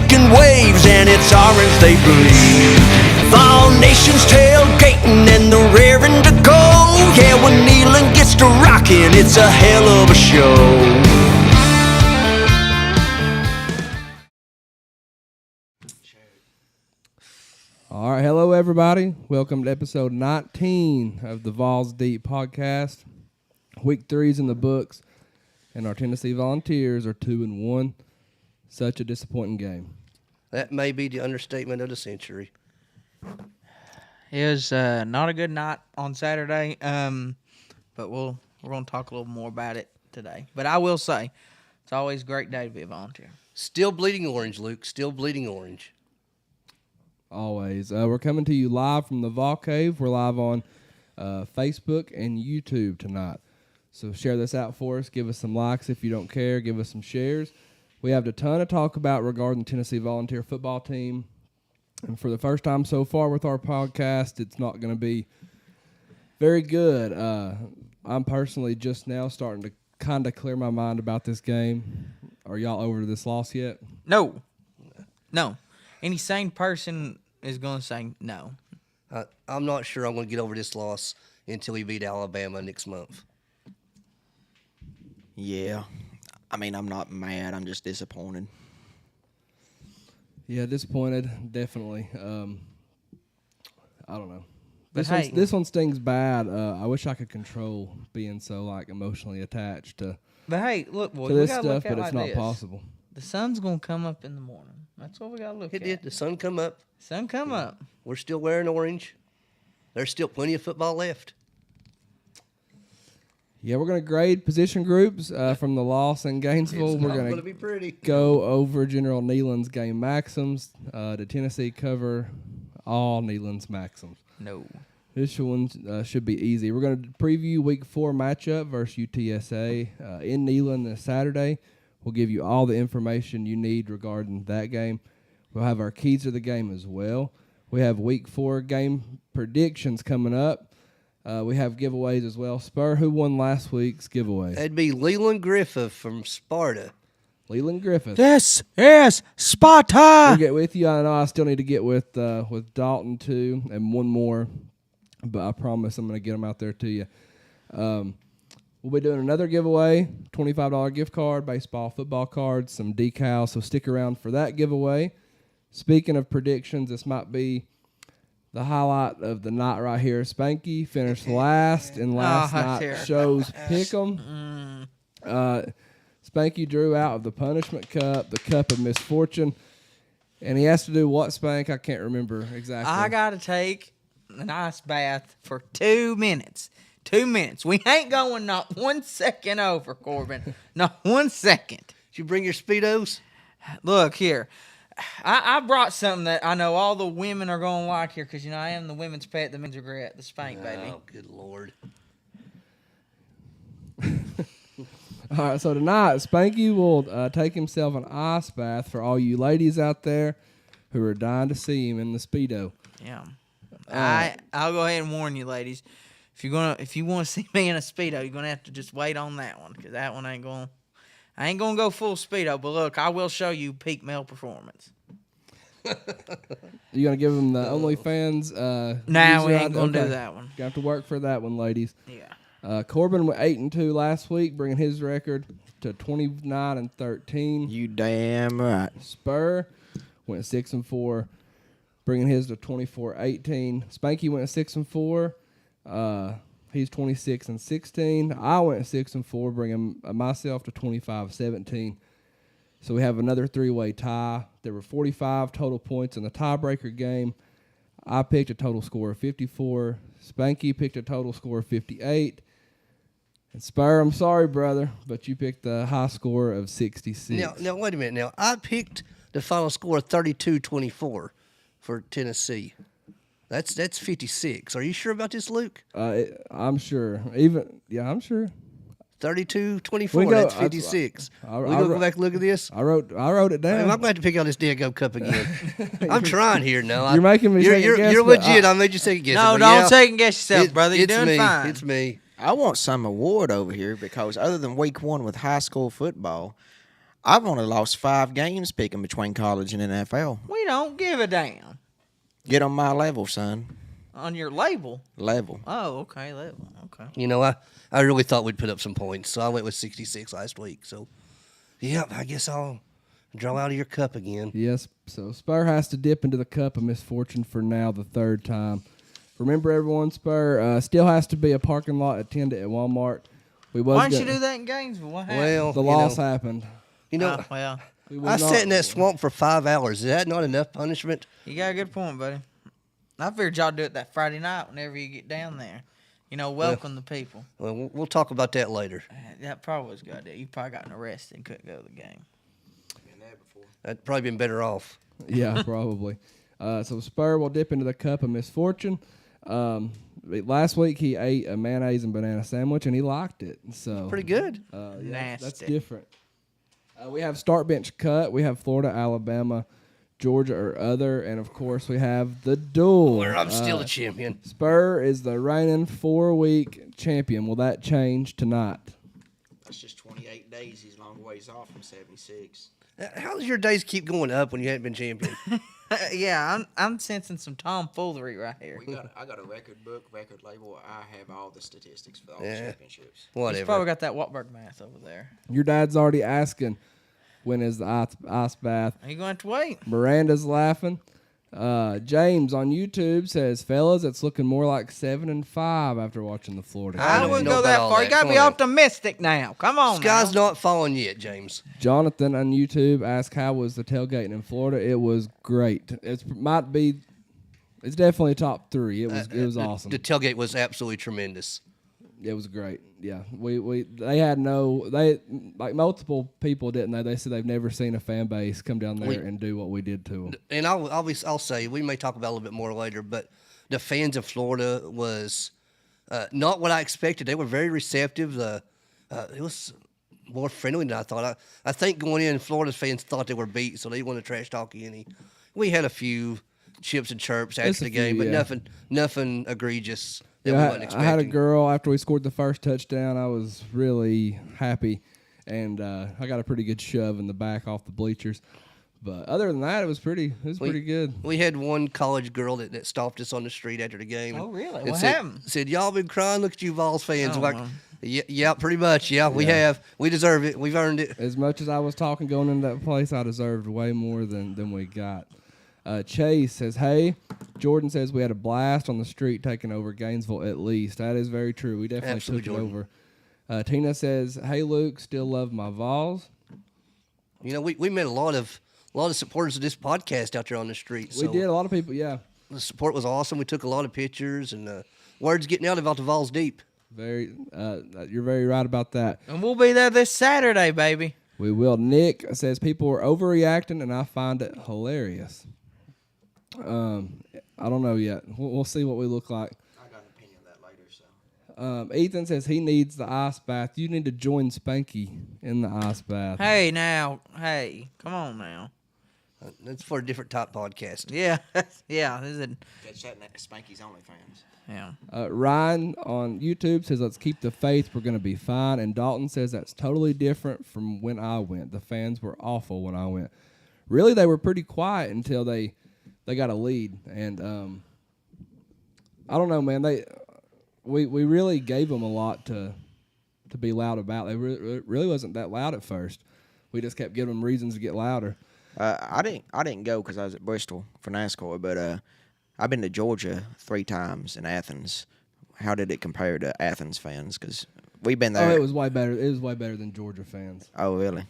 making waves, and it's orange they bleed. All nations tailgating and they're raring to go. Yeah, when Neyland gets to rocking, it's a hell of a show. All right, hello everybody. Welcome to episode 19 of the Vawls Deep podcast. Week 3's in the books, and our Tennessee Volunteers are 2-1. Such a disappointing game. That may be the understatement of the century. It was not a good night on Saturday, but we're going to talk a little more about it today. But I will say, it's always a great day to be a volunteer. Still bleeding orange, Luke. Still bleeding orange. Always. We're coming to you live from the Vawl Cave. We're live on Facebook and YouTube tonight. So share this out for us. Give us some likes if you don't care. Give us some shares. We have a ton to talk about regarding the Tennessee Volunteer football team. And for the first time so far with our podcast, it's not going to be very good. I'm personally just now starting to kind of clear my mind about this game. Are y'all over this loss yet? No. Any sane person is going to say no. I'm not sure I'm going to get over this loss until we beat Alabama next month. Yeah. I mean, I'm not mad. I'm just disappointed. Yeah, disappointed, definitely. I don't know. But This one stings bad. I wish I could control being so emotionally attached to look, boys, this we gotta stuff, look at but it it's like not this. possible. The sun's going to come up in the morning. That's what we got to look It at. did. The sun come up. Sun come up. We're still wearing orange. There's still plenty of football left. Yeah, we're going to grade position groups from the loss in Gainesville. It's We're not going going to to be pretty. go over General Neyland's game maxims. Did Tennessee cover all Neyland's maxims? No. This one should be easy. We're going to preview Week 4 matchup versus UTSA in Neyland this Saturday. We'll give you all the information you need regarding that game. We'll have our keys to the game as well. We have Week 4 game predictions coming up. We have giveaways as well. Spur, who won last week's giveaway? That'd be Leland Griffith from Sparta. Leland Griffith. This is Sparta! We'll get with you. I know I still need to get with Dalton, too, and one more. But I promise I'm going to get them out there to you. We'll be doing another giveaway, $25 gift card, baseball, football cards, some decals. So stick around for that giveaway. Speaking of predictions, this might be the highlight of the night right here. Spanky finished last in last night's show's Pick'em. Spanky drew out of the punishment cup, the cup of misfortune. And he has to do what, Spank? I can't remember exactly. I got to take an ice bath for 2 minutes. 2 minutes. We ain't going not 1 second over, Corbin. Not 1 second. Did you bring your Speedos? Look here. I brought something that I know all the women are going to like here because, I am the women's pet, the men's regret, the Spank baby. Oh, good Lord. All right, so tonight, Spanky will take himself an ice bath for all you ladies out there who are dying to see him in the Speedo. Yeah. I'll go ahead and warn you, ladies. If you want to see me in a Speedo, you're gonna have to just wait on that one because that one I ain't gonna go full Speedo. But look, I will show you peak male performance. You gonna give him the OnlyFans? Nah, we ain't gonna do that one. You have to work for that one, ladies. Yeah. Corbin went 8-2 last week, bringing his record to 29-13. You damn right. Spur went 6-4, bringing his to 24-18. Spanky went 6-4. He's 26-16. I went 6-4, bringing myself to 25-17. So we have another three-way tie. There were 45 total points in the tiebreaker game. I picked a total score of 54. Spanky picked a total score of 58. And Spur, I'm sorry, brother, but you picked the high score of 66. Now, wait a minute. Now, I picked the final score of 32-24 for Tennessee. That's 56. Are you sure about this, Luke? I'm sure. I'm sure. 32-24. That's 56. We gonna go back and look at this. I wrote it down. I'm going to have to pick out this Dago Cup again. I'm trying here now. You're making me second guess. You're legit. I made you second guess. No, don't second guess yourself, brother. You're doing me. fine. It's me. I want some award over here because other than week 1 with high school football, I've only lost 5 games picking between college and NFL. We don't give a damn. Get on my level, son. On your label? Level. Oh, okay, level. Okay. You know, I really thought we'd put up some points, so I went with 66 last week. So, yep, I guess I'll draw out of your cup again. Yes, so Spur has to dip into the cup of misfortune for now the 3rd time. Remember, everyone, Spur still has to be a parking lot attendant at Walmart. Why didn't you do that in Gainesville? What happened? Well, The loss happened. You know, well, I sat in that swamp for 5 hours. Is that not enough punishment? you got a good point, buddy. I figured y'all do it that Friday night whenever you get down there. You know, welcome the people. Well, we'll talk about that later. That probably was a good idea. You probably gotten arrested and couldn't go to the game. I'd probably been better off. Yeah, probably. So Spur will dip into the cup of misfortune. Last week he ate a mayonnaise and banana sandwich and he liked it. So Pretty good. yeah, that's Nasty. different. We have start bench cut. We have Florida, Alabama, Georgia, or other, and of course we have the duel. Where I'm still the champion. Spur is the reigning 4-week champion. Will that change tonight? That's just 28 days. He's a long ways off from 76. How does your days keep going up when you haven't been champion? Yeah, I'm sensing some tomfoolery right here. I got a record book, record label. I have all the statistics for all the Yeah. championships. He's Whatever. probably got that Wartburg math over there. Your dad's already asking when is the ice bath. Are you going to have to wait? Miranda's laughing. James on YouTube says, fellas, it's looking more like 7-5 after watching the Florida I I don't game. wouldn't know go about that all far. that. You got to Come be on. optimistic now. Come on Sky's now. not falling yet, James. Jonathan on YouTube asked, how was the tailgating in Florida? It was great. It's definitely top 3. It was awesome. The tailgate was absolutely tremendous. It was great. Yeah, they had multiple people didn't they? They said they've never seen a fan base come down there and do what we did to them. And I'll say, we may talk about it a little bit more later, but the fans of Florida was not what I expected. They were very receptive. It was more friendly than I thought. I think going in, Florida's fans thought they were beat, so they wanted to trash talk any. We had a few chips and chirps after Just a the game, few, but yeah. nothing egregious that we Yeah, wasn't I expecting. had a girl after we scored the first touchdown. I was really happy, and I got a pretty good shove in the back off the bleachers. But other than that, it was pretty good. We had one college girl that stopped us on the street after the game. Oh, really? and What said, happened? Said, y'all been crying? Look at you, Vawls fans. Oh, Like, wow. yeah, pretty much. Yeah, we have. We deserve it. We've earned it. As much as I was talking going into that place, I deserved way more than we got. Chase says, hey. Jordan says we had a blast on the street taking over Gainesville at least. That is very true. We definitely Absolutely, took Jordan. it over. Tina says, hey, Luke, still love my Vols. You know, we met a lot of supporters of this podcast out there on the street. We So did. A lot of people, yeah. The support was awesome. We took a lot of pictures, and word's getting out about the Vols deep. You're very right about that. And we'll be there this Saturday, baby. We will. Nick says people are overreacting, and I find it hilarious. I don't know yet. We'll see what we look like. I got an opinion of that later. So Ethan says he needs the ice bath. You need to join Spanky in the ice bath. Hey, now. Hey, come on now. That's for a different type podcast. Yeah. Yeah. This is it. catch that at Spanky's OnlyFans. Yeah. Ryan on YouTube says, let's keep the faith. We're going to be fine. And Dalton says that's totally different from when I went. The fans were awful when I went. Really, they were pretty quiet until they got a lead. And I don't know, man. We really gave them a lot to be loud about. They really wasn't that loud at first. We just kept giving them reasons to get louder. I didn't go because I was at Bristol for NASCAR, but I've been to Georgia 3 times in Athens. How did it compare to Athens fans? Because we've been there. Oh, it was way better. It was way better than Georgia fans. Oh, really?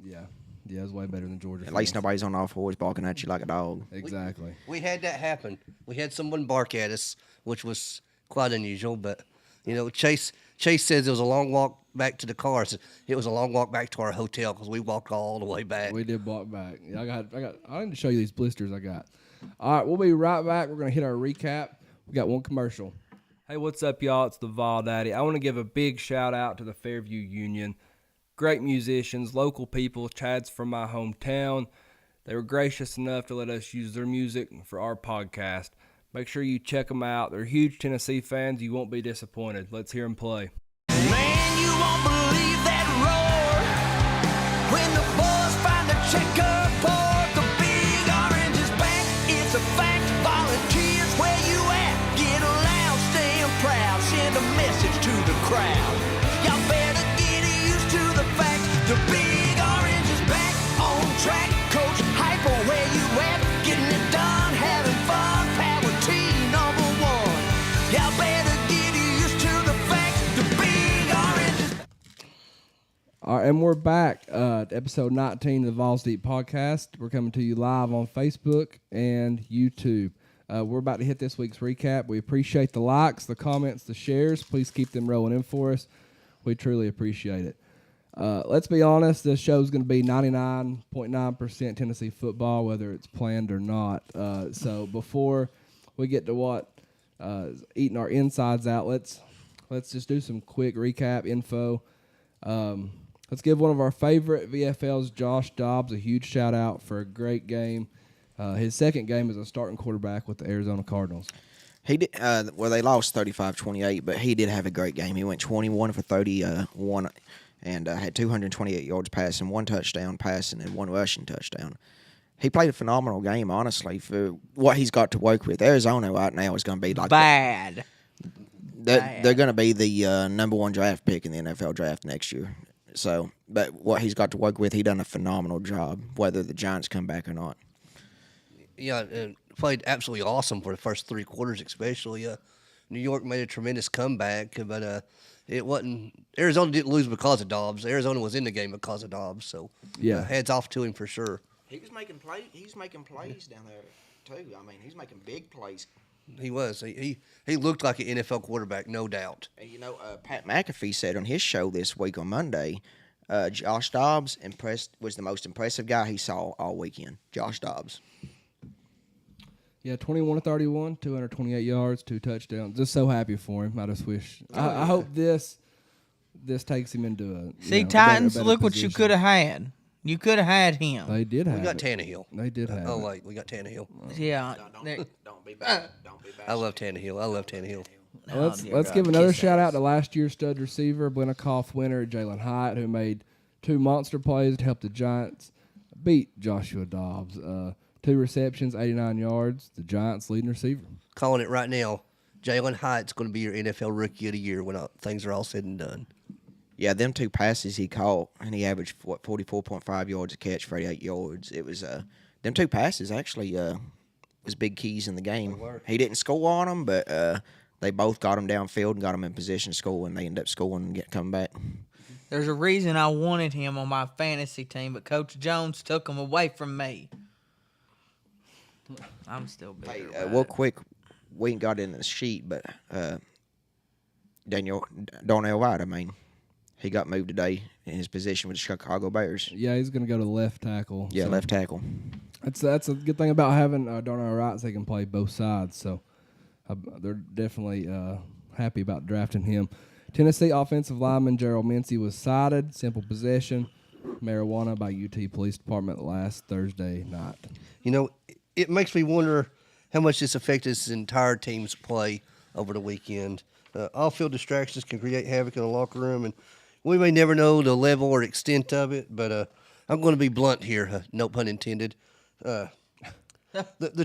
Yeah, it was way better than Georgia At fans. least nobody's on all fours barking at you like a dog. Exactly. We had that happen. We had someone bark at us, which was quite unusual. But you know, Chase says it was a long walk back to the car. So it was a long walk back to our hotel because we walked all the way back. We did walk back. Yeah, I need to show you these blisters I got. All right, we'll be right back. We're gonna hit our recap. We got one commercial. Hey, what's up, y'all? It's the Vawl Daddy. I want to give a big shout out to the Fairview Union. Great musicians, local people. Chad's from my hometown. They were gracious enough to let us use their music for our podcast. Make sure you check them out. They're huge Tennessee fans. You won't be disappointed. Let's hear them play. Man, you won't believe that roar when the Check up for the big orange is back. It's a fact. Volunteers, where you at? Get loud, stand proud. Send a message to the crowd. Y'all better get used to the fact. The big orange is back on track. Coach Hyper, where you at? Getting it done, having fun. Power team number one. Y'all better get used to the fact. The big orange is All right, and we're back. Episode 19 of the Vawls Deep Podcast. We're coming to you live on Facebook and YouTube. We're about to hit this week's recap. We appreciate the likes, the comments, the shares. Please keep them rolling in for us. We truly appreciate it. Let's be honest, this show is going to be 99.9% Tennessee football, whether it's planned or not. So before we get to what eating our insides out, let's just do some quick recap info. Let's give one of our favorite VFLs, Josh Dobbs, a huge shout out for a great game. His second game as a starting quarterback with the Arizona Cardinals. He did. Well, they lost 35-28, but he did have a great game. He went 21 for 31 and had 228 yards passing, 1 touchdown passing, and 1 rushing touchdown. He played a phenomenal game, honestly, for what he's got to work with. Arizona right now is going to be like Bad. They're going to be the number 1 draft pick in the NFL draft next year. So, but what he's got to work with, he done a phenomenal job, whether the Giants come back or not. Yeah, played absolutely awesome for the first 3 quarters, especially. New York made a tremendous comeback, but it wasn't. Arizona didn't lose because of Dobbs. Arizona was in the game because of Dobbs. So, Yeah. heads off to him for sure. He was making plays. He's making plays down there too. I mean, he's making big plays. He was. He looked like an NFL quarterback, no doubt. And Pat McAfee said on his show this week on Monday, Josh Dobbs was the most impressive guy he saw all weekend. Josh Dobbs. Yeah, 21-31, 228 yards, 2 touchdowns. Just so happy for him. I just wish. I hope this takes him into a. See, a Titans, better look what you position. could have had. You could have had him. They did have. We got it. Tannehill. They did have. Oh, it. wait, we got Tannehill. Yeah. Don't be bad. Don't be bad. I love Tannehill. Let's give another shout out to last year's stud receiver, Blenikoff winner Jalen Hyatt, who made 2 monster plays to help the Giants beat Joshua Dobbs. 2 receptions, 89 yards. The Giants' leading receiver. Calling it right now, Jalen Hyatt's going to be your NFL Rookie of the Year when things are all said and done. Yeah, them 2 passes he caught, and he averaged 44.5 yards a catch for 88 yards. It was them 2 passes actually was big keys in the game. He didn't score on them, but they both got him downfield and got him in position to score, and they ended up scoring and coming back. There's a reason I wanted him on my fantasy team, but Coach Jones took him away from me. I'm still bitter. Hey, about real it. quick, we ain't got it in the sheet, but Darnell Wright, I mean, he got moved today in his position with the Chicago Bears. Yeah, he's going to go to left tackle. Yeah, so left tackle. That's a good thing about having Darnell Wright. Is they can play both sides. So they're definitely happy about drafting him. Tennessee offensive lineman Gerald Mincy was cited. Simple possession, marijuana by UT Police Department last Thursday night. It makes me wonder how much this affected his entire team's play over the weekend. Off-field distractions can create havoc in the locker room, and we may never know the level or extent of it, but I'm going to be blunt here, no pun intended. The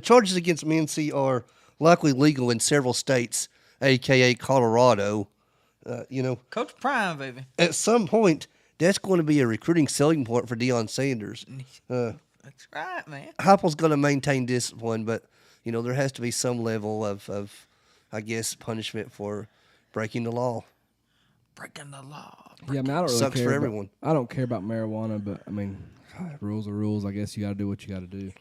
charges against Mincy are likely legal in several states, a.k.a. Colorado. Coach Prime, baby. At some point, that's going to be a recruiting selling point for Deion Sanders. That's right, man. Heupel's going to maintain discipline, but there has to be some level of I guess, punishment for breaking the law. Breaking the law. Yeah, I mean, I don't really Sucks care for about- everyone. I don't care about marijuana, but I mean, rules are rules. I guess you got to do what you got to do.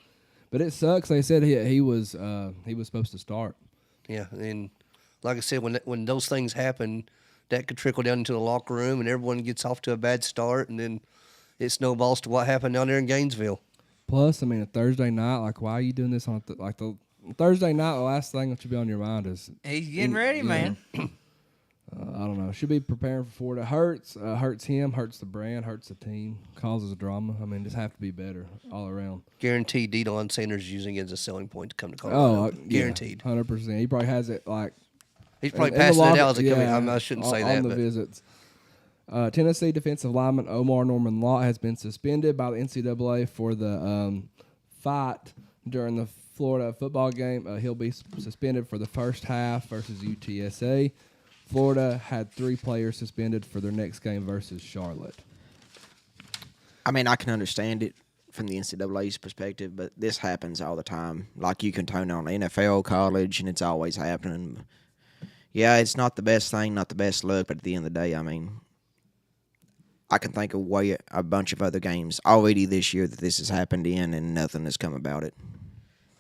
But it sucks. They said he was supposed to start. Yeah, and like I said, when those things happen, that could trickle down into the locker room, and everyone gets off to a bad start, and then it snowballs to what happened down there in Gainesville. Plus, I mean, a Thursday night. Like, why are you doing this on the Thursday night? The last thing that should be on your mind is He's getting ready, man. I don't know. Should be preparing for it. It hurts. Hurts him. Hurts the brand. Hurts the team. Causes drama. I mean, just have to be better all around. Guaranteed, Deion Sanders is using it as a selling point to come to Colorado. Guaranteed. 100%. He probably has it like He's probably in the passing it locker- out as a coming. I shouldn't say on that, the but visits. Tennessee defensive lineman Omar Norman Law has been suspended by the NCAA for the fight during the Florida football game. He'll be suspended for the first half versus UTSA. Florida had 3 players suspended for their next game versus Charlotte. I mean, I can understand it from the NCAA's perspective, but this happens all the time. Like, you can tone on NFL, college, and it's always happening. Yeah, it's not the best thing, not the best look, but at the end of the day, I mean, I can think of a bunch of other games already this year that this has happened in, and nothing has come about it.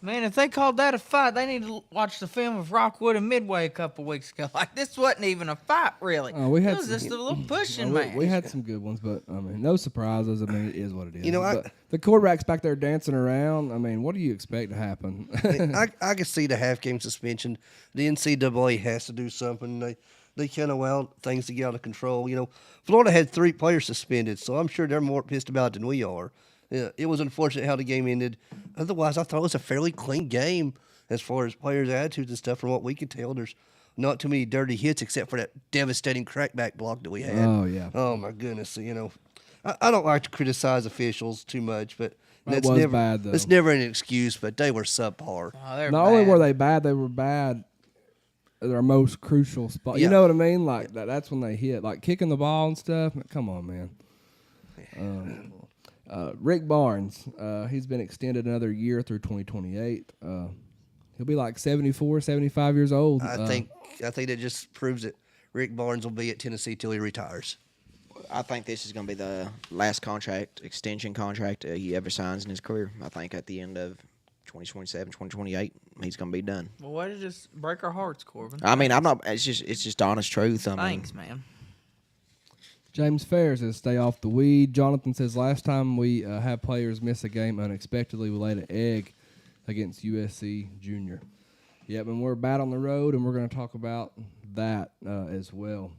Man, if they called that a fight, they need to watch the film of Rockwood and Midway a couple weeks ago. Like, this wasn't even a fight, really. It was just a little pushing match. We had some good ones, but, I mean, no surprises. I mean, it is what it is. You know, but the quarterback's back there dancing around. I mean, what do you expect to happen? I can see the half-game suspension. The NCAA has to do something. They can't allow things to get out of control. You know, Florida had 3 players suspended, so I'm sure they're more pissed about it than we are. Yeah, it was unfortunate how the game ended. Otherwise, I thought it was a fairly clean game as far as players' attitudes and stuff. From what we could tell, there's not too many dirty hits except for that devastating crackback block that we had. Oh, yeah. Oh, my goodness. You know, I don't like to criticize officials too much, but That was bad, though. It's never an excuse, but they were subpar. Oh, they're Not only bad. were they bad, they were bad at their most crucial spot. Yeah. You know what I mean? Like, that's when they hit. Like, kicking the ball and stuff. Come on, man. Rick Barnes, he's been extended another year through 2028. He'll be like 74, 75 years old. I think that just proves that Rick Barnes will be at Tennessee till he retires. I think this is going to be the last extension contract he ever signs in his career. I think at the end of 2027, 2028, he's going to be done. Well, why did it just break our hearts, Corbin? I mean, I'm not. It's just honest truth. I mean, Thanks, man. James Fair says, stay off the weed. Jonathan says, last time we had players miss a game unexpectedly, we laid an egg against USC Junior. Yep, and we're bad on the road, and we're going to talk about that as well.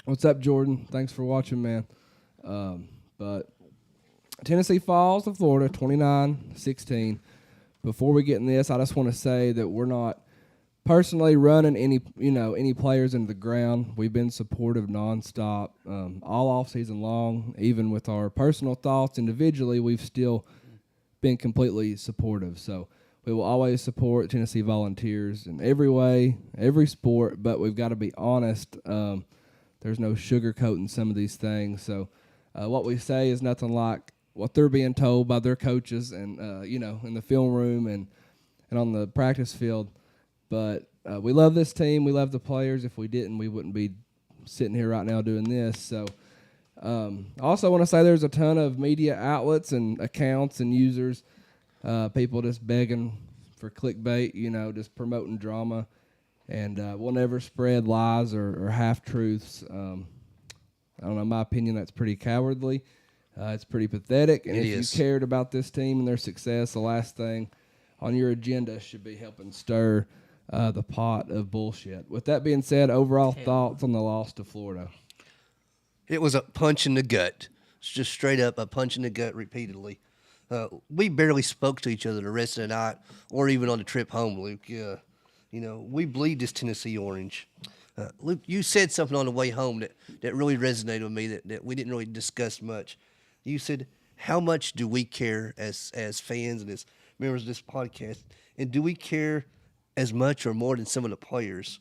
What's up, Jordan? Thanks for watching, man. But Tennessee falls to Florida, 29-16. Before we get in this, I just want to say that we're not personally running any players into the ground. We've been supportive nonstop, all offseason long. Even with our personal thoughts individually, we've still been completely supportive. So we will always support Tennessee Volunteers in every way, every sport, but we've got to be honest. There's no sugarcoating some of these things. So what we say is nothing like what they're being told by their coaches and, in the film room and on the practice field. But we love this team. We love the players. If we didn't, we wouldn't be sitting here right now doing this. So I also want to say there's a ton of media outlets and accounts and users, people just begging for clickbait, just promoting drama. And we'll never spread lies or half-truths. I don't know. In my opinion, that's pretty cowardly. It's pretty pathetic. And if you cared about this team and their success, the last thing on your agenda should be helping stir the pot of bullshit. With that being said, overall thoughts on the loss to Florida? It was a punch in the gut. It's just straight up a punch in the gut repeatedly. We barely spoke to each other the rest of the night or even on the trip home, Luke. We bleed this Tennessee orange. Luke, you said something on the way home that really resonated with me that we didn't really discuss much. You said, how much do we care as fans and as members of this podcast? And do we care as much or more than some of the players?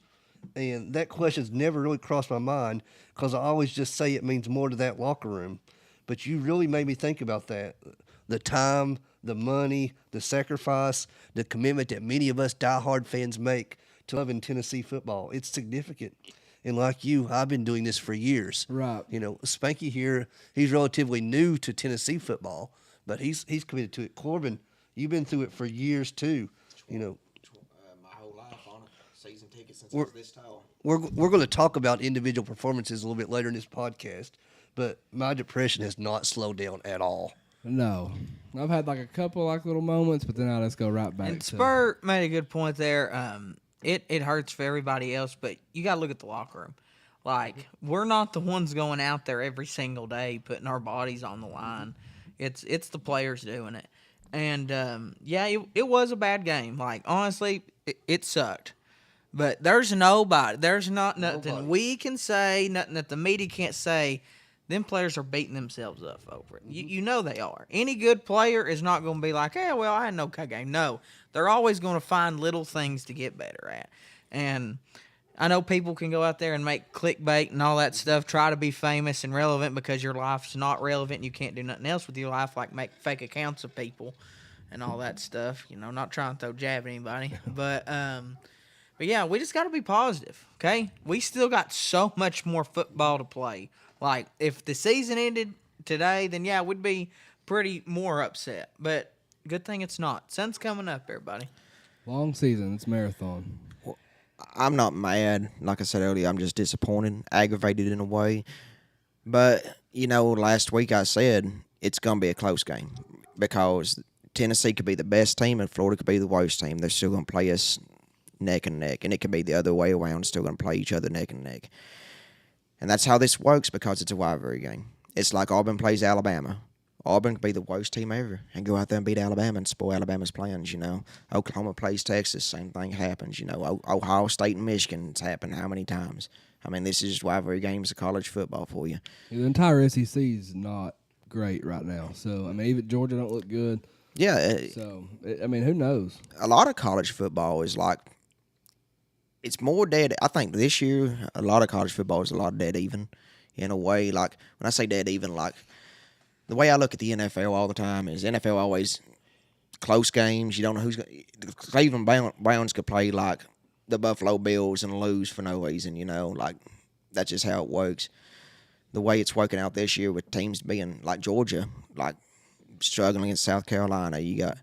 And that question's never really crossed my mind because I always just say it means more to that locker room. But you really made me think about that. The time, the money, the sacrifice, the commitment that many of us diehard fans make to loving Tennessee football. It's significant. And like you, I've been doing this for years. Right. Spanky here, he's relatively new to Tennessee football, but he's committed to it. Corbin, you've been through it for years too. my whole life on it. Season tickets since I was this tall. We're going to talk about individual performances a little bit later in this podcast, but my depression has not slowed down at all. No. I've had like a couple little moments, but then I just go right back. And Spur made a good point there. It hurts for everybody else, but you got to look at the locker room. Like, we're not the ones going out there every single day putting our bodies on the line. It's the players doing it. And, it was a bad game. Like, honestly, it sucked. But there's nobody. There's not nothing we can say, nothing that the media can't say. Them players are beating themselves up over it. You know they are. Any good player is not going to be like, hey, well, I had an okay game. No, they're always going to find little things to get better at. And I know people can go out there and make clickbait and all that stuff, try to be famous and relevant because your life's not relevant and you can't do nothing else with your life, like make fake accounts of people and all that stuff. You know, not trying to throw jab at anybody. But yeah, we just got to be positive, okay? We still got so much more football to play. Like, if the season ended today, then, yeah, we'd be pretty more upset. But good thing it's not. Sun's coming up, everybody. Long season. It's marathon. I'm not mad. Like I said earlier, I'm just disappointed, aggravated in a way. But, last week I said it's going to be a close game because Tennessee could be the best team and Florida could be the worst team. They're still going to play us neck and neck, and it could be the other way around, still going to play each other neck and neck. And that's how this works because it's a rivalry game. It's like Auburn plays Alabama. Auburn could be the worst team ever and go out there and beat Alabama and spoil Alabama's plans, Oklahoma plays Texas, same thing happens, Ohio State and Michigan, it's happened how many times? I mean, this is just rivalry games of college football for you. The entire SEC is not great right now. So, I mean, even Georgia don't look good. Yeah. Who knows? A lot of college football is like, it's more dead. I think this year, a lot of college football is a lot dead even in a way. Like, when I say dead even, like, the way I look at the NFL all the time is NFL always close games. You don't know who's going to. The Cleveland Browns could play like the Buffalo Bills and lose for no reason, Like, that's just how it works. The way it's working out this year with teams being like Georgia, like struggling against South Carolina. You got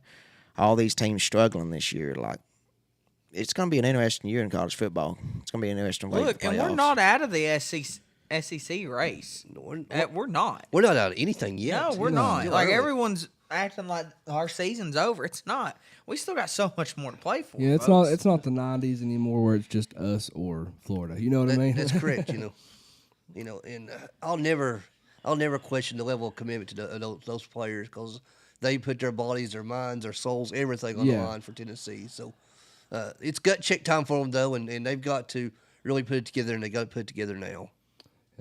all these teams struggling this year. Like, it's going to be an interesting year in college football. It's going to be an interesting way. Look, and we're not out of the SEC race. We're not. We're not out of anything yet. No, we're not. Like, everyone's acting like our season's over. It's not. We still got so much more to play for. Yeah, it's folks. not. It's not the '90s anymore where it's just us or Florida. You know what I mean? That's correct. And I'll never question the level of commitment to those players because they put their bodies, their minds, their souls, everything on the line for Tennessee. So. It's gut check time for them, though, and they've got to really put it together, and they got to put it together now.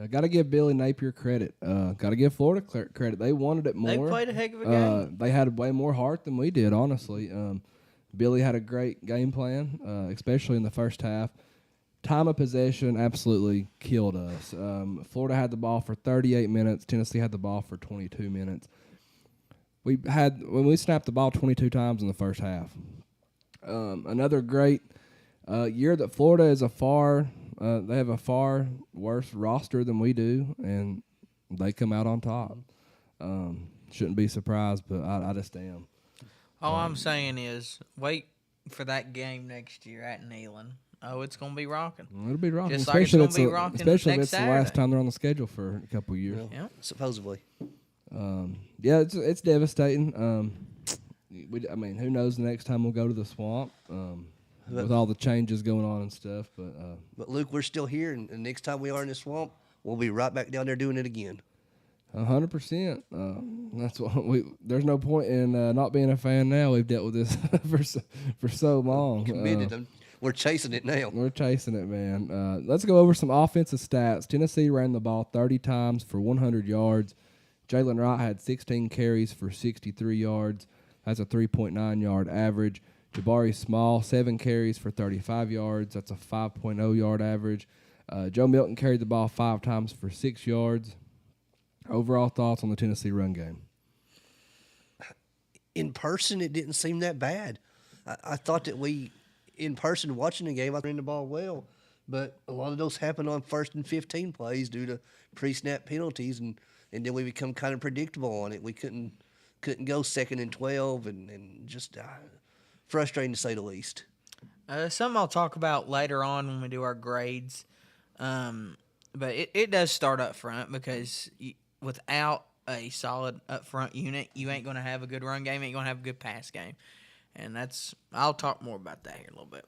I got to give Billy Napier credit. Got to give Florida credit. They wanted it more. They played a heck of a game. They had way more heart than we did, honestly. Billy had a great game plan, especially in the first half. Time of possession absolutely killed us. Florida had the ball for 38 minutes. Tennessee had the ball for 22 minutes. When we snapped the ball 22 times in the first half. Another great year that Florida is they have a far worse roster than we do, and they come out on top. Shouldn't be surprised, but I just am. All I'm saying is wait for that game next year at Neyland. Oh, it's going to be rocking. It'll be rocking. Just like it's going to be rocking especially if next it's Saturday. the last time they're on the schedule for a couple of years. Yeah. Supposedly. It's devastating. Who knows the next time we'll go to the swamp with all the changes going on and stuff. But Luke, we're still here, and the next time we are in the swamp, we'll be right back down there doing it again. 100%. That's what there's no point in not being a fan now. We've dealt with this for so long. Committed. We're chasing it now. We're chasing it, man. Let's go over some offensive stats. Tennessee ran the ball 30 times for 100 yards. Jalen Wright had 16 carries for 63 yards. That's a 3.9 yard average. Jabari Small, 7 carries for 35 yards. That's a 5.0 yard average. Joe Milton carried the ball 5 times for 6 yards. Overall thoughts on the Tennessee run game? In person, it didn't seem that bad. I thought that in person, watching the game, I ran the ball well. But a lot of those happen on 1st and 15 plays due to pre-snap penalties, and then we become kind of predictable on it. We couldn't go 2nd and 12, and just frustrating to say the least. Something I'll talk about later on when we do our grades. But it does start up front because without a solid up front unit, you ain't going to have a good run game, ain't going to have a good pass game. And I'll talk more about that here a little bit.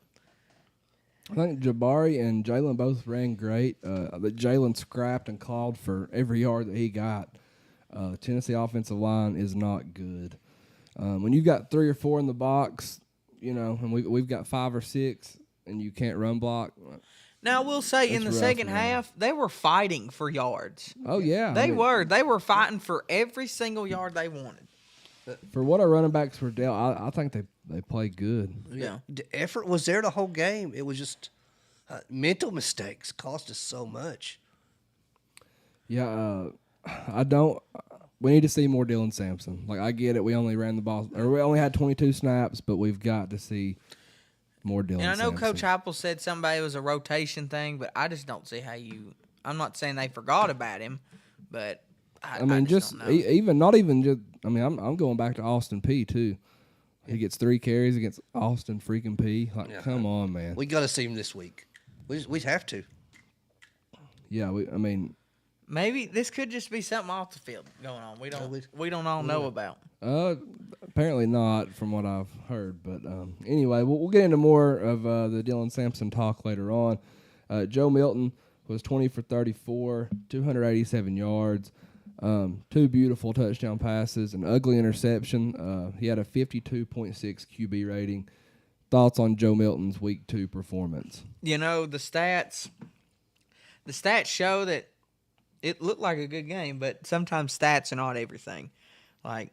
I think Jabari and Jalen both ran great. But Jalen scrapped and clawed for every yard that he got. Tennessee offensive line is not good. When you've got 3 or 4 in the box, and we've got 5 or 6, and you can't run block. Now, I will say, in the That's rough, second man. half, they were fighting for yards. Oh yeah, They were fighting for every single yard they wanted. For what our running backs were dealt, I think they played good. Yeah. The effort was there the whole game. It was just mental mistakes cost us so much. Yeah, I don't. We need to see more Dylan Sampson. Like, I get it. We only ran the ball, or we only had 22 snaps, but we've got to see more Dylan. And I know Sampson. Coach Heupel said somebody was a rotation thing, but I just don't see how you. I'm not saying they forgot about him, but I mean, just don't know. even not even just. I mean, I'm going back to Austin P too. He gets 3 carries against Austin freaking P. Like, come on, man. We got to see him this week. We have to. Yeah, I mean, Maybe this could just be something off the field going on. We don't all know about. apparently not from what I've heard. But anyway, we'll get into more of the Dylan Sampson talk later on. Joe Milton was 20 for 34, 287 yards, 2 beautiful touchdown passes, an ugly interception. He had a 52.6 QB rating. Thoughts on Joe Milton's Week 2 performance? You know, the stats show that it looked like a good game, but sometimes stats are not everything. Like,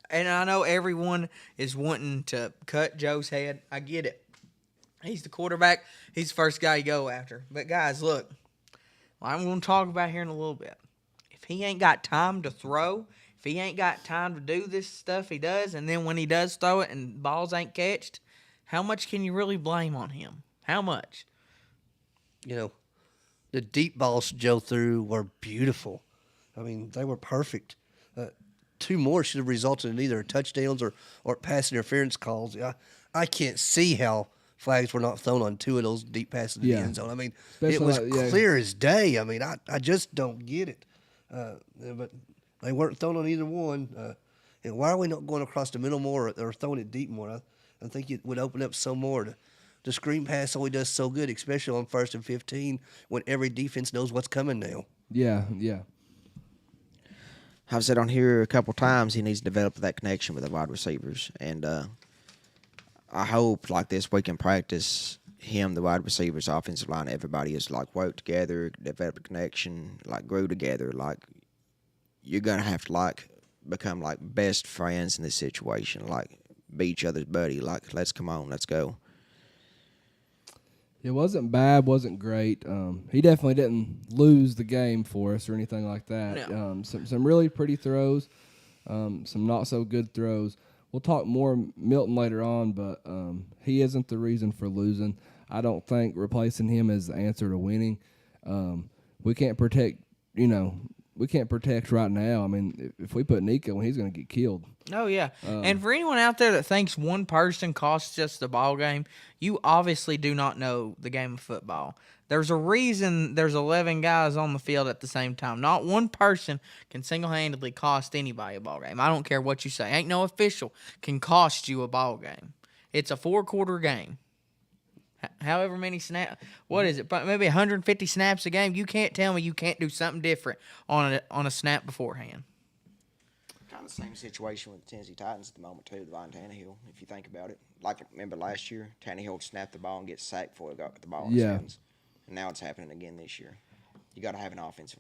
and I know everyone is wanting to cut Joe's head. I get it. He's the quarterback. He's the first guy you go after. But, guys, look, I'm going to talk about here in a little bit. If he ain't got time to throw, if he ain't got time to do this stuff he does, and then when he does throw it and balls ain't catched, how much can you really blame on him? How much? You know, the deep balls Joe threw were beautiful. I mean, they were perfect. 2 more should have resulted in either touchdowns or pass interference calls. I can't see how flags were not thrown on 2 of those deep passes in the end zone. I mean, it was clear as day. I mean, I just don't get it. But they weren't thrown on either one. And why are we not going across the middle more or throwing it deep more? I think it would open up some more. The screen pass always does so good, especially on 1st and 15 when every defense knows what's coming now. Yeah. I've said on here a couple times he needs to develop that connection with the wide receivers. And I hope, like this week in practice, him, the wide receivers, offensive line, everybody is like worked together, develop a connection, like grew together. Like, you're going to have to like become like best friends in this situation, like be each other's buddy. Like, let's come on, let's go. It wasn't bad, wasn't great. He definitely didn't lose the game for us or anything like that. No. Some really pretty throws, some not so good throws. We'll talk more Milton later on, but he isn't the reason for losing. I don't think replacing him is the answer to winning. We can't protect, we can't protect right now. I mean, if we put Nico, he's going to get killed. Oh, yeah. And for anyone out there that thinks one person costs us the ball game, you obviously do not know the game of football. There's a reason there's 11 guys on the field at the same time. Not one person can single-handedly cost anybody a ball game. I don't care what you say. Ain't no official can cost you a ball game. It's a 4-quarter game. However many snaps, what is it? Maybe 150 snaps a game. You can't tell me you can't do something different on a snap beforehand. Kind of the same situation with the Tennessee Titans at the moment too, with Ryan Tannehill. If you think about it, like remember last year, Tannehill snapped the ball and gets sacked before he got the ball in his hands, and now it's happening again this year. You got to have an offensive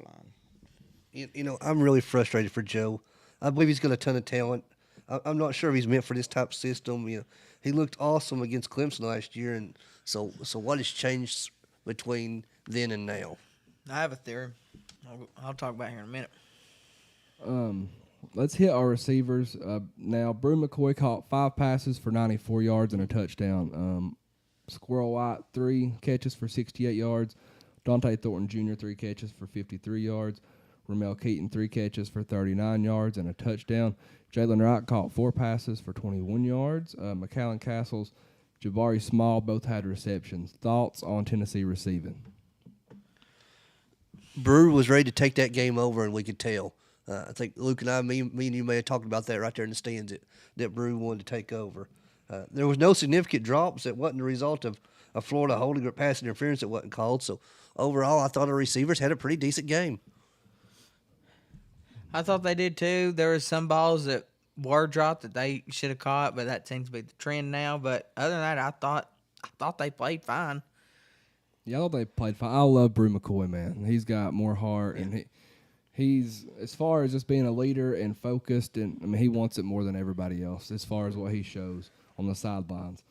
line. I'm really frustrated for Joe. I believe he's got a ton of talent. I'm not sure if he's meant for this type of system. He looked awesome against Clemson last year, and so what has changed between then and now? I have a theory. I'll talk about it here in a minute. Let's hit our receivers now. Brew McCoy caught 5 passes for 94 yards and a touchdown. Squirrel White 3 catches for 68 yards. Dante Thornton Jr. 3 catches for 53 yards. Ramel Keaton 3 catches for 39 yards and a touchdown. Jalen Wright caught 4 passes for 21 yards. McAllen Castles, Jabari Small both had receptions. Thoughts on Tennessee receiving? Brew was ready to take that game over, and we could tell. I think Luke and I, me and you may have talked about that right there in the stands, that Brew wanted to take over. There was no significant drops. That wasn't the result of Florida holding or pass interference that wasn't called. So, overall, I thought our receivers had a pretty decent game. I thought they did too. There was some balls that were dropped that they should have caught, but that seems to be the trend now. But other than that, I thought they played fine. Yeah, I thought they played fine. I love Brew McCoy, man. He's got more heart, and he's as far as just being a leader and focused, and I mean he wants it more than everybody else as far as what he shows on the sidelines.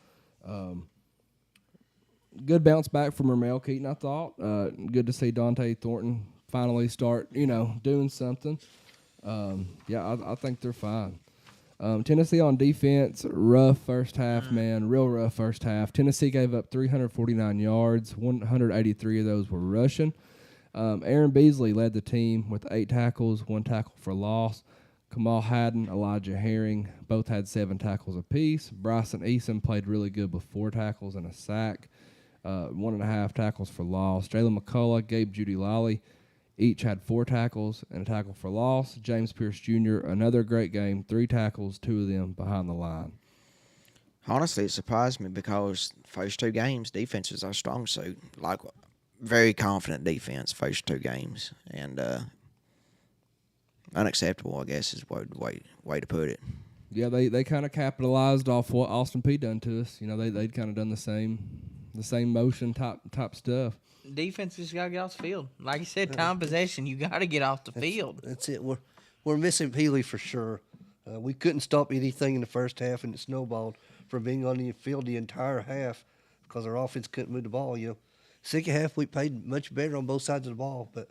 Good bounce back from Ramel Keaton, I thought. Good to see Dante Thornton finally start, doing something. I think they're fine. Tennessee on defense, rough first half, man, real rough first half. Tennessee gave up 349 yards, 183 of those were rushing. Aaron Beasley led the team with 8 tackles, 1 tackle for loss. Kamal Haddon, Elijah Herring, both had 7 tackles apiece. Bryson Eason played really good with 4 tackles and a sack, 1.5 tackles for loss. Jalen McCullough, Gabe Judy Lally, each had 4 tackles and a tackle for loss. James Pierce Jr., another great game, 3 tackles, 2 of them behind the line. Honestly, it surprised me because first 2 games, defense was our strong suit. Like, very confident defense first 2 games. And unacceptable, I guess, is the way to put it. Yeah, they kind of capitalized off what Austin Peay done to us. They'd kind of done the same motion type stuff. Defense just got to get off the field. Like you said, time possession, you got to get off the field. That's it. We're missing Peely for sure. We couldn't stop anything in the first half, and it snowballed from being on the field the entire half because our offense couldn't move the ball. Second half we played much better on both sides of the ball, but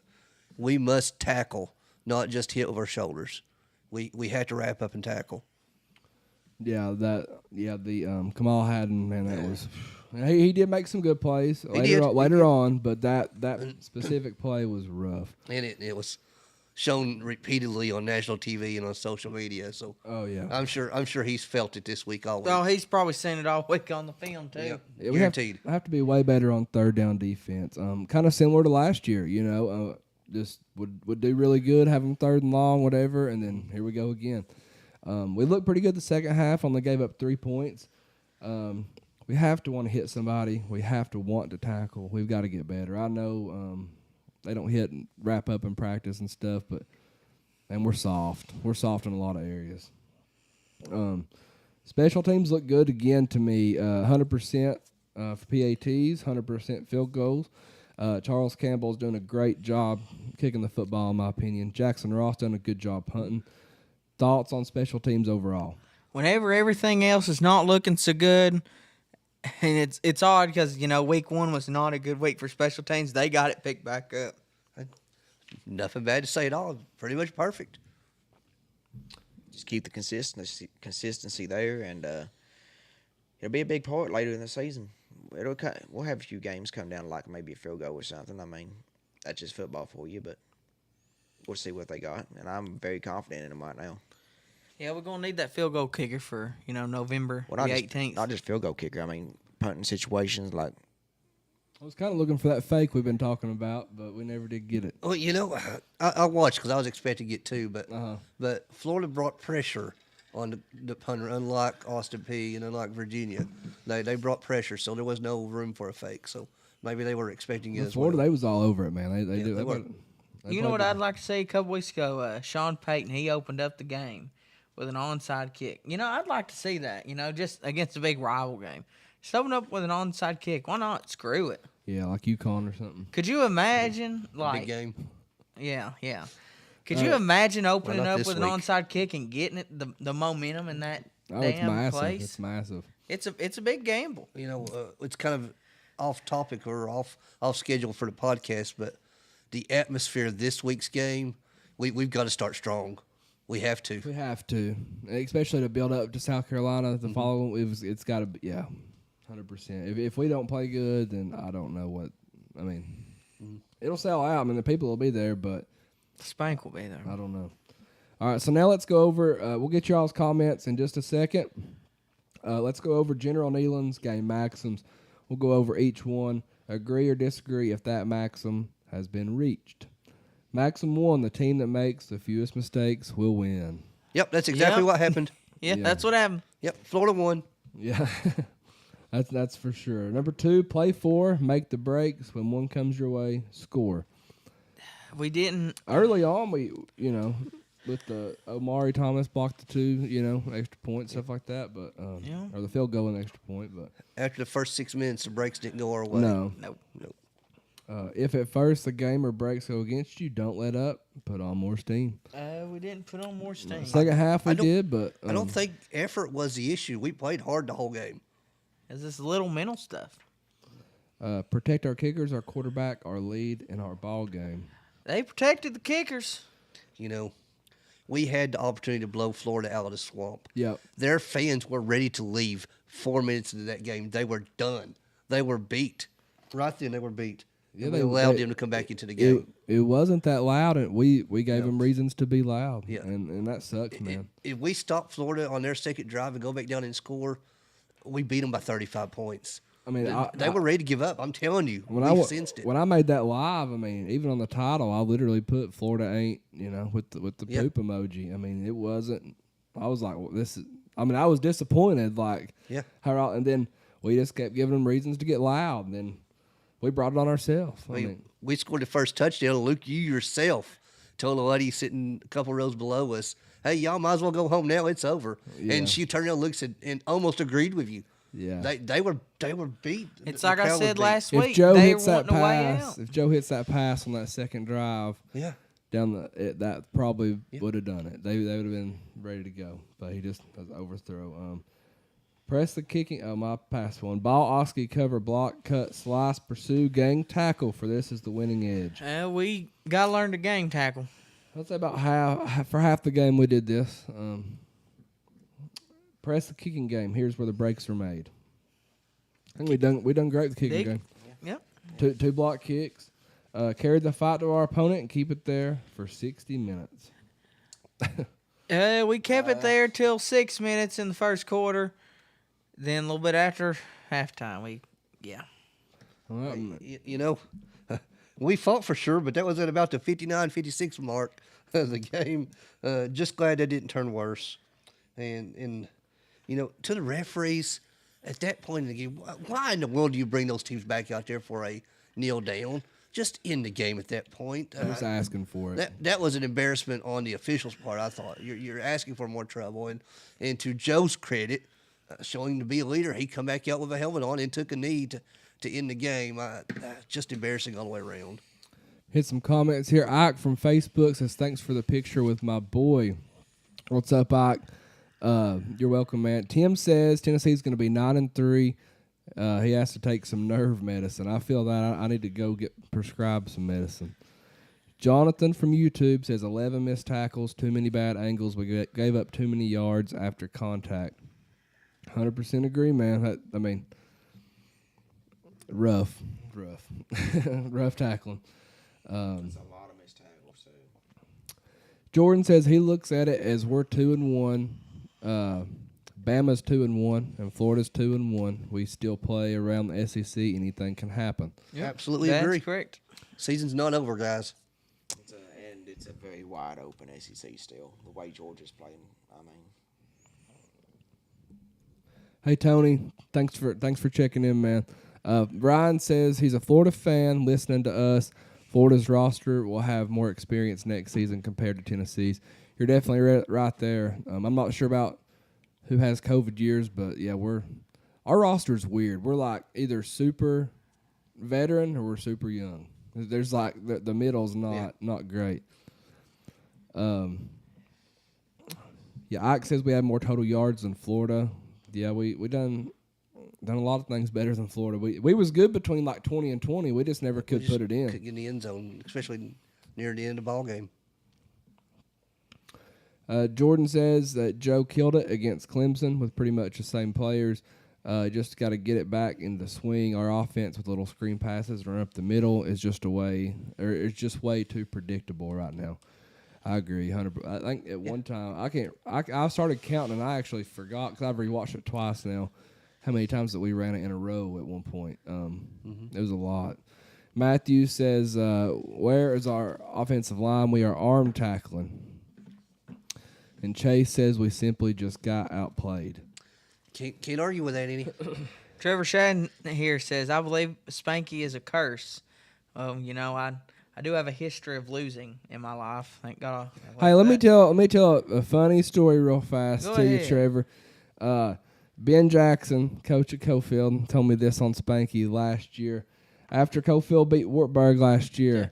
we must tackle, not just hit with our shoulders. We have to wrap up and tackle. The Kamal Haddon, man, that was. He did make some good plays later on, but that specific play was rough. And it was shown repeatedly on national TV and on social media. So I'm sure he's felt it this week all week. Oh, he's probably seen it all week on the film too. Yeah, guaranteed. We have to be way better on third down defense. Kind of similar to last year, just would do really good, have them third and long, whatever, and then here we go again. We looked pretty good the second half. Only gave up 3 points. We have to want to hit somebody. We have to want to tackle. We've got to get better. I know they don't hit and wrap up in practice and stuff, and we're soft. We're soft in a lot of areas. Special teams look good again to me. 100% for PATs, 100% field goals. Charles Campbell's doing a great job kicking the football, in my opinion. Jackson Ross done a good job punting. Thoughts on special teams overall? Whenever everything else is not looking so good, and it's odd because, week 1 was not a good week for special teams. They got it picked back up. Nothing bad to say at all. Pretty much perfect. Just keep the consistency there, and it'll be a big part later in the season. We'll have a few games come down like maybe a field goal or something. I mean, that's just football for you, but we'll see what they got, and I'm very confident in them right now. Yeah, we're going to need that field goal kicker for, November the 18th. Not just field goal kicker. I mean, punting situations like. I was kind of looking for that fake we've been talking about, but we never did get it. Well, I watched because I was expecting to get 2, but Florida brought pressure on the punter, unlike Austin Peay and unlike Virginia. They brought pressure, so there was no room for a fake. So maybe they were expecting it as Florida, well. they was all over it, man. They were. You know what I'd like to see a couple weeks ago? Sean Payton, he opened up the game with an onside kick. I'd like to see that, just against a big rival game. Just open up with an onside kick. Why not? Screw it. Yeah, like UConn or something. Could you imagine, Big game. Yeah. Could you imagine opening up with an week. onside kick and getting it the momentum in that damn place? It's massive. It's a big gamble. It's kind of off topic or off schedule for the podcast, but the atmosphere of this week's game, we've got to start strong. We have to. We have to, especially to build up to South Carolina. The following, it's got to be 100%. If we don't play good, then I don't know what. I mean, it'll sell out. I mean, the people will be there, but Spank will be there. I don't know. All right, so now let's go over. We'll get y'all's comments in just a second. Let's go over General Neyland's game maxims. We'll go over each one. Agree or disagree if that maxim has been reached. Maxim 1, the team that makes the fewest mistakes will win. Yep, that's exactly what happened. Yeah, that's what happened. Yep, Florida won. Yeah, that's for sure. Number 2, play 4, make the breaks. When one comes your way, score. We didn't. Early on, with the Omari Thomas blocked the 2, extra point, stuff like that. But or the field goal and extra point. But After the first 6 minutes, the breaks didn't go our way. no. Nope. If at first the game or breaks go against you, don't let up. Put on more steam. We didn't put on more steam. Second half we I don't- did, but I don't think effort was the issue. We played hard the whole game. It's this little mental stuff. protect our kickers, our quarterback, our lead, and our ball game. They protected the kickers. You know, we had the opportunity to blow Florida out of the swamp. Yep. Their fans were ready to leave 4 minutes into that game. They were done. They were beat. Right then, they were beat. Yeah, And we they- allowed they- them to come back into the game. It wasn't that loud, and we gave them reasons to be loud. Yeah. And that sucks, man. If we stop Florida on their second drive and go back down and score, we beat them by 35 points. I mean, They were ready to give up. I'm telling you. when We I sensed it. when I made that live, I mean, even on the title, I literally put Florida ain't, with the Yeah. poop emoji. I mean, it wasn't. I was like, well, this is. I mean, I was disappointed, like, Yeah. and then we just kept giving them reasons to get loud, and then we brought it on ourselves. I mean, We scored the first touchdown. Luke, you yourself told a lady sitting a couple rows below us, "Hey, y'all might as well go home now. It's over." Yeah. And she turned around, and looked, and almost agreed with you. yeah. They were beat. It's The like I crowd was said beat. last If week. Joe They hits were that wanting a way pass, out. if Joe hits that pass on that second drive Yeah. down that probably would have done it. They would have been ready to go, but he just was overthrow. Press the kicking. Oh, my pass one. Ball, Oski, cover, block, cut, slice, pursue, gang, tackle. For this is the winning edge. We got to learn the game tackle. I'd say about half the game we did this. Press the kicking game. Here's where the breaks are made. I think we done great with the kicking game. Yep. Two block kicks. Carried the fight to our opponent and keep it there for 60 minutes. We kept it there till 6 minutes in the first quarter. Then a little bit after halftime, Well, You know, we fought for sure, but that was at about the 59-56 mark of the game. Just glad that didn't turn worse. And to the referees, at that point in the game, why in the world do you bring those teams back out there for a kneel down? Just end the game at that point. I was asking for it. That was an embarrassment on the officials' part. I thought you're asking for more trouble, and to Joe's credit, showing him to be a leader, he come back out with a helmet on and took a knee to end the game. Just embarrassing all the way around. Hit some comments here. Ike from Facebook says, thanks for the picture with my boy. What's up, Ike? You're welcome, man. Tim says Tennessee's going to be 9-3. He has to take some nerve medicine. I feel that I need to go get prescribed some medicine. Jonathan from YouTube says 11 missed tackles, too many bad angles. We gave up too many yards after contact. 100% agree, man. I mean, rough tackling. That's a lot of missed tackles, too. Jordan says he looks at it as we're 2-1. Bama's 2-1, and Florida's 2-1. We still play around the SEC. Anything can happen. Absolutely That's agree. correct. Season's not over, guys. It's a very wide open SEC still. The way Georgia's playing, I mean. Hey Tony, thanks for checking in, man. Ryan says he's a Florida fan listening to us. Florida's roster will have more experience next season compared to Tennessee's. You're definitely right there. I'm not sure about who has COVID years, but yeah, our roster's weird. We're like either super veteran or we're super young. There's like the middle's not great. Yeah, Ike says we have more total yards than Florida. Yeah, we done a lot of things better than Florida. We was good between like 20 and 20. We just never could put it in. Couldn't get in the end zone, especially near the end of the ball game. Jordan says that Joe killed it against Clemson with pretty much the same players. Just got to get it back in the swing. Our offense with little screen passes run up the middle is just it's just way too predictable right now. I agree, 100%. I think at one time I started counting and I actually forgot because I've rewatched it twice now. How many times that we ran it in a row at one point? It was a lot. Matthew says, "Where is our offensive line? We are arm tackling." And Chase says we simply just got outplayed. Can't argue with that any. Trevor Shadden here says, I believe Spanky is a curse. I I do have a history of losing in my life. Thank God. Hey, let me tell a funny story real fast Go to you, ahead. Trevor. Ben Jackson, coach at Cofield, told me this on Spanky last year. After Cofield beat Wartburg last year,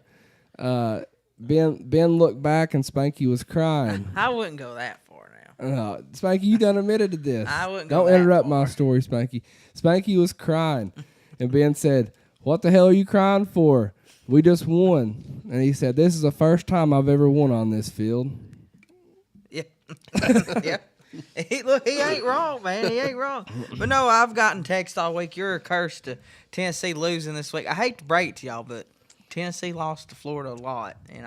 Ben looked back and Spanky was crying. I wouldn't go that far now. Spanky, you done admitted to this. I wouldn't go Don't that interrupt my far. story, Spanky. Spanky was crying, and Ben said, "What the hell are you crying for? We just won." And he said, "This is the first time I've ever won on this field." Yeah. Yeah. Look, he ain't wrong, man. He ain't wrong. But no, I've gotten text all week. You're a curse to Tennessee losing this week. I hate to break it to y'all, but Tennessee lost to Florida a lot, and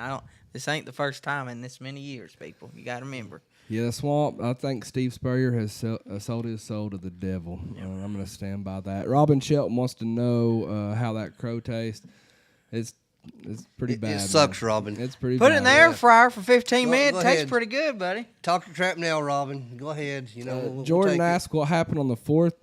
this ain't the first time in this many years, people. You got to remember. Yeah, the Swamp, I think Steve Spurrier has sold his soul to the devil. I'm going to stand by that. Robin Shelton wants to know how that crow tastes. It's pretty bad. It sucks, man. Robin. It's pretty Put bad. it in the air fryer for 15 Go minutes. Tastes ahead. pretty good, buddy. Talk your trap now, Robin. Go ahead. We'll Jordan take it. asked what happened on the fourth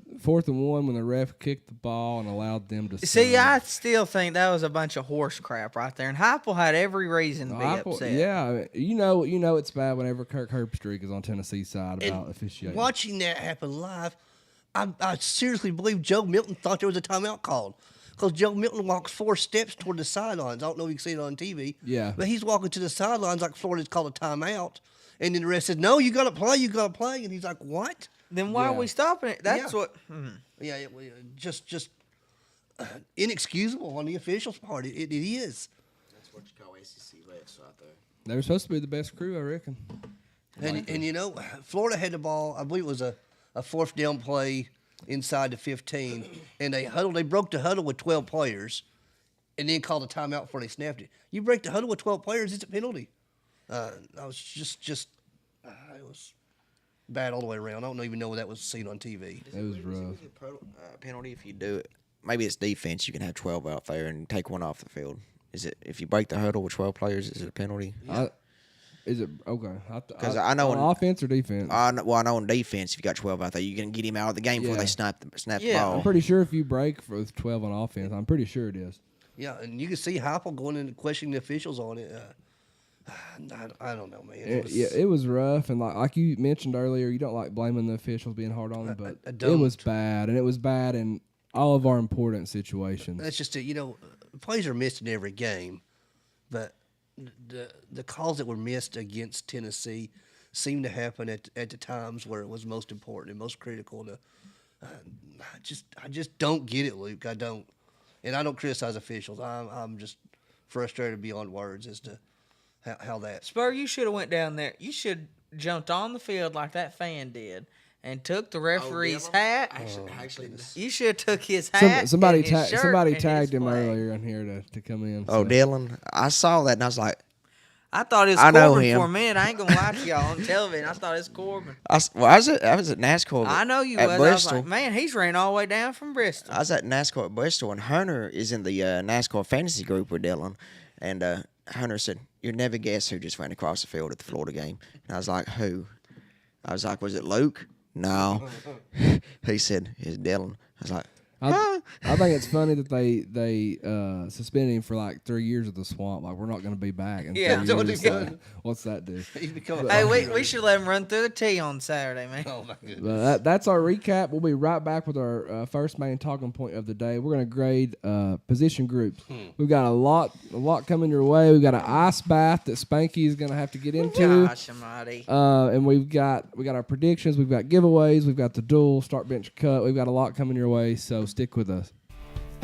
and one when the ref kicked the ball and allowed them to See, sub. I still think that was a bunch of horse crap right there, and Heupel had every reason to be upset. Yeah, you know it's bad whenever Kirk Herbstreit is on Tennessee's side about officiating. Watching that happen live, I seriously believe Joe Milton thought there was a timeout called. Because Joe Milton walks 4 steps toward the sidelines. I don't know if you can see it on TV. Yeah. But he's walking to the sidelines like Florida's called a timeout. And then the rest says, "No, you got to play, you got to play." And he's like, "What?" Then why are we stopping it? That's Yeah. what. Yeah, just inexcusable on the officials' part. It is. That's what you call SEC refs right there. They were supposed to be the best crew, I reckon. And Florida had the ball. I believe it was a 4th down play inside the 15, and they broke the huddle with 12 players, and then called a timeout before they snapped it. You break the huddle with 12 players, it's a penalty. I was it was bad all the way around. I don't even know that was seen on TV. It was rough. Is it penalty if you do it? Maybe it's defense. You can have 12 out there and take one off the field. Is it if you break the huddle with 12 players? Is it a penalty? Is it okay? Because I know on in- offense or defense. I know on defense, if you got 12 out there, you can get him out of the game before Yeah. they snap the Yeah. ball. I'm pretty sure if you break with 12 on offense, I'm pretty sure it is. Yeah, and you can see Heupel going in and questioning the officials on it. I don't know, man. It was rough, and like you mentioned earlier, you don't like blaming the officials being hard on them, but I it was don't. bad, and it was bad in all of our important situations. That's just it. Plays are missed in every game, but the calls that were missed against Tennessee seemed to happen at the times where it was most important and most critical. I just don't get it, Luke. I don't, and I don't criticize officials. I'm just frustrated beyond words as to how that. Spur, you should have went down there. You should jumped on the field like that fan did and took the referee's hat. Actually, You should have took his hat. Somebody and his shirt somebody and his tagged him flag. earlier in here to come in. oh, so. Dylan, I saw that and I was like, I thought it was I know Corbin him. for a minute. I ain't gonna lie to y'all on television. I thought it was Corbin. I was at NASCAR. I know you at was. Bristol. I was like, man, he's ran all the way down from Bristol. I was at NASCAR at Bristol, and Hunter is in the NASCAR fantasy group with Dylan. And Hunter said, "You'll never guess who just ran across the field at the Florida game." And I was like, "Who?" I was like, "Was it Luke?" No. He said, "It's Dylan." I was like, I think it's funny that they suspended him for like 3 years of the Swamp. Like, we're not going to be back in Yeah, 3 that's what years. they So done. what's that do? He's become a Hey, we should let him run through the tee on Saturday, man. Oh my goodness. But that's our recap. We'll be right back with our first main talking point of the day. We're going to grade position groups. We've got a lot coming your way. We've got an ice bath that Spanky is going to have to get into. Gosh almighty. And we got our predictions. We've got giveaways. We've got the dual start bench cut. We've got a lot coming your way. So stick with us.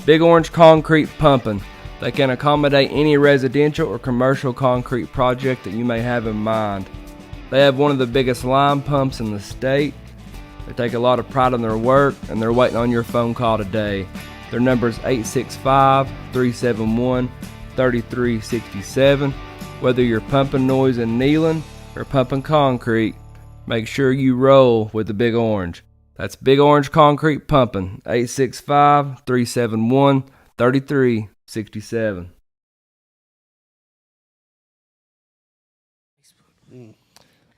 Big Orange Concrete Pumping. They can accommodate any residential or commercial concrete project that you may have in mind. They have one of the biggest line pumps in the state. They take a lot of pride in their work, and they're waiting on your phone call today. Their number is 865-371-3367. Whether you're pumping noise and kneeling or pumping concrete, make sure you roll with the Big Orange. That's Big Orange Concrete Pumping, 865-371-3367.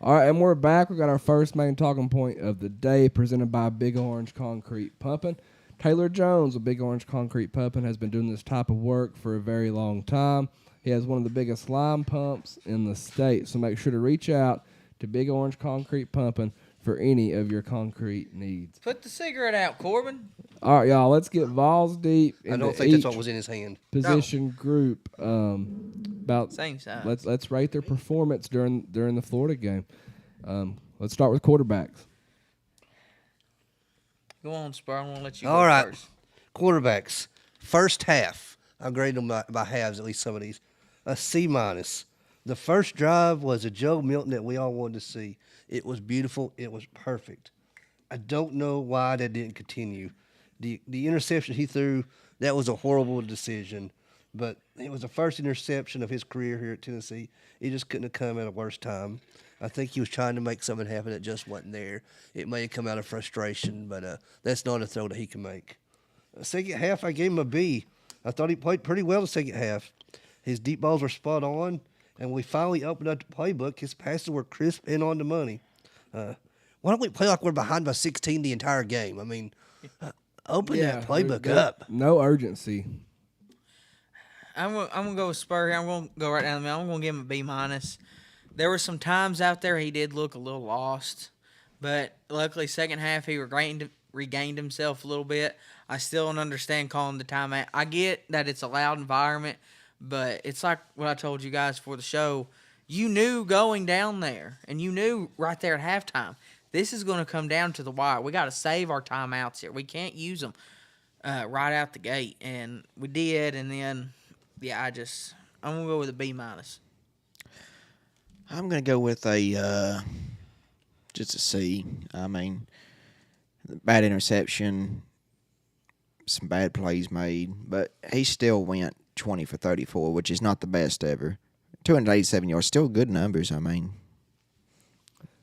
All right, and we're back. We got our first main talking point of the day presented by Big Orange Concrete Pumping. Taylor Jones of Big Orange Concrete Pumping has been doing this type of work for a very long time. He has one of the biggest lime pumps in the state, so make sure to reach out to Big Orange Concrete Pumping for any of your concrete needs. Put the cigarette out, Corbin. All right, y'all, let's get Vawls deep I into don't think that's each what was in his hand. position group. About Same size. let's rate their performance during the Florida game. Let's start with quarterbacks. Go on, Spur. I'm gonna let you All go right. first. Quarterbacks. First half. I'll grade them by halves, at least some of these. A C-. The first drive was a Joe Milton that we all wanted to see. It was beautiful. It was perfect. I don't know why that didn't continue. The interception he threw, that was a horrible decision. But it was the first interception of his career here at Tennessee. It just couldn't have come at a worse time. I think he was trying to make something happen that just wasn't there. It may have come out of frustration, but that's not a throw that he can make. Second half, I gave him a B. I thought he played pretty well the second half. His deep balls were spot on, and we finally opened up the playbook. His passes were crisp and on the money. Why don't we play like we're behind by 16 the entire game? I mean, open that playbook up. No urgency. I'm gonna go with Spur here. I'm gonna go right down the middle. I'm gonna give him a B-. There were some times out there he did look a little lost, but luckily second half he regained himself a little bit. I still don't understand calling the timeout. I get that it's a loud environment, but it's like what I told you guys for the show. You knew going down there, and you knew right there at halftime, this is going to come down to the wire. We got to save our timeouts here. We can't use them right out the gate, and we did. And then, I'm gonna go with a B-. I'm going to go with just a C. I mean, bad interception, some bad plays made, but he still went 20 for 34, which is not the best ever. 287 yards, still good numbers. I mean,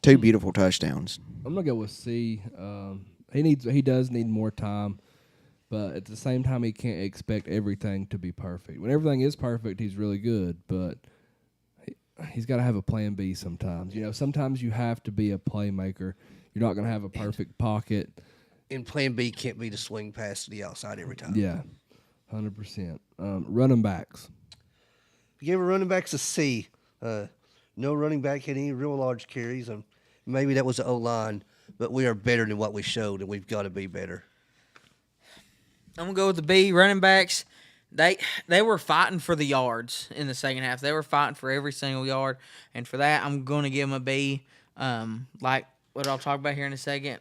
2 beautiful touchdowns. I'm gonna go with C. He does need more time, but at the same time, he can't expect everything to be perfect. When everything is perfect, he's really good, but he's got to have a plan B sometimes. You know, sometimes you have to be a playmaker. You're not going to have a perfect pocket. And plan B can't be the swing pass to the outside every time. Yeah, 100%. Running backs. We gave our running backs a C. No running back had any real large carries. Maybe that was the O-line, but we are better than what we showed, and we've got to be better. I'm gonna go with the B. Running backs, they were fighting for the yards in the second half. They were fighting for every single yard, and for that, I'm gonna give them a B. Like what I'll talk about here in a second,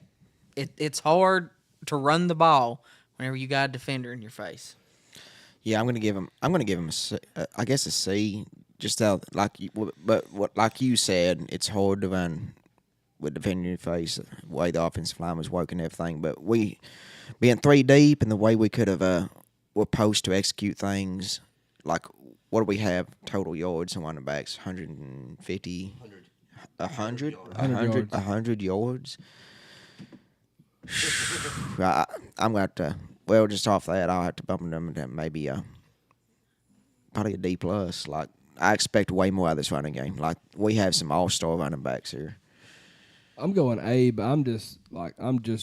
it's hard to run the ball whenever you got a defender in your face. Yeah, I'm gonna give him a C, I guess a C. Just out like you said, it's hard to run with defending your face, the way the offensive line was working and everything. But we being 3 deep and the way we could have were post to execute things. Like what do we have total yards on running backs? 150, 100 yards. I'm going to just off that, I'll have to bump them to maybe probably a D+. Like, I expect way more out of this running game. Like, we have some all-star running backs here. I'm going A, but I'm just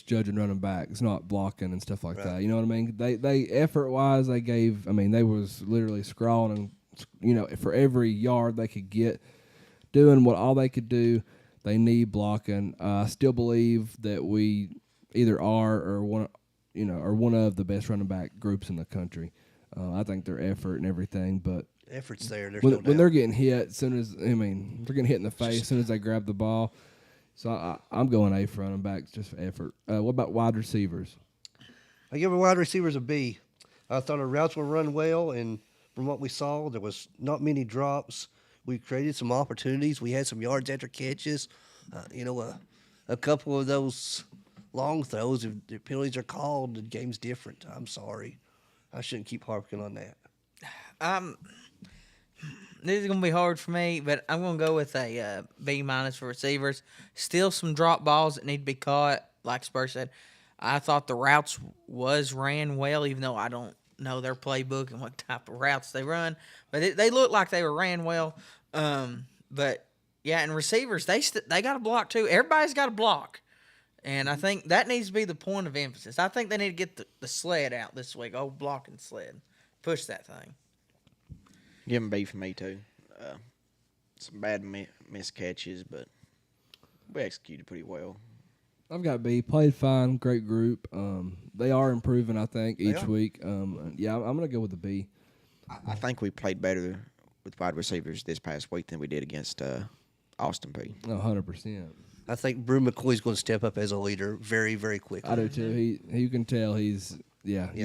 judging running backs, not blocking and stuff like that. You know what I mean? They effort-wise, they was literally scrawling, for every yard they could get, doing what all they could do. They need blocking. I still believe that we either are or one of the best running back groups in the country. I think their effort and everything, but Effort's there. There's when they're getting hit, they're getting hit in the face as soon as they grab the ball. So I'm going A for running backs, just for effort. What about wide receivers? I give our wide receivers a B. I thought our routes were run well, and from what we saw, there was not many drops. We created some opportunities. We had some yards after catches. A couple of those long throws, if the penalties are called, the game's different. I'm sorry. I shouldn't keep harping on that. This is going to be hard for me, but I'm going to go with a B- for receivers. Still some drop balls that need to be caught. Like Spur said, I thought the routes ran well, even though I don't know their playbook and what type of routes they run. But they looked like they ran well. But, yeah, and receivers, they got to block too. Everybody's got to block. And I think that needs to be the point of emphasis. I think they need to get the sled out this week, old blocking sled. Push that thing. Give him B for me too. Some bad missed catches, but we executed pretty well. I've got B. Played fine. Great group. They are improving, I think, each are. week. Yeah, I'm gonna go with the B. I think we played better with wide receivers this past week than we did against Austin P. 100%. I think Brew McCoy's going to step up as a leader very, very quickly. I do too. You can tell you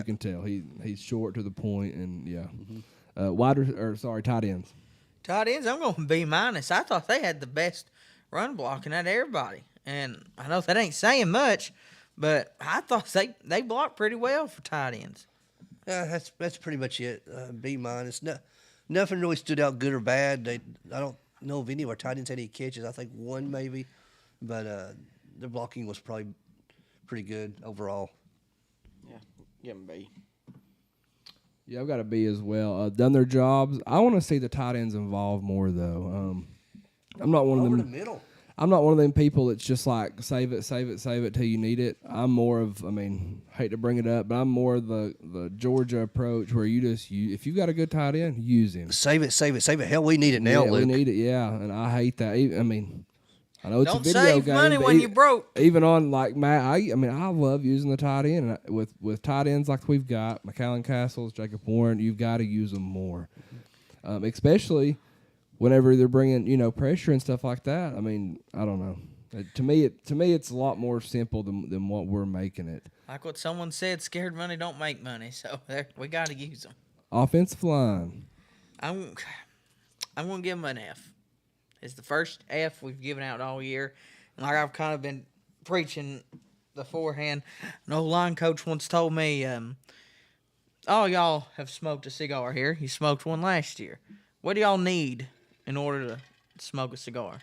can tell he's short to the point, and yeah. Tight ends. Tight ends, I'm going B-. I thought they had the best run blocking out of everybody. And I know that ain't saying much, but I thought they blocked pretty well for tight ends. That's pretty much it. B-. Nothing really stood out good or bad. I don't know if any of our tight ends had any catches. I think one maybe, but their blocking was probably pretty good overall. Yeah, give him B. Yeah, I've got a B as well. Done their jobs. I want to see the tight ends involved more though. I'm not one of them. Over the middle. I'm not one of them people that's just like save it till you need it. I'm more of, hate to bring it up, but I'm more of the Georgia approach where if you've got a good tight end, use him. Save it. Hell, we need it now, Yeah, Luke. we need it, yeah. And I hate that. I know it's Don't a video save game. money but when you broke. Even on like Matt, I love using the tight end. And with tight ends like we've got, McAllen Castles, Jacob Warren, you've got to use them more, especially whenever they're bringing pressure and stuff like that. I don't know. To me, it's a lot more simple than what we're making it. Like what someone said, scared money don't make money. So we got to use them. Offensive line. I'm going to give them an F. It's the first F we've given out all year. And like I've kind of been preaching beforehand, an old line coach once told me, all y'all have smoked a cigar here. You smoked one last year. What do y'all need in order to smoke a cigar?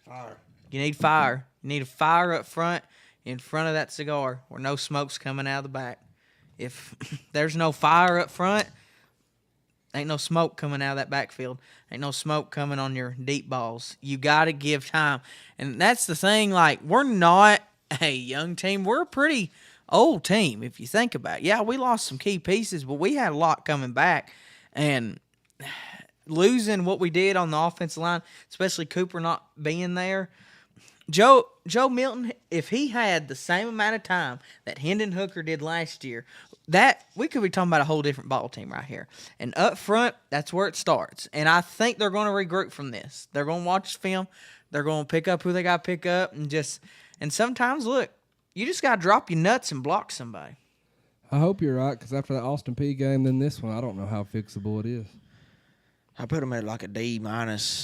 Fire. You need fire. You need a fire up front in front of that cigar where no smoke's coming out of the back. If there's no fire up front, ain't no smoke coming out of that backfield. Ain't no smoke coming on your deep balls. You got to give time. And that's the thing. Like, we're not a young team. We're a pretty old team, if you think about it. Yeah, we lost some key pieces, but we had a lot coming back. And losing what we did on the offensive line, especially Cooper not being there, Joe Milton, if he had the same amount of time that Hendon Hooker did last year, that we could be talking about a whole different ball team right here. And up front, that's where it starts. And I think they're going to regroup from this. They're going to watch film. They're going to pick up who they got to pick up. And sometimes, look, you just got to drop your nuts and block somebody. I hope you're right, because after that Austin P game, then this one, I don't know how fixable it is. I put them at like a D-. The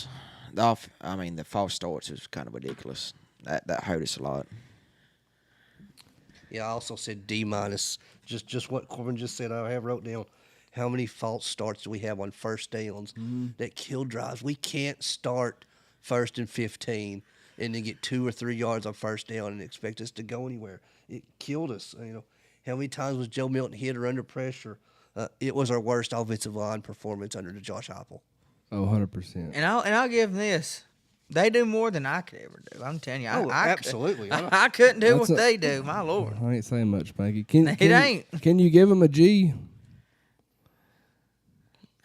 false starts was kind of ridiculous. That hurt us a lot. Yeah, I also said D-. Just what Corbin just said. I have wrote down how many false starts do we have on first downs that kill drives. We can't start 1st and 15 and then get 2 or 3 yards on first down and expect us to go anywhere. It killed us. How many times was Joe Milton hit or under pressure? It was our worst offensive line performance under Josh Heupel. Oh, 100%. And I'll give them this. They do more than I could ever do. I'm telling you. Absolutely. I couldn't do what they do. My Lord. I ain't saying much, Spanky. It ain't. Can you give him a G?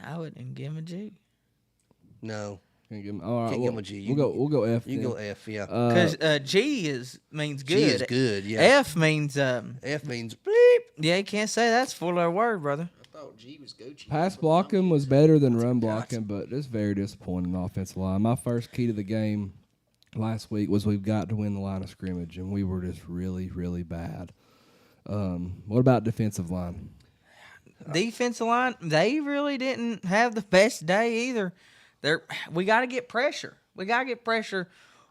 I wouldn't give him a G. No. Can't give him. All right, Can't give him a G. We'll go F. You then. go F, yeah. Because G means good. G is good, yeah. F means F means bleep. yeah, you can't say that's a four-letter word, brother. I thought G was Gucci. Pass blocking was better than run blocking, but it's very disappointing offensive line. My first key to the game last week was we've got to win the line of scrimmage, and we were just really, really bad. What about defensive line? Defensive line, they really didn't have the best day either. We got to get pressure. We got to get pressure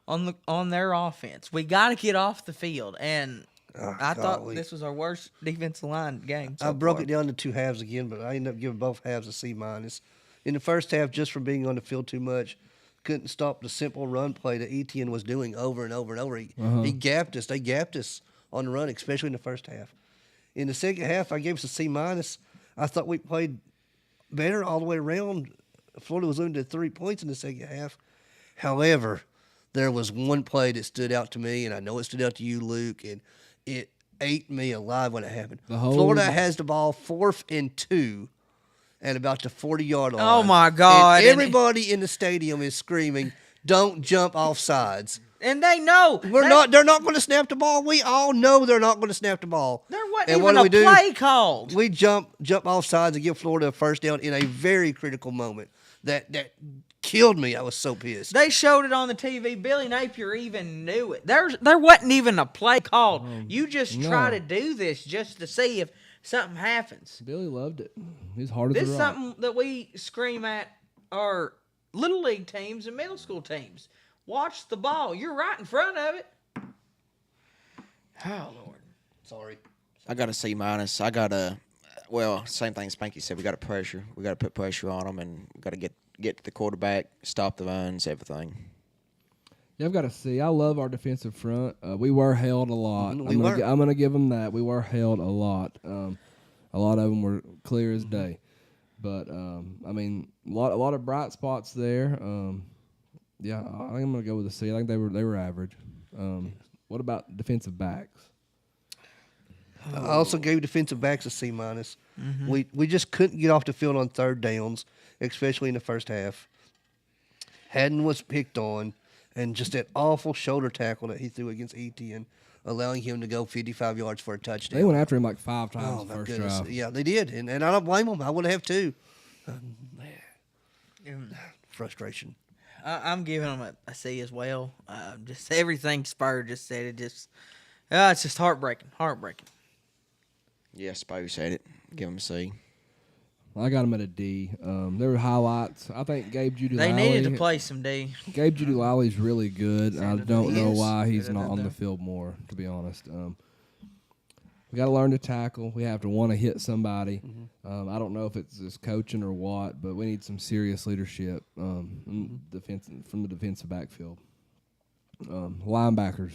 on their offense. We got to get off the field, and I thought this was our worst defensive line game. I broke it down to 2 halves again, but I ended up giving both halves a C-. In the first half, just from being on the field too much, couldn't stop the simple run play that Etienne was doing over and over and over. He gapped us. They gapped us on the run, especially in the first half. In the second half, I gave us a C-. I thought we played better all the way around. Florida was limited to 3 points in the second half. However, there was one play that stood out to me, and I know it stood out to you, Luke, and it ate me alive when it happened. Florida has the ball 4th and 2, at about the 40-yard line. Oh, my God. And everybody in the stadium is screaming, "Don't jump off sides." And they know. They're not going to snap the ball. We all know they're not going to snap the ball. There wasn't And even what a do? play called. We jump off sides and give Florida a first down in a very critical moment. That killed me. I was so pissed. They showed it on the TV. Billy Napier even knew it. There wasn't even a play called. You just try to do this just to see if something happens. Billy loved it. He's hard as This a is rock. something that we scream at our little league teams and middle school teams. Watch the ball. You're right in front of it. Oh, Lord. Sorry. I got a C minus. I got a, well, same thing Spanky said. We got to pressure. We got to put pressure on them, and we got to get to the quarterback, stop the runs, everything. Yeah, I've got to see. I love our defensive front. We were held a lot. We I'm were. going to give them that. We were held a lot. A lot of them were clear as day. But I mean, a lot of bright spots there. Yeah, I think I'm going to go with a C. I think they were average. What about defensive backs? I also gave defensive backs a C minus. Mm-hmm. We just couldn't get off the field on third downs, especially in the first half. Haddon was picked on, and just that awful shoulder tackle that he threw against Etienne, allowing him to go 55 yards for a touchdown. They went after him like 5 times Oh, my first goodness. drive. Yeah, they did, and I don't blame them. I would have too. Frustration. I'm giving them a C as well. Just everything Spur just said. It's just heartbreaking. Heartbreaking. Yeah, Spur said it. Give him a C. I got him at a D. There were highlights. I think Gabe Judy They needed to play some D. Gabe Judy Liley's really good. I don't know is. why he's not on the field more, to be honest. We got to learn to tackle. We have to want to hit somebody. I don't know if it's just coaching or what, but we need some serious leadership from the defensive backfield. Linebackers.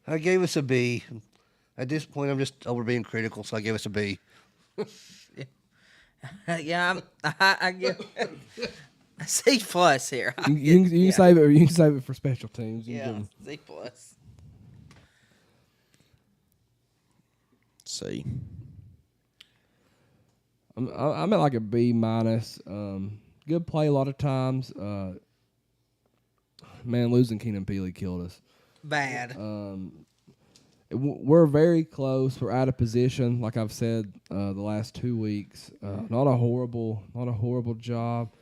I gave us a B. At this point, I'm just over being critical, so I gave us a B. Yeah, I give a C plus here. You can save it, or you can save it for special teams. You can give Yeah, 'em- C plus. C. I'm at like a B minus. Good play a lot of times. Man, losing Keenan Peely killed us. Bad. We're very close. We're out of position, like I've said the last 2 weeks. Not a horrible job,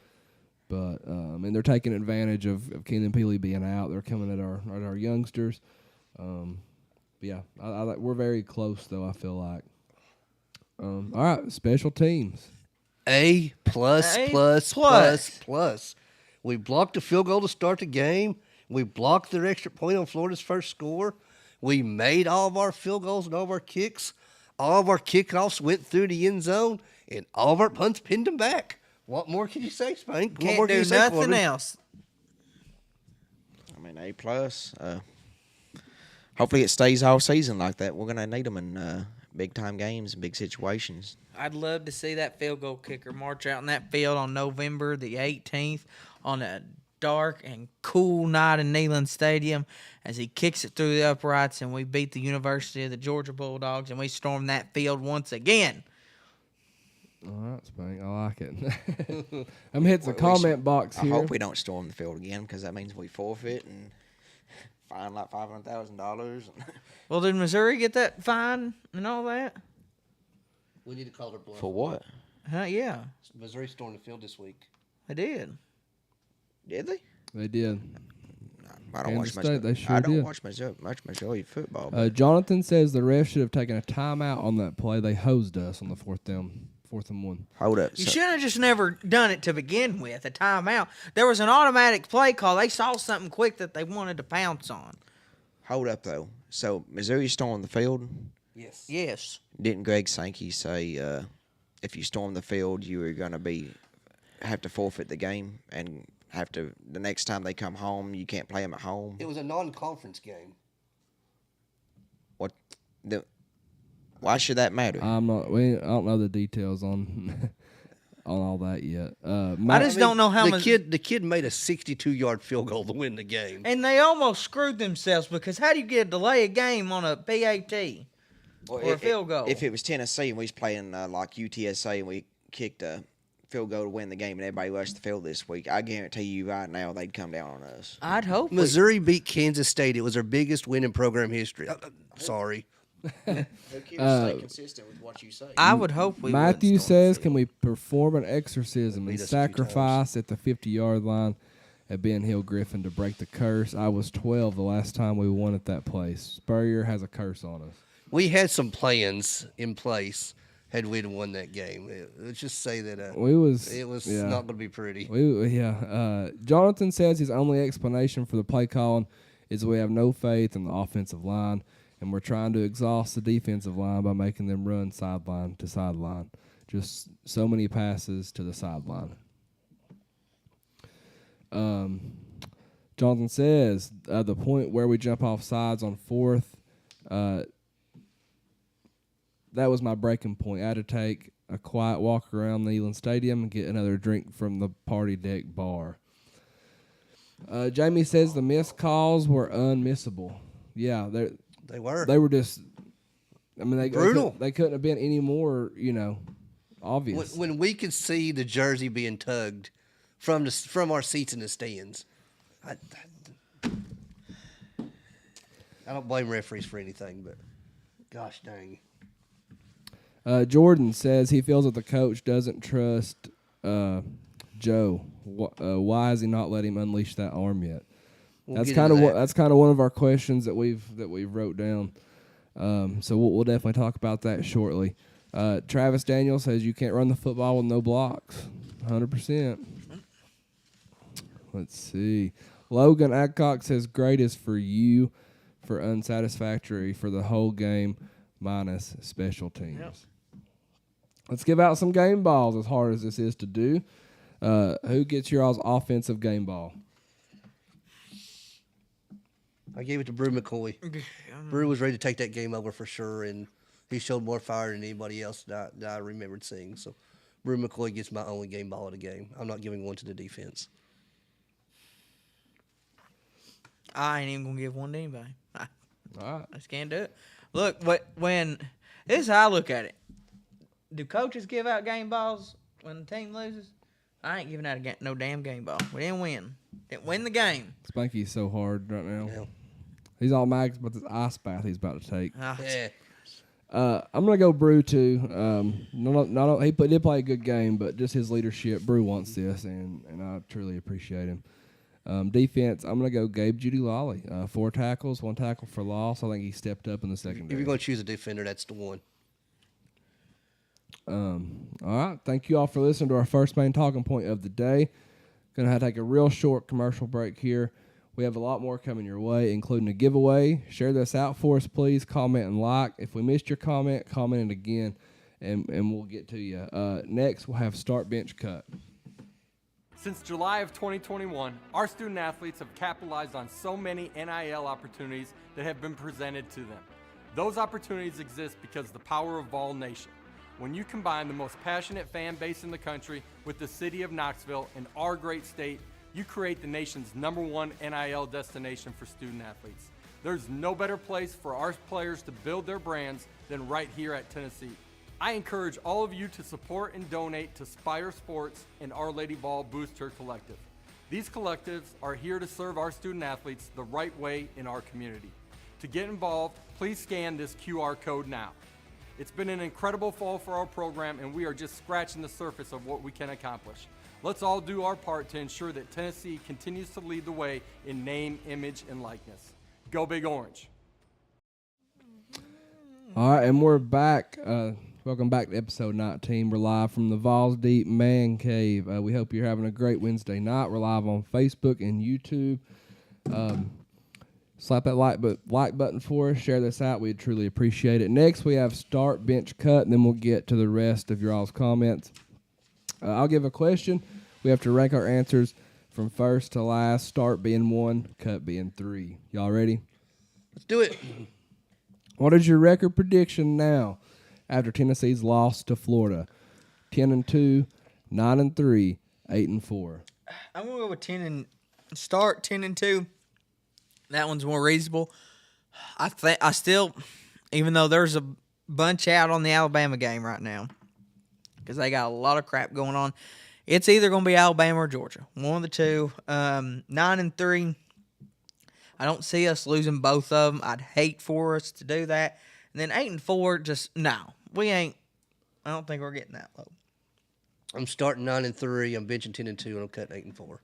but and they're taking advantage of Keenan Peely being out. They're coming at our youngsters. Yeah, we're very close though. I feel like. All right, special teams. A plus A plus plus. plus plus. We blocked the field goal to start the game. We blocked their extra point on Florida's first score. We made all of our field goals and all of our kicks. All of our kickoffs went through the end zone, and all of our punts pinned them back. What more can you say, Spank? What more Can't can you do say, nothing Corbin? else. I mean, A plus. Hopefully it stays all season like that. We're gonna need them in big time games and big situations. I'd love to see that field goal kicker march out in that field on November the 18th on a dark and cool night in Neyland Stadium as he kicks it through the uprights and we beat the University of the Georgia Bulldogs and we storm that field once again. All right, Spank, I like it. I'm hitting the comment box I here. hope we don't storm the field again because that means we forfeit and fine like $500,000. Well, did Missouri get that fine and all that? We need to call their bluff. For what? Yeah, Missouri stormed the field this week. they did. Did they? They did. I don't Kansas watch State, they sure I don't did. watch much Missouri football. But Jonathan says the ref should have taken a timeout on that play. They hosed us on the fourth and 1. hold up. You So- should have just never done it to begin with, a timeout. There was an automatic play call. They saw something quick that they wanted to pounce on. Hold up though. So Missouri stormed the field. Yes. Yes. Didn't Greg Sankey say if you storm the field, you were going to have to forfeit the game and have to the next time they come home, you can't play them at home? It was a non-conference game. What? Why should that matter? I don't know the details on on all that yet. I just don't know how the much. kid made a 62-yard field goal to win the game. And they almost screwed themselves because how do you get a delay a game on a PAT Well, or a field goal? If it was Tennessee and we was playing like UTSA and we kicked a field goal to win the game and everybody rushed the field this week, I guarantee you right now they'd come down on us. I'd hope. Missouri beat Kansas State. It was their biggest win in program history. Sorry. Who cares? Stay consistent with what you say. I would hope we. Matthew wouldn't storm the says, field. "Can we perform an exorcism and Beat us a few sacrifice at the 50-yard line at Ben Hill Griffin to break the curse? I was 12 the last time we won at that place. Spurrier has a curse on us." We had some plans in place had we won that game. Let's just say that it was not going to be pretty. Jonathan says his only explanation for the play calling is we have no faith in the offensive line, and we're trying to exhaust the defensive line by making them run sideline to sideline. Just so many passes to the sideline. Jonathan says the point where we jump off sides on fourth, that was my breaking point. I had to take a quiet walk around the Neyland Stadium and get another drink from the party deck bar. Jamie says the missed calls were unmissable. Yeah, They were. they were just. I mean, Brutal. They couldn't have been any more, obvious. When we could see the jersey being tugged from our seats in the stands, I don't blame referees for anything, but gosh dang. Jordan says he feels that the coach doesn't trust Joe. Why has he not let him unleash that arm yet? That's kind of one of our questions that we've wrote down. So we'll definitely talk about that shortly. Travis Daniel says you can't run the football with no blocks. 100%. Let's see. Logan Adcock says great is for you, for unsatisfactory for the whole game minus special teams. Yep. Let's give out some game balls as hard as this is to do. Who gets your all's offensive game ball? I gave it to Brew McCoy. Brew was ready to take that game over for sure, and he showed more fire than anybody else that I remembered seeing. So Brew McCoy gets my only game ball of the game. I'm not giving one to the defense. I ain't even gonna give one to anybody. All right. I just can't do it. Look, when this is how I look at it. Do coaches give out game balls when the team loses? I ain't giving out no damn game ball. We didn't win. Didn't win the game. Spanky's so hard right now. Yeah. He's all mags about this ice bath he's about to take. Yeah. I'm gonna go Brew too. He did play a good game, but just his leadership. Brew wants this, and I truly appreciate him. Defense, I'm gonna go Gabe Judy Lolly. 4 tackles, 1 tackle for loss. I think he stepped up in the secondary. If you're going to choose a defender, that's the one. All right. Thank you all for listening to our first main talking point of the day. Gonna have to take a real short commercial break here. We have a lot more coming your way, including a giveaway. Share this out for us, please. Comment and like. If we missed your comment it again, and we'll get to you. Next, we'll have Start Bench Cut. Since July of 2021, our student athletes have capitalized on so many NIL opportunities that have been presented to them. Those opportunities exist because of the power of Vawl Nation. When you combine the most passionate fan base in the country with the city of Knoxville and our great state, you create the nation's #1 NIL destination for student athletes. There's no better place for our players to build their brands than right here at Tennessee. I encourage all of you to support and donate to Spire Sports and Our Lady Vawl Booster Collective. These collectives are here to serve our student athletes the right way in our community. To get involved, please scan this QR code now. It's been an incredible fall for our program, and we are just scratching the surface of what we can accomplish. Let's all do our part to ensure that Tennessee continues to lead the way in name, image, and likeness. Go Big Orange. All right, and we're back. Welcome back to episode 19. We're live from the Vawls Deep Man Cave. We hope you're having a great Wednesday night. We're live on Facebook and YouTube. Slap that like button for us. Share this out. We'd truly appreciate it. Next, we have Start Bench Cut, and then we'll get to the rest of your all's comments. I'll give a question. We have to rank our answers from first to last. Start being 1, cut being 3. Y'all ready? Let's do it. What is your record prediction now after Tennessee's loss to Florida? 10-2, 9-3, 8-4. I'm gonna go with 10-2. That one's more reasonable. I still, even though there's a bunch out on the Alabama game right now, because they got a lot of crap going on. It's either going to be Alabama or Georgia, one of the two. 9-3. I don't see us losing both of them. I'd hate for us to do that. And then 8-4, just no, we ain't. I don't think we're getting that low. I'm starting 9-3. I'm benching 10-2, and I'm cutting 8-4.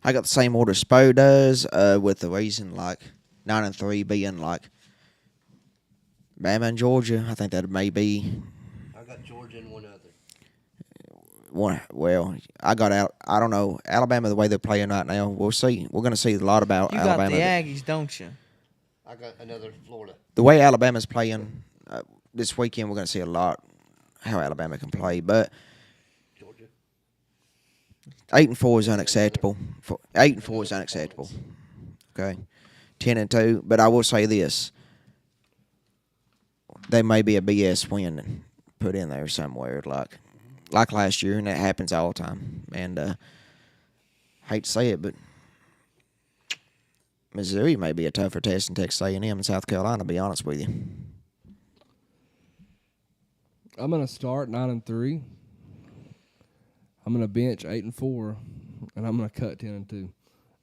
I got the same order Spur does, with the reason like 9-3 being like Bama and Georgia. I think that may be I got Georgia and one other. one. Well, I got out. I don't know Alabama the way they're playing right now. We'll see. We're going to see a lot about You Alabama. got the Aggies, don't you? I got another Florida. The way Alabama's playing this weekend, we're going to see a lot how Alabama can play. But Georgia. 8-4 is unacceptable. 8-4 is unacceptable. Okay, 10-2. But I will say this: there may be a BS win put in there somewhere, like last year, and that happens all the time. And hate to say it, but Missouri may be a tougher test than Texas A&M and South Carolina. To be honest with you. I'm gonna start 9-3. I'm gonna bench 8-4, and I'm gonna cut 10-2.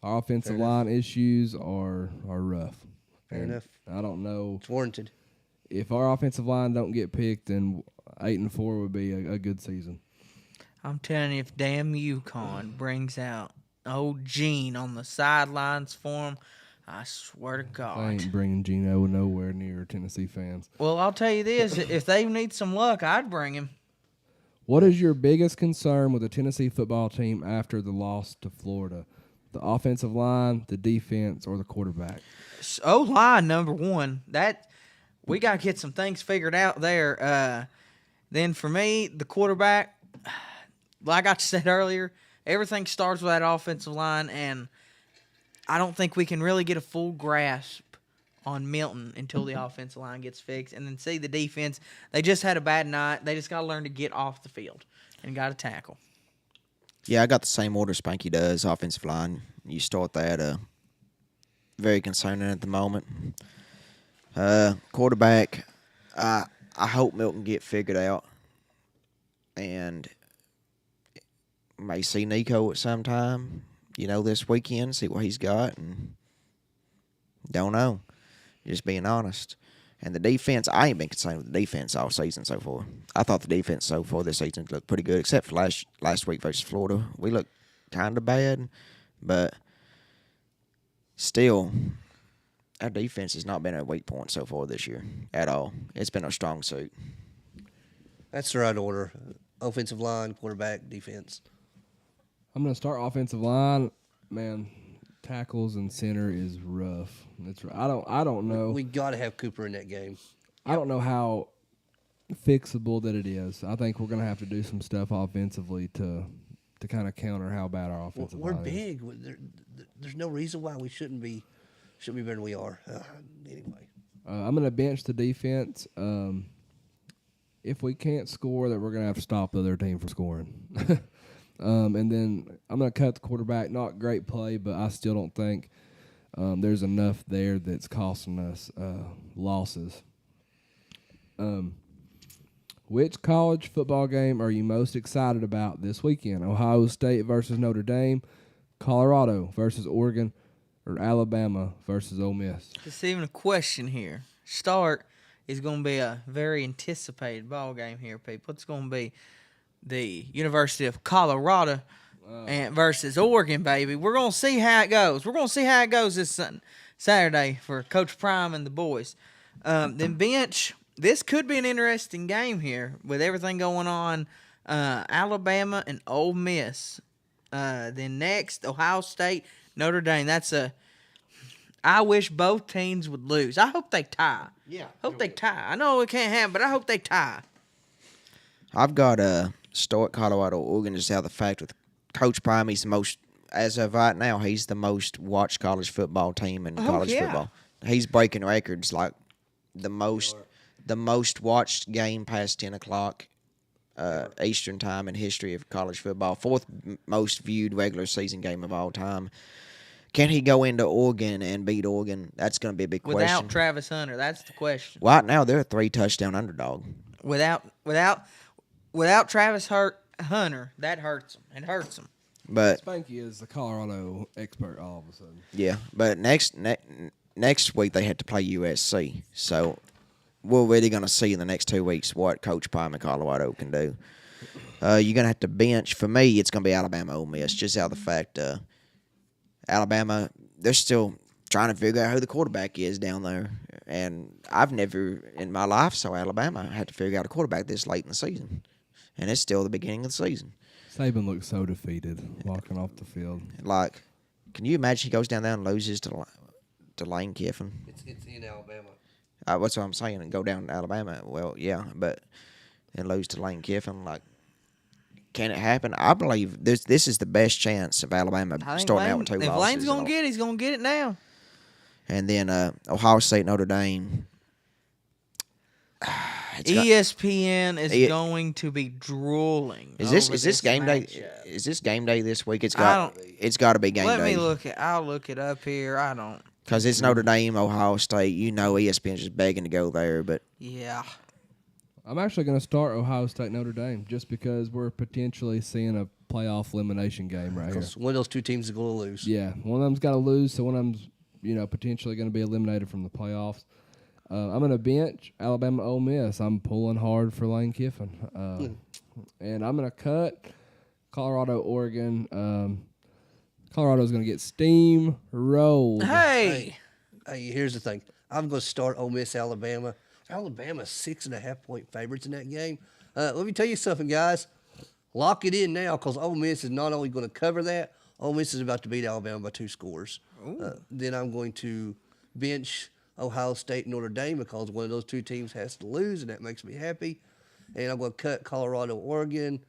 Our offensive line issues are rough. Fair And enough. I don't know It's warranted. if our offensive line don't get picked, then 8-4 would be a good season. I'm telling you, if damn UConn brings out old Gene on the sidelines for him, I swear to I God. ain't bringing Gino nowhere near Tennessee fans. Well, I'll tell you this: if they need some luck, I'd bring him. What is your biggest concern with the Tennessee football team after the loss to Florida? The offensive line, the defense, or the quarterback? O-line, number one. That we got to get some things figured out there. Then for me, the quarterback, like I said earlier, everything starts with that offensive line, and I don't think we can really get a full grasp on Milton until the offensive line gets fixed. And then see the defense. They just had a bad night. They just got to learn to get off the field and got to tackle. Yeah, I got the same order Spanky does. Offensive line, you start that. Very concerning at the moment. Quarterback, I hope Milton get figured out, and may see Nico at some time. This weekend, see what he's got, and don't know. Just being honest. And the defense, I ain't been concerned with the defense all season so far. I thought the defense so far this season looked pretty good, except for last week versus Florida. We looked kind of bad, but still, our defense has not been a weak point so far this year at all. It's been a strong suit. That's the right order. Offensive line, quarterback, defense. I'm going to start offensive line. Man, tackles and center is rough. I don't know. We got to have Cooper in that game. I don't know how fixable that it is. I think we're going to have to do some stuff offensively to kind of counter how bad our offensive We're line is. big. There's no reason why we shouldn't be better than we are. Anyway. I'm going to bench the defense. If we can't score, then we're going to have to stop the other team from scoring. And then I'm going to cut the quarterback. Not great play, but I still don't think there's enough there that's costing us losses. Which college football game are you most excited about this weekend? Ohio State versus Notre Dame, Colorado versus Oregon, or Alabama versus Ole Miss? It's even a question here. Start is going to be a very anticipated ball game here, people. It's going to be the University of Colorado and versus Oregon, baby. We're going to see how it goes. We're going to see how it goes this Saturday for Coach Prime and the boys. Then bench, this could be an interesting game here with everything going on. Alabama and Ole Miss. Then next, Ohio State, Notre Dame. I wish both teams would lose. I hope they tie. Yeah. Hope they tie. I know it can't happen, but I hope they tie. I've got start Colorado, Oregon, just out of the fact with Coach Prime, he's the most, as of right now, he's the most watched college football team in college football. He's breaking records like the most watched game past 10 o'clock Eastern time in history of college football. Fourth most viewed regular season game of all time. Can he go into Oregon and beat Oregon? That's going to be a big question. Without Travis Hunter, that's the question. Right now, they're a 3-touchdown underdog. Without without Travis Hunter, that hurts them. It hurts them. But Spanky is the Colorado expert all of a sudden. yeah, but next week they had to play USC. So we're really going to see in the next 2 weeks what Coach Pine in Colorado can do. You're going to have to bench. For me, it's going to be Alabama Ole Miss, just out of the fact Alabama, they're still trying to figure out who the quarterback is down there. And I've never in my life saw Alabama had to figure out a quarterback this late in the season. And it's still the beginning of the season. Saban looks so defeated walking off the field. Like, can you imagine he goes down there and loses to Lane Kiffin? It's in Alabama. That's what I'm saying, and go down to Alabama. Well, yeah, but and lose to Lane Kiffin. Like, can it happen? I believe this is the best chance of Alabama starting out with 2 losses. If Lane's going to get it, he's going to get it now. And then Ohio State, Notre Dame. ESPN is going to be drooling. Is this game day? Is this game day this week? It's got to be game day. Let me look it. I'll look it up here. I don't. Because it's Notre Dame, Ohio State. You know ESPN's just begging to go there, but Yeah. I'm actually going to start Ohio State Notre Dame just because we're potentially seeing a playoff elimination game right here. One of those two teams is going to lose. Yeah, one of them's got to lose, so one of them's potentially going to be eliminated from the playoffs. I'm going to bench Alabama Ole Miss. I'm pulling hard for Lane Kiffin. And I'm going to cut Colorado Oregon. Colorado's going to get steamrolled. Hey. Here's the thing. I'm going to start Ole Miss Alabama. Alabama's 6.5-point favorites in that game. Let me tell you something, guys. Lock it in now because Ole Miss is not only going to cover that, Ole Miss is about to beat Alabama by 2 scores. Then I'm going to bench Ohio State and Notre Dame because one of those two teams has to lose, and that makes me happy. And I'm going to cut Colorado, Oregon.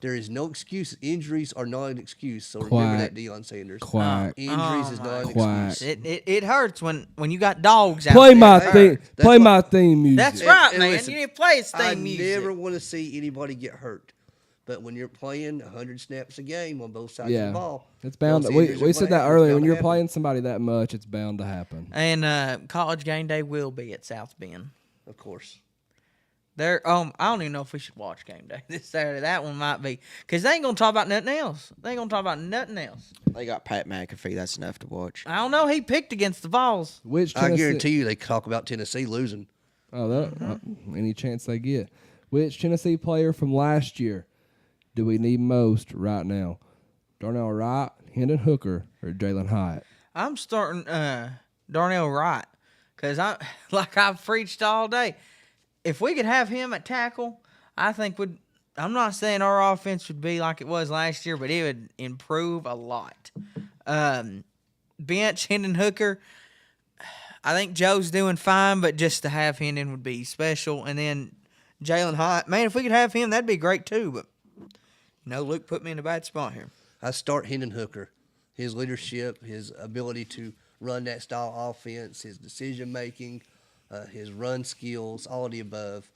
There is no excuse. Injuries are not an excuse. So remember that, Deion Sanders. Quack. Injuries is not an Quack. excuse. It hurts when you got dogs out Play there. my It theme. hurts. Play my theme music. That's right, And man. listen, You need to play his I theme music. never want to see anybody get hurt. But when you're playing 100 snaps a game on both sides of the ball, it's bound. those We injuries are said gonna that happen. earlier. It's When bound you're to playing somebody that much, it's bound to happen. And College game day will be at South Bend. happen. Of course. I don't even know if we should watch game day this Saturday. That one might be because they ain't gonna talk about nothing else. They ain't gonna talk about nothing else. they got Pat McAfee. That's enough to watch. I don't know. He picked against the Vols. Which I Tennessee, guarantee you they talk about Tennessee losing. any chance they get. Which Tennessee player from last year do we need most right now? Darnell Wright, Hendon Hooker, or Jalen Hyatt? I'm starting Darnell Wright because I've preached all day. If we could have him at tackle, I think I'm not saying our offense would be like it was last year, but it would improve a lot. Bench Hendon Hooker. I think Joe's doing fine, but just to have Hendon would be special. And then Jalen Hyatt. Man, if we could have him, that'd be great too. But Luke put me in a bad spot here. I start Hendon Hooker. His leadership, his ability to run that style offense, his decision making, his run skills, all of the above.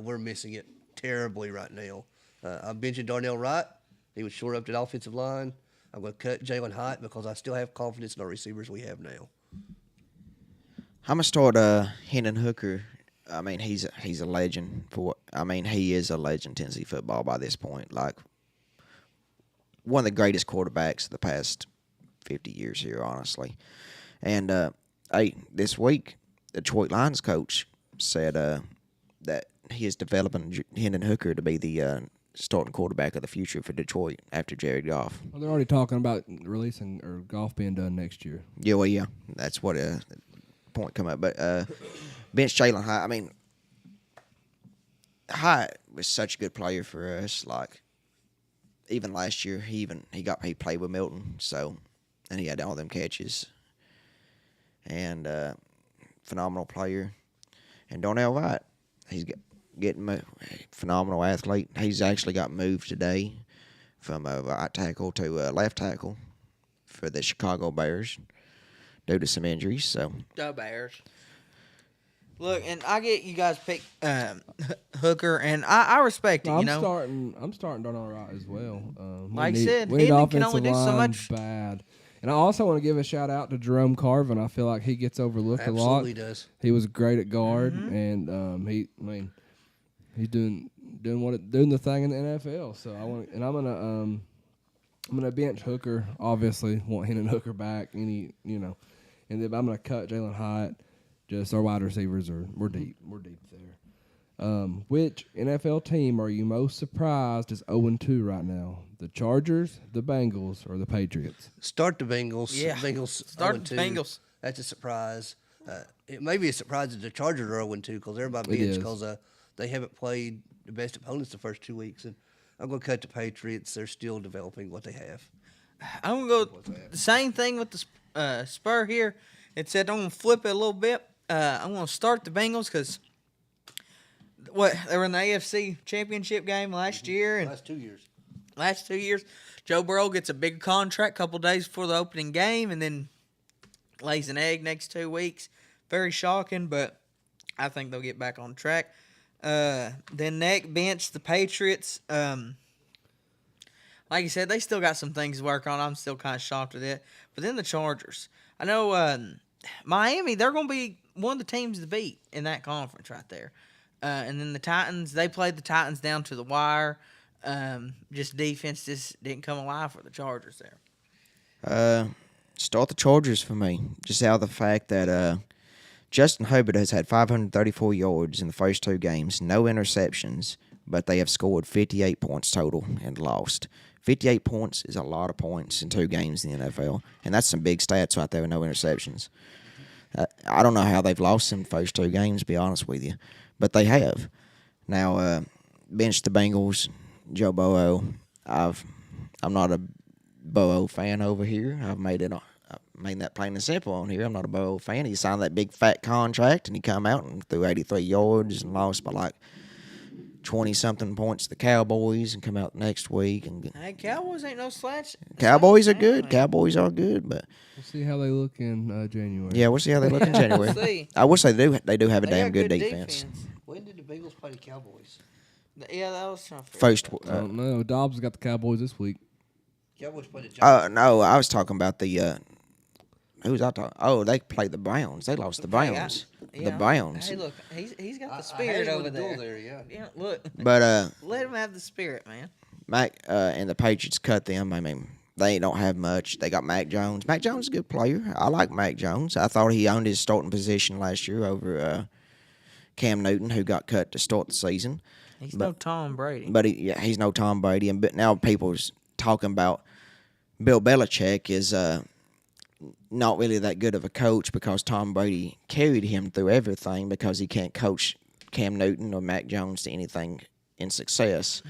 We're missing it terribly right now. I'm benching Darnell Wright. He would shore up that offensive line. I'm going to cut Jalen Hyatt because I still have confidence in our receivers we have now. I'm gonna start Hendon Hooker. I mean, he's a legend he is a legend in Tennessee football by this point. Like one of the greatest quarterbacks of the past 50 years here, honestly. And this week, the Detroit Lions coach said that he is developing Hendon Hooker to be the starting quarterback of the future for Detroit after Jared Goff. Well, they're already talking about releasing or Goff being done next year. Yeah, that's what point come up. But bench Jalen Hyatt. I mean, Hyatt was such a good player for us. Like even last year, he played with Milton, and he had all them catches. And phenomenal player. And Darnell Wright, he's getting a phenomenal athlete. He's actually got moved today from a right tackle to a left tackle for the Chicago Bears due to some injuries. So The Bears. Look, and I get you guys pick Hooker, and I respect it. No, you I'm starting Darnell Wright as well. Like I said, we need Hendon can only offensive do so line much. bad. And I also want to give a shout out to Jerome Carvin. I feel like he gets overlooked a lot. Absolutely does. He was great at guard, and He's doing the thing in the NFL. So I'm gonna bench Hooker. Obviously, want Hennon Hooker back. And then I'm gonna cut Jalen Hyatt. Just our wide receivers we're deep. We're deep there. Which NFL team are you most surprised is 0-2 right now? The Chargers, the Bengals, or the Patriots? Start the Bengals. Yeah. Bengals. Start the 0-2. Bengals. That's a surprise. It may be a surprise that the Chargers are 0-2 because they're my bench is. because they haven't played the best opponents the first 2 weeks. And I'm going to cut the Patriots. They're still developing what they have. I'm going to go the same thing with the Spur here. It said I'm going to flip it a little bit. I'm going to start the Bengals because they were in the AFC Championship game last year. And Last 2 years. last 2 years, Joe Burrow gets a big contract a couple days before the opening game and then lays an egg next 2 weeks. Very shocking, but I think they'll get back on track. Then next bench, the Patriots. Like you said, they still got some things to work on. I'm still kind of shocked with it. But then the Chargers. I know Miami, they're going to be one of the teams to beat in that conference right there. And then the Titans, they played the Titans down to the wire. Just defense just didn't come alive for the Chargers there. Start the Chargers for me. Just out of the fact that Justin Herbert has had 534 yards in the first 2 games, no interceptions, but they have scored 58 points total and lost. 58 points is a lot of points in 2 games in the NFL, and that's some big stats right there with no interceptions. I don't know how they've lost in the first 2 games, to be honest with you, but they have. Now, bench the Bengals, Joe Burrow. I'm not a Burrow fan over here. I've made that plain and simple on here. I'm not a Burrow fan. He signed that big fat contract, and he come out and threw 83 yards and lost by like 20-something points to the Cowboys and come out next week. Hey, Cowboys ain't no slouch. Cowboys are good. Cowboys are good, but We'll see how they look in January. yeah, we'll see how they look in January. We'll see. I wish they do have a They damn got good defense. When did the Bengals play the Cowboys? Yeah, that was trying to figure First, I don't know. Dobbs got the Cowboys this week. Cowboys played the Giants. no, I was talking about the. Who was I talking? Oh, they played the Browns. They lost the Browns. The Browns. Hey, look, he's got the I spirit had him over with the duel there. yeah. Yeah, look, But let him have the spirit, man. Mac and the Patriots cut them. I mean, they don't have much. They got Mac Jones. Mac Jones is a good player. I like Mac Jones. I thought he owned his starting position last year over Cam Newton, who got cut to start the season. He's no Tom Brady. But he's no Tom Brady. But now people's talking about Bill Belichick is not really that good of a coach because Tom Brady carried him through everything because he can't coach Cam Newton or Mac Jones to anything in success.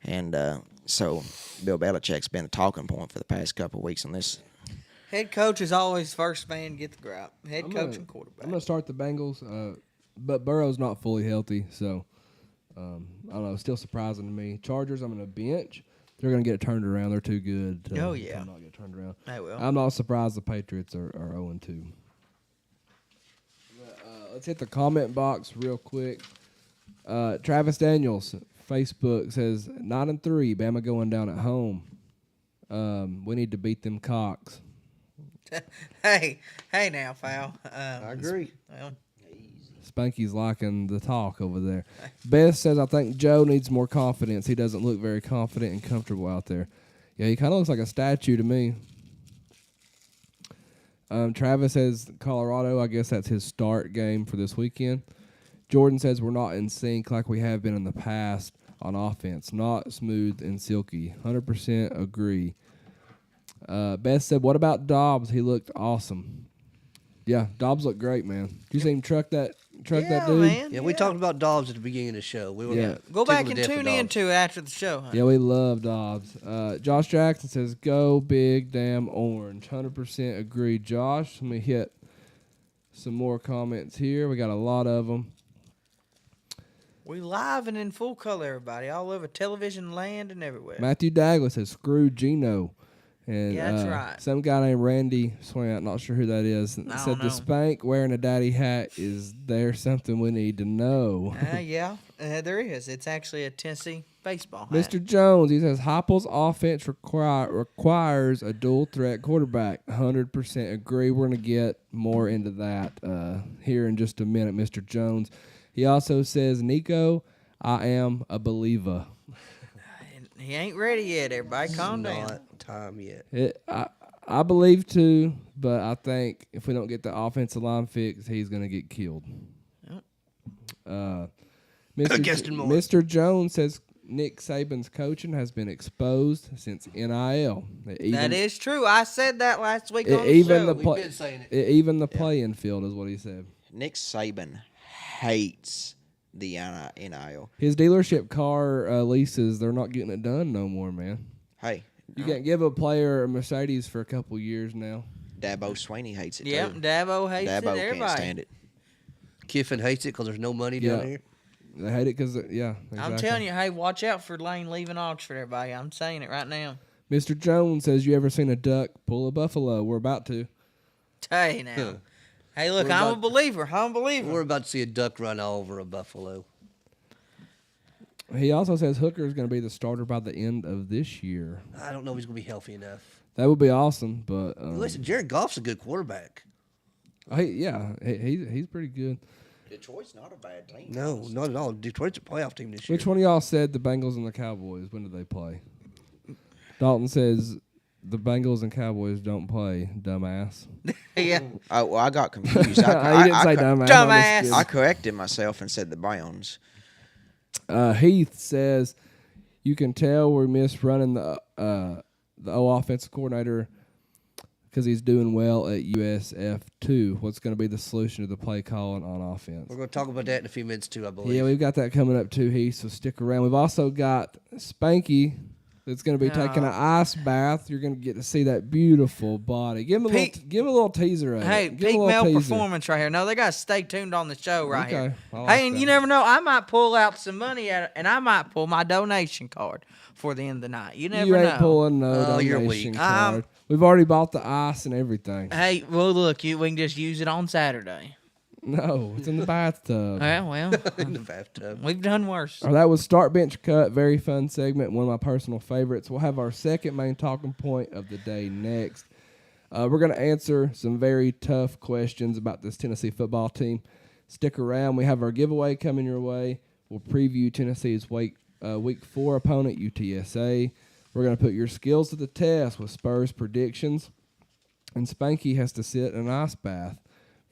And so Bill Belichick's been a talking point for the past couple of weeks on this. Head coach is always first man to get the grab. Head coach and quarterback. I'm going to start the Bengals, but Burrow's not fully healthy, so I don't know. Still surprising to me. Chargers, I'm going to bench. They're going to get it turned around. They're too good to Oh, yeah. not get turned around. They will. I'm not surprised the Patriots are 0-2. Let's hit the comment box real quick. Travis Daniels, Facebook, says 9-3, Bama going down at home. We need to beat them Cocks. hey now, Fowl. I agree. Well, Spanky's liking the talk over there. Beth says, I think Joe needs more confidence. He doesn't look very confident and comfortable out there. Yeah, he kind of looks like a statue to me. Travis says, Colorado, I guess that's his start game for this weekend. Jordan says, we're not in sync like we have been in the past on offense. Not smooth and silky. 100% agree. Beth said, what about Dobbs? He looked awesome. Yeah, Dobbs looked great, man. Did you see him truck that dude? man. Yeah, we talked about Dobbs at the beginning of the show. We were Go tickled back to and death with tune Dobbs. into it after the show. Huh? Yeah, we love Dobbs. Josh Jackson says, go big damn orange. 100% agree. Josh, let me hit some more comments here. We got a lot of them. We live and in full color, everybody, all over television land and everywhere. Matthew Douglas says, screw Gino. And Yeah, that's right. Some guy named Randy Swant, not sure who that is, I said don't the know. Spank wearing a daddy hat, is there something we need to know? Yeah, there is. It's actually a Tennessee baseball hat. Mr. Jones, he says, Heupel's offense requires a dual threat quarterback. 100% agree. We're going to get more into that here in just a minute, Mr. Jones. He also says, Nico, I am a believer. He ain't ready yet. Everybody, calm down. Not time yet. I believe too, but I think if we don't get the offensive line fixed, he's going to get killed. Mr. Jones says Nick Saban's coaching has been exposed since NIL. That is true. I said that last week on the even show. the We've been saying it. even the playing field is what he said. Nick Saban hates the NIL. His dealership car leases, they're not getting it done no more, man. Hey, You can't give a player a Mercedes for a couple years now. Dabo Swaney hates it Yep, too. Dabo hates it. Dabo Everybody. can't stand it. Kiffin hates it because there's no money down here. They hate it because, yeah. Exactly. I'm telling you, hey, watch out for Lane leaving Oxford, everybody. I'm saying it right now. Mr. Jones says, you ever seen a duck pull a buffalo? We're about to. Hey, now. Hey, look, We're I'm a about- believer. I'm a believer. We're about to see a duck run all over a buffalo. He also says Hooker is going to be the starter by the end of this year. I don't know if he's going to be healthy enough. That would be awesome, but Listen, Jared Goff's a good quarterback. he's pretty good. Detroit's not a bad team. No, not at all. Detroit's a playoff team this year. Which one of y'all said the Bengals and the Cowboys? When do they play? Dalton says the Bengals and Cowboys don't play, dumbass. Yeah. Oh, well, I got confused. He didn't say dumbass. I'm just Dumbass. kidding. I corrected myself and said the Browns. Heath says you can tell we miss running the O offensive coordinator because he's doing well at USF too. What's going to be the solution to the play calling on offense? We're going to talk about that in a few minutes, too, I believe. Yeah, we've got that coming up too, Heath. So stick around. We've also got Spanky that's going to be taking an ice bath. You're going to get to see that beautiful body. Give him a little teaser of Hey, it. Give him peak a little male teaser. performance right here. No, they got to stay tuned on the show right Okay, here. I like Hey, and that. you never know. I might pull out some money and I might pull my donation card for the end of the night. You never You ain't know. pulling no Oh, you're donation weak. card. We've already bought the ice and everything. Hey, well, look, we can just use it on Saturday. No, it's in the bathtub. Well, in the bathtub. we've done worse. That was Start Bench Cut. Very fun segment. One of my personal favorites. We'll have our second main talking point of the day next. We're going to answer some very tough questions about this Tennessee football team. Stick around. We have our giveaway coming your way. We'll preview Tennessee's week 4 opponent, UTSA. We're going to put your skills to the test with Spurs predictions. And Spanky has to sit in an ice bath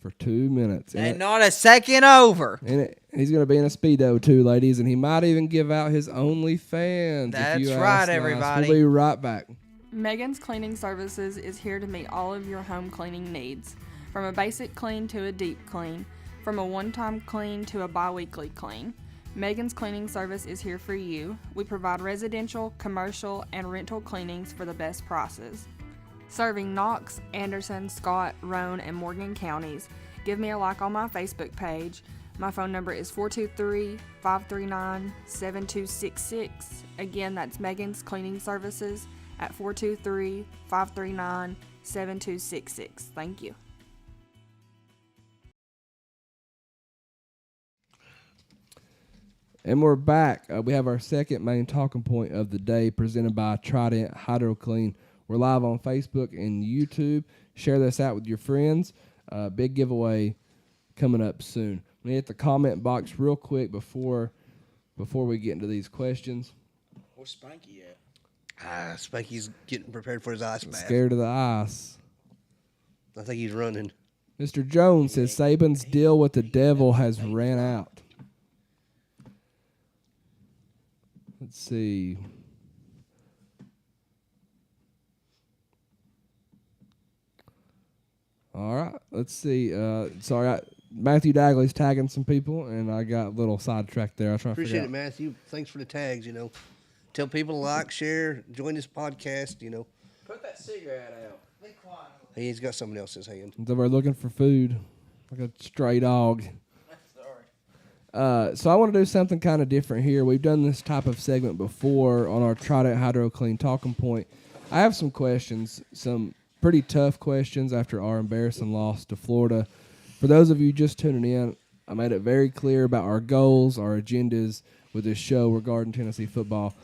for 2 minutes. And not a second over. And he's going to be in a Speedo, too, ladies. And he might even give out his OnlyFans. That's if you right, ask nice. everybody. We'll be right back. Megan's Cleaning Services is here to meet all of your home cleaning needs. From a basic clean to a deep clean. From a one-time clean to a bi-weekly clean. Megan's Cleaning Service is here for you. We provide residential, commercial, and rental cleanings for the best prices. Serving Knox, Anderson, Scott, Roane, and Morgan counties. Give me a like on my Facebook page. My phone number is 423-539-7266. Again, that's Megan's Cleaning Services at 423-539-7266. Thank you. And we're back. We have our second main talking point of the day presented by Trident Hydro Clean. We're live on Facebook and YouTube. Share this out with your friends. Big giveaway coming up soon. We hit the comment box real quick before we get into these questions. Where's Spanky at? Spanky's getting prepared for his ice bath. Scared of the ice. I think he's running. Mr. Jones says Saban's deal with the devil has ran out. Let's see. All right. Let's see. Sorry, Matthew Dagley's tagging some people, and I got a little sidetracked there. I was trying to Appreciate figure it, out. Matthew. Thanks for the tags, Tell people to like, share, join this podcast, Put that cigarette out. Be quiet. He's got someone else's hand. So we're looking for food, like a stray dog. Sorry. So I want to do something kind of different here. We've done this type of segment before on our Trident Hydro Clean talking point. I have some questions, some pretty tough questions after our embarrassing loss to Florida. For those of you just tuning in, I made it very clear about our goals, our agendas with this show regarding Tennessee football.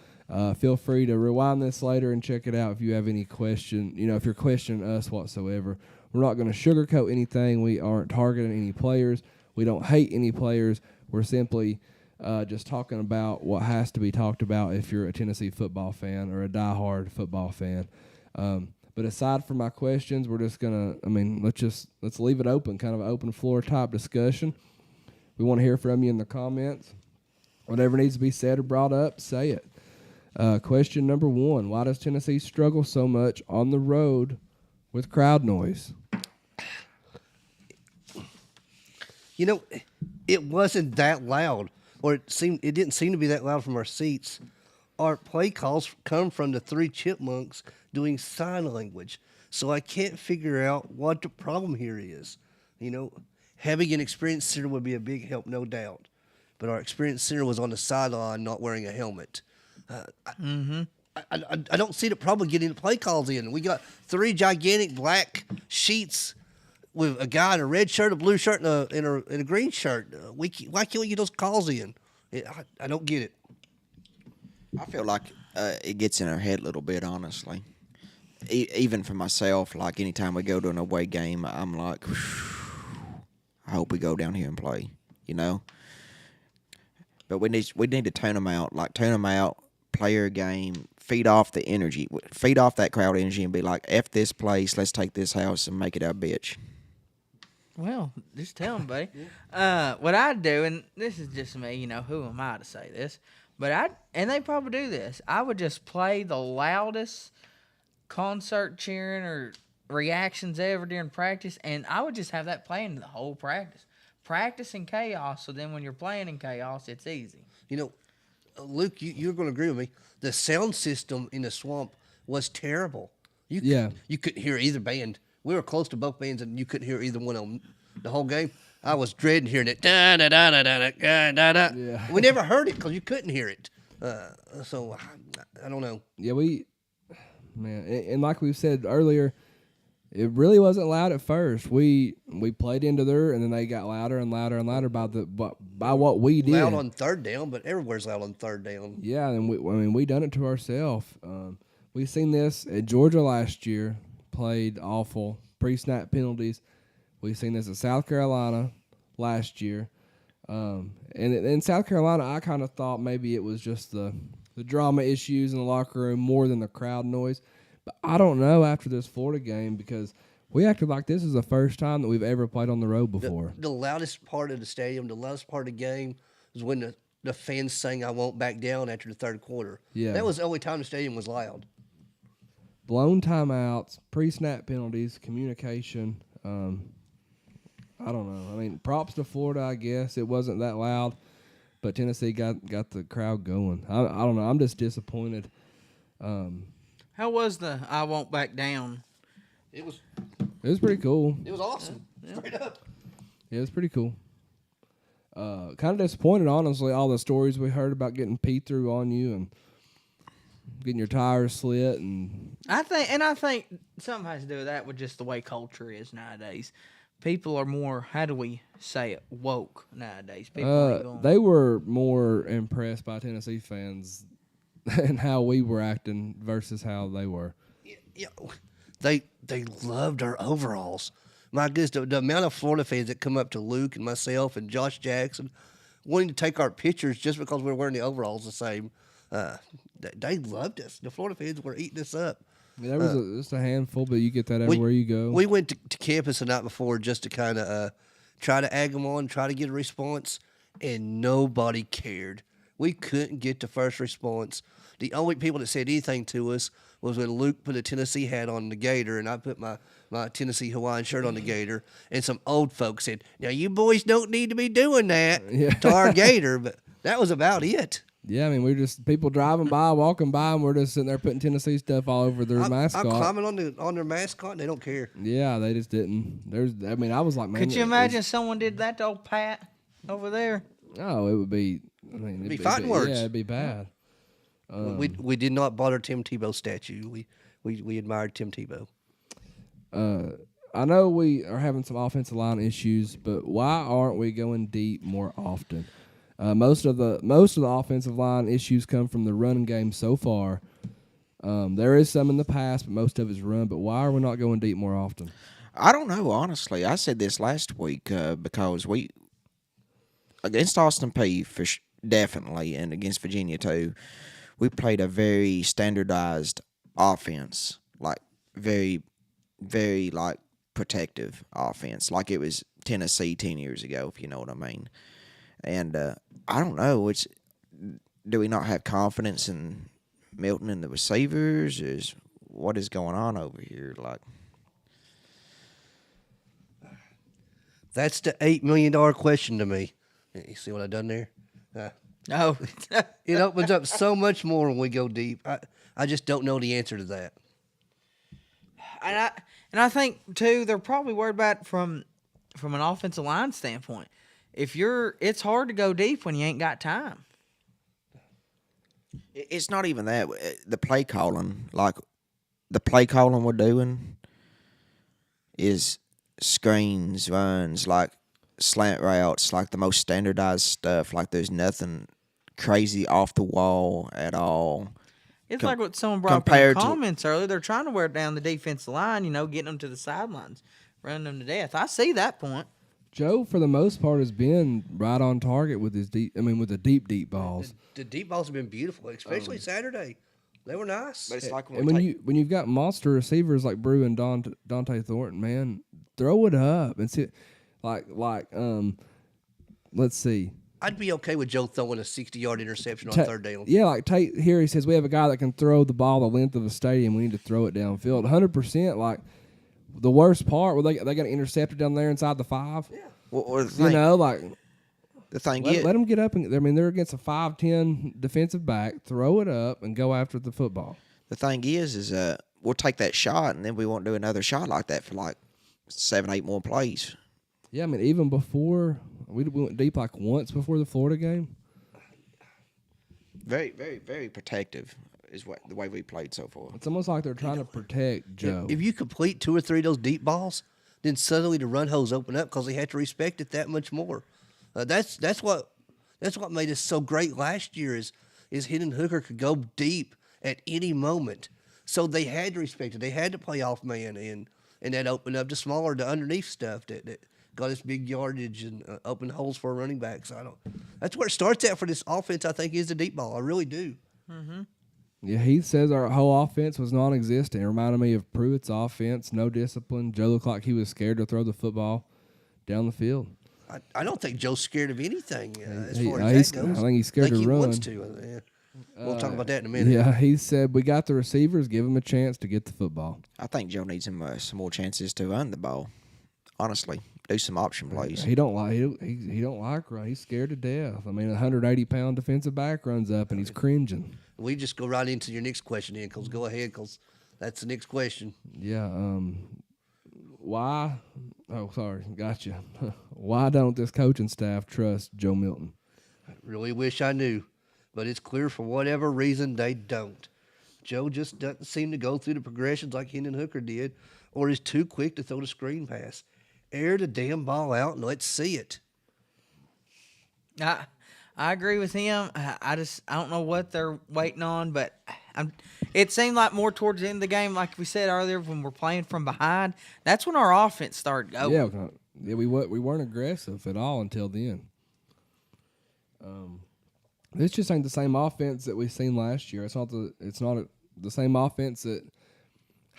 Feel free to rewind this later and check it out if you have any question. If you're questioning us whatsoever. We're not going to sugarcoat anything. We aren't targeting any players. We don't hate any players. We're simply just talking about what has to be talked about if you're a Tennessee football fan or a diehard football fan. But aside from my questions, we're just gonna. Let's leave it open, kind of an open floor type discussion. We want to hear from you in the comments. Whatever needs to be said or brought up, say it. Question number 1: why does Tennessee struggle so much on the road with crowd noise? You know, it wasn't that loud, or it didn't seem to be that loud from our seats. Our play calls come from the 3 chipmunks doing sign language, so I can't figure out what the problem here is. You know, having an experienced center would be a big help, no doubt, but our experienced center was on the sideline not wearing a helmet. I don't see the problem getting the play calls in. We got 3 gigantic black sheets with a guy in a red shirt, a blue shirt, and a green shirt. Why can't we get those calls in? I don't get it. I feel like it gets in our head a little bit, honestly. Even for myself, like anytime we go to an away game, I'm like, I hope we go down here and play, you know. But we need to tone them out, play our game, feed off the energy, feed off that crowd energy, and be like, F this place, let's take this house and make it our bitch. Well, just tell them, buddy. What I'd do, and this is just me, you know, who am I to say this? But and they probably do this, I would just play the loudest concert cheering or reactions ever during practice, and I would just have that playing the whole practice. Practice in chaos, so then when you're playing in chaos, it's easy. You know, Luke, you're going to agree with me. The sound system in the swamp was terrible. You couldn't hear either band. We were close to both bands, and you couldn't hear either one of them the whole game. I was dreading hearing it. Da, da, da, da, da, da, da, da. Yeah. We never heard it because you couldn't hear it. So I don't know. Yeah, and like we said earlier, it really wasn't loud at first. We played into there, and then they got louder and louder and louder by what we did. Loud on third down, but everywhere's loud on third down. Yeah, and we done it to ourselves. We seen this at Georgia last year. Played awful pre-snap penalties. We seen this at South Carolina last year. And in South Carolina, I kind of thought maybe it was just the drama issues in the locker room more than the crowd noise. But I don't know after this Florida game, because we acted like this is the first time that we've ever played on the road before. The loudest part of the stadium, the loudest part of the game was when the fans sang "I won't back down" after the third quarter. Yeah. That was the only time the stadium was loud. Blown timeouts, pre-snap penalties, communication. I don't know. I mean, props to Florida, I guess. It wasn't that loud, but Tennessee got the crowd going. I don't know. I'm just disappointed. How was the "I won't back down"? It was pretty cool. It was awesome. Straight up. Yeah, it was pretty cool. Kind of disappointed, honestly, all the stories we heard about getting pee through on you and getting your tires slit. And I think something has to do with that, with just the way culture is nowadays. People are more, how do we say it, woke nowadays. People ain't going. They were more impressed by Tennessee fans and how we were acting versus how they were. Yeah, they loved our overalls. My goodness, the amount of Florida fans that come up to Luke and myself and Josh Jackson wanting to take our pictures just because we're wearing the overalls the same. They loved us. The Florida fans were eating us up. Yeah, there was just a handful, but you get that everywhere you go. We went to campus the night before just to kind of try to egg them on, try to get a response, and nobody cared. We couldn't get the first response. The only people that said anything to us was when Luke put a Tennessee hat on the Gator and I put my Tennessee Hawaiian shirt on the Gator, and some old folks said, "Now you boys don't need to be doing that to our Gator," but that was about it. Yeah, I mean, we're just people driving by, walking by, and we're just sitting there putting Tennessee stuff all over their mascot. I'm climbing on their mascot, and they don't care. Yeah, they just didn't. I was like, man. Could you imagine someone did that to old Pat over there? Oh, it would be. I mean, it'd be fighting words. Yeah, it'd be bad. We did not bother Tim Tebow statue. We admired Tim Tebow. I know we are having some offensive line issues, but why aren't we going deep more often? Most of the offensive line issues come from the running game so far. There is some in the past, but most of it's run. But why are we not going deep more often? I don't know, honestly. I said this last week because we against Austin Peay definitely, and against Virginia too, we played a very standardized offense, like very, very like protective offense, like it was Tennessee 10 years ago, if you know what I mean. And I don't know, do we not have confidence in Milton and the receivers? What is going on over here? Like, That's the $8 million question to me. You see what I done there? No. It opens up so much more when we go deep. I just don't know the answer to that. And I think too, they're probably worried about from an offensive line standpoint. It's hard to go deep when you ain't got time. it's not even that. The play calling, like the play calling we're doing, is screens, runs, like slant routes, like the most standardized stuff. Like there's nothing crazy off the wall at all. It's like what someone brought up in the compared to- comments earlier. They're trying to wear down the defensive line, getting them to the sidelines, running them to death. I see that point. Joe, for the most part, has been right on target with his with the deep balls. The deep balls have been beautiful, especially Saturday. They were nice. But it's like And when you've got monster receivers like Brew and Dante Thornton, man, throw it up and see, let's see. I'd be okay with Joe throwing a 60-yard interception on third down. Yeah, like Tate here, he says we have a guy that can throw the ball the length of a stadium. We need to throw it downfield. 100%. Like the worst part, were they got to intercept it down there inside the 5? Yeah. or the thing, the thing let is, them get up and they're against a 5'10" defensive back. Throw it up and go after the football. the thing is we'll take that shot and then we won't do another shot like that for like 7-8 more plays. Yeah, even before we went deep like once before the Florida game. Very, very, very protective is the way we played so far. It's almost like they're trying to protect Joe. If you complete 2 or 3 of those deep balls, then suddenly the run holes open up because they had to respect it that much more. That's what made us so great last year is Hendon Hooker could go deep at any moment. So they had to respect it. They had to play off man, and that opened up the underneath stuff that got us big yardage and open holes for running backs. That's where it starts at for this offense. I think is the deep ball. I really do. Mm-hmm. Yeah, he says our whole offense was non-existent. It reminded me of Pruitt's offense, no discipline. Joe looked like he was scared to throw the football down the field. I don't think Joe's scared of anything as far I as that goes. think he's scared I think to he run. wants to. We'll talk about that in a minute. Yeah, he said we got the receivers, give him a chance to get the football. I think Joe needs some more chances to run the ball. Honestly, do some option plays. He don't like run. He's scared to death. A 180-pound defensive back runs up and he's cringing. We just go right into your next question, then, because go ahead, because that's the next question. Yeah. Why? Oh, sorry. Gotcha. Why don't this coaching staff trust Joe Milton? I really wish I knew, but it's clear for whatever reason they don't. Joe just doesn't seem to go through the progressions like Hendon Hooker did, or is too quick to throw the screen pass. Air the damn ball out and let's see it. I agree with him. I don't know what they're waiting on, but it seemed like more towards the end of the game, like we said earlier, when we're playing from behind, that's when our offense started going. Yeah, we weren't aggressive at all until then. This just ain't the same offense that we seen last year. It's not the same offense that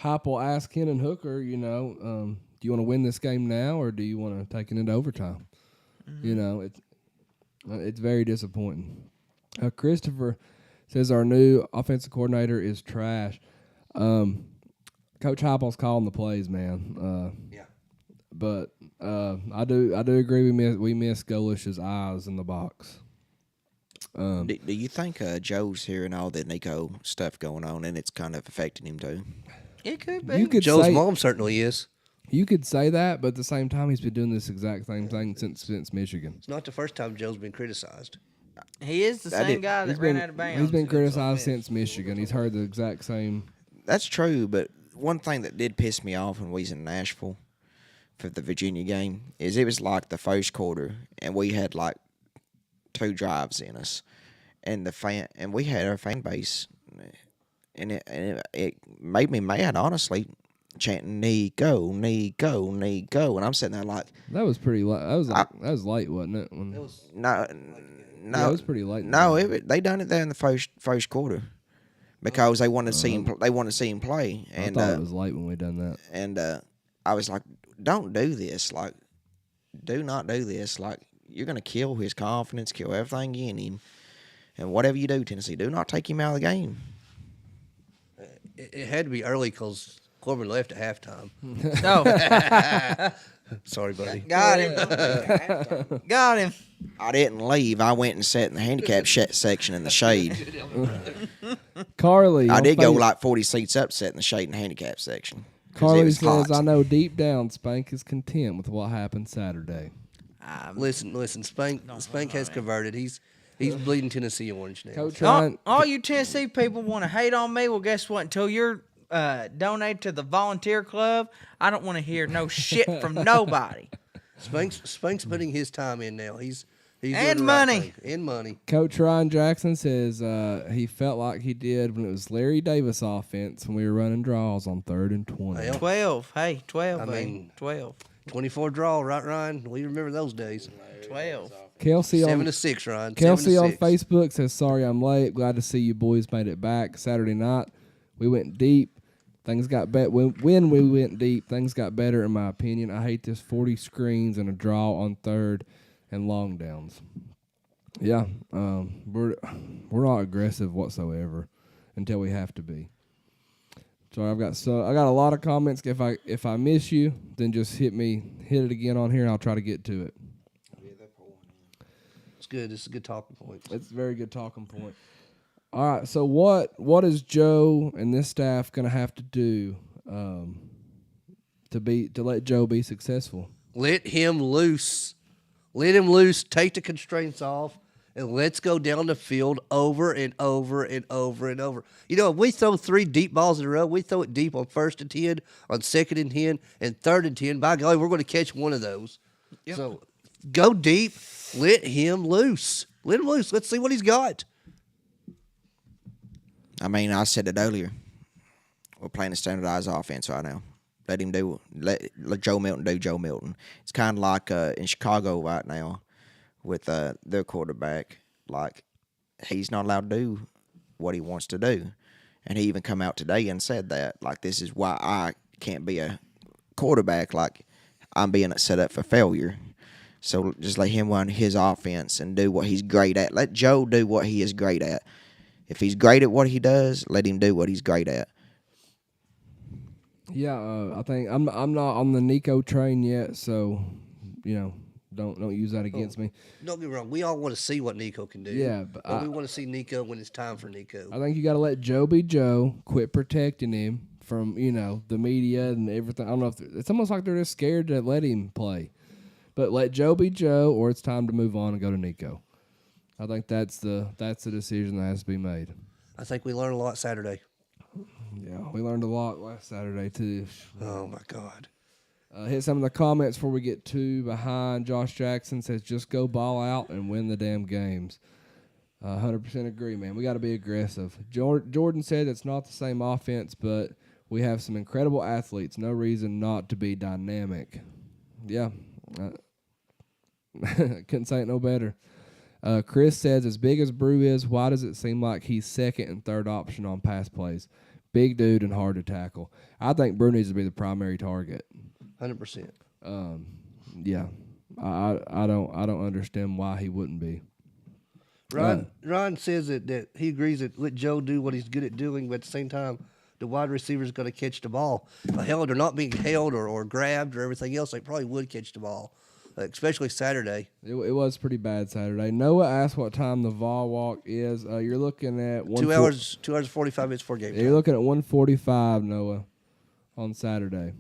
Heupel asked Hendon Hooker. Do you want to win this game now or do you want to take it into overtime? Mm-hmm. It's very disappointing. Christopher says our new offensive coordinator is trash. Coach Heupel's calling the plays, man. Yeah. But I do agree we miss Golish's eyes in the box. Do you think Joe's hearing all the Nico stuff going on and it's kind of affecting him too? It could be. Joe's mom certainly is. You could say that, but at the same time, he's been doing this exact same thing since Michigan. It's not the first time Joe's been criticized. He is the same guy that ran out of bounds. He's been criticized since Michigan. He's heard the exact same. That's true, but one thing that did piss me off when we was in Nashville for the Virginia game is it was like the first quarter, and we had like 2 drives in us, and we had our fan base, and it made me mad, honestly. chanting "Nico, Nico, Nico," and I'm sitting there like, That was pretty late. That was late, wasn't it? no, Yeah, it was pretty late. No, they done it there in the first quarter because they wanted to see him. They wanted to see him play, I and thought it was late when we done that. and I was like, "Don't do this! Like, do not do this! Like, you're gonna kill his confidence, kill everything in him, and whatever you do, Tennessee, do not take him out of the game." It had to be early because Corbin left at halftime. No, Sorry, buddy. got him. Got him. I didn't leave. I went and sat in the handicap section in the shade. Carly, I on did go Face- like 40 seats up, sat in the shade in the handicap section. 'Cause it Carly was says, hot. "I know deep down Spank is content with what happened Saturday." Listen. Spank has converted. He's bleeding Tennessee orange now. Coach Ryan, All you Tennessee people want to hate on me. Well, guess what? Until you're donate to the volunteer club, I don't want to hear no shit from nobody. Spank's putting his time in now. He's doing And the right money. thing. And money. Coach Ryan Jackson says he felt like he did when it was Larry Davis offense when we were running draws on 3rd and 20. Well, 12. Hey, 12, I baby. mean- 12. 24 draw, right, Ryan? We remember those days. 12. Kelsey 7 on to 6, Ryan. Kelsey 7 on to 6. Facebook says, "Sorry I'm late. Glad to see you boys made it back Saturday night. We went deep. Things got better when we went deep. Things got better in my opinion. I hate this 40 screens and a draw on 3rd and long downs." Yeah, we're not aggressive whatsoever until we have to be. So I got a lot of comments. If I miss you, then just hit it again on here, and I'll try to get to it. It's good. It's a good talking point. It's a very good talking point. All right, so what is Joe and this staff going to have to do to let Joe be successful? Let him loose. Let him loose. Take the constraints off, and let's go down the field over and over and over and over. You know, if we throw 3 deep balls in a row, we throw it deep on 1st and 10, on 2nd and 10, and 3rd and 10. By golly, we're going to catch one of those. Yep. So go deep. Let him loose. Let him loose. Let's see what he's got. I mean, I said it earlier. We're playing a standardized offense right now. Let Joe Milton do Joe Milton. It's kind of like in Chicago right now with their quarterback. Like, he's not allowed to do what he wants to do. And he even come out today and said that. Like, this is why I can't be a quarterback. Like, I'm being set up for failure. So just let him run his offense and do what he's great at. Let Joe do what he is great at. If he's great at what he does, let him do what he's great at. Yeah, I think I'm not on the Nico train yet, so don't use that against me. Don't get me wrong. We all want to see what Nico can do. Yeah, but we want to see Nico when it's time for Nico. I think you got to let Joe be Joe. Quit protecting him from the media and everything. I don't know if it's almost like they're just scared to let him play. But let Joe be Joe, or it's time to move on and go to Nico. I think that's the decision that has to be made. I think we learned a lot Saturday. Yeah, we learned a lot last Saturday too. Oh my God. Hit some of the comments before we get too behind. Josh Jackson says, "Just go ball out and win the damn games." 100% agree, man. We got to be aggressive. Jordan said it's not the same offense, but we have some incredible athletes. No reason not to be dynamic. Yeah. Couldn't say it no better. Chris says, as big as Brew is, why does it seem like he's 2nd and 3rd option on pass plays? Big dude and hard to tackle. I think Brew needs to be the primary target. 100%. Yeah. I don't understand why he wouldn't be. Ron says that he agrees that let Joe do what he's good at doing, but at the same time, the wide receiver is going to catch the ball. Hell, they're not being held or grabbed or everything else. They probably would catch the ball, especially Saturday. It was pretty bad Saturday. Noah asked what time the Vawl walk is. You're looking at 2 hours and 45 minutes for game time. You're looking at 1:45, Noah, on Saturday.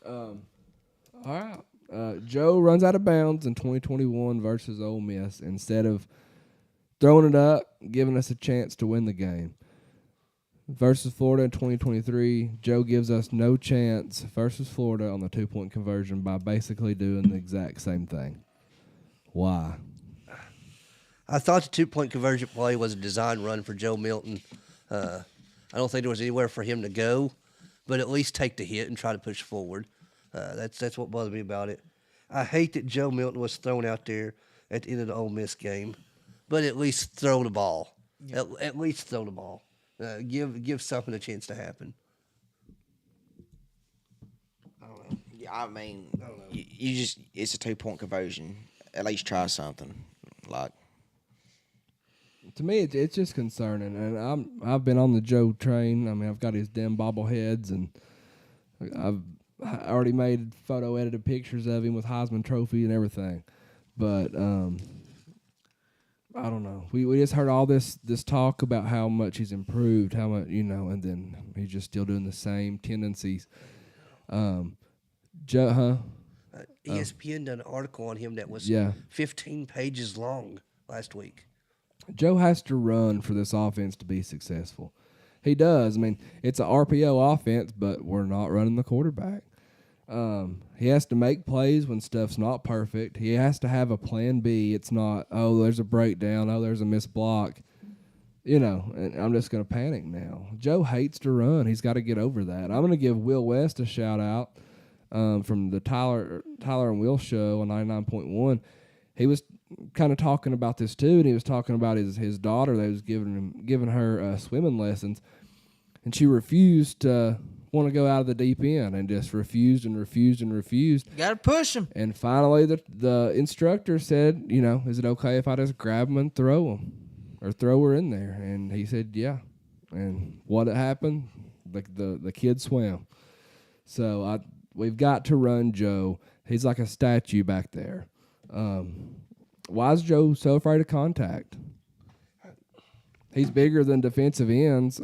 All right. Joe runs out of bounds in 2021 versus Ole Miss instead of throwing it up, giving us a chance to win the game. Versus Florida in 2023, Joe gives us no chance versus Florida on the 2-point conversion by basically doing the exact same thing. Why? I thought the 2-point conversion play was a design run for Joe Milton. I don't think there was anywhere for him to go. but at least take the hit and try to push forward. That's what bothered me about it. I hate that Joe Milton was thrown out there at the end of the Ole Miss game, but at least throw the ball. At least throw the ball. Give something a chance to happen. Yeah, I mean, you just it's a 2-point conversion. At least try something. Like To me, it's just concerning, and I've been on the Joe train. I mean, I've got his damn bobbleheads, and I've already made photo edited pictures of him with Heisman Trophy and everything. But I don't know. We just heard all this talk about how much he's improved, how much and then he's just still doing the same tendencies. Joe, ESPN done an article on him that was 15 pages long last week. Joe has to run for this offense to be successful. He does. I mean, it's an RPO offense, but we're not running the quarterback. He has to make plays when stuff's not perfect. He has to have a plan B. It's not, there's a breakdown, there's a missed block. And I'm just going to panic now. Joe hates to run. He's got to get over that. I'm going to give Will West a shout-out from the Tyler and Will show on 99.1. He was kind of talking about this too, and he was talking about his daughter that was giving her swimming lessons, and she refused to want to go out of the deep end and just refused. You got to push him. And finally, the instructor said, is it okay if I just grab him and throw him or throw her in there? And he said, yeah. And what happened? The kid swam. So we've got to run Joe. He's like a statue back there. Why is Joe so afraid of contact? He's bigger than defensive ends.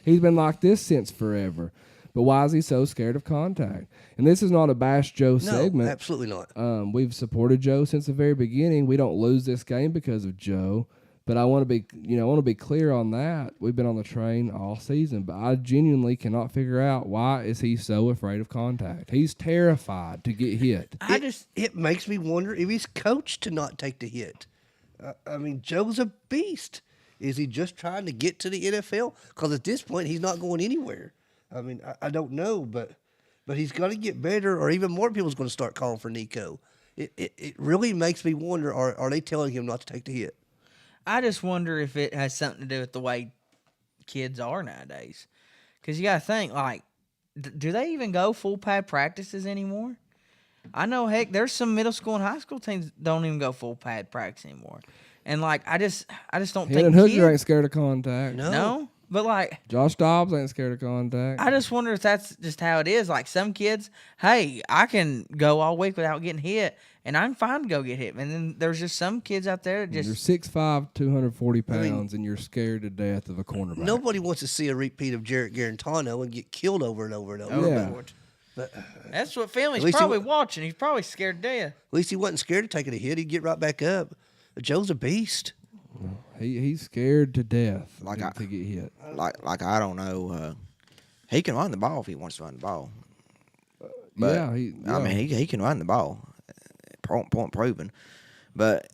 He's been like this since forever. But why is he so scared of contact? And this is not a bash Joe segment. No, absolutely not. We've supported Joe since the very beginning. We don't lose this game because of Joe. But I want to be clear on that. We've been on the train all season, but I genuinely cannot figure out why is he so afraid of contact. He's terrified to get hit. It makes me wonder if he's coached to not take the hit. I mean, Joe's a beast. Is he just trying to get to the NFL? Because at this point, he's not going anywhere. I mean, I don't know, but he's got to get better, or even more people's going to start calling for Nico. It really makes me wonder, are they telling him not to take the hit? I just wonder if it has something to do with the way kids are nowadays. Because you got to think, do they even go full pad practices anymore? I know, heck, there's some middle school and high school teams don't even go full pad practice anymore. And, I just don't think Hooker ain't scared of contact. No. But, Josh Dobbs ain't scared of contact. I just wonder if that's just how it is. Some kids, hey, I can go all week without getting hit, and I'm fine to go get hit. And then there's just some kids out there that just... You're 6'5", 240 pounds, and you're scared to death of a cornerback. Nobody wants to see a repeat of Jarrett Garantano and get killed over and over and over. Yeah. But, that's what family's probably watching. He's probably scared to death. At least he wasn't scared of taking a hit. He'd get right back up. Joe's a beast. He's scared to death to get hit. I don't know. He can run the ball if he wants to run the ball. But, I mean, he can run the ball. Point proven. But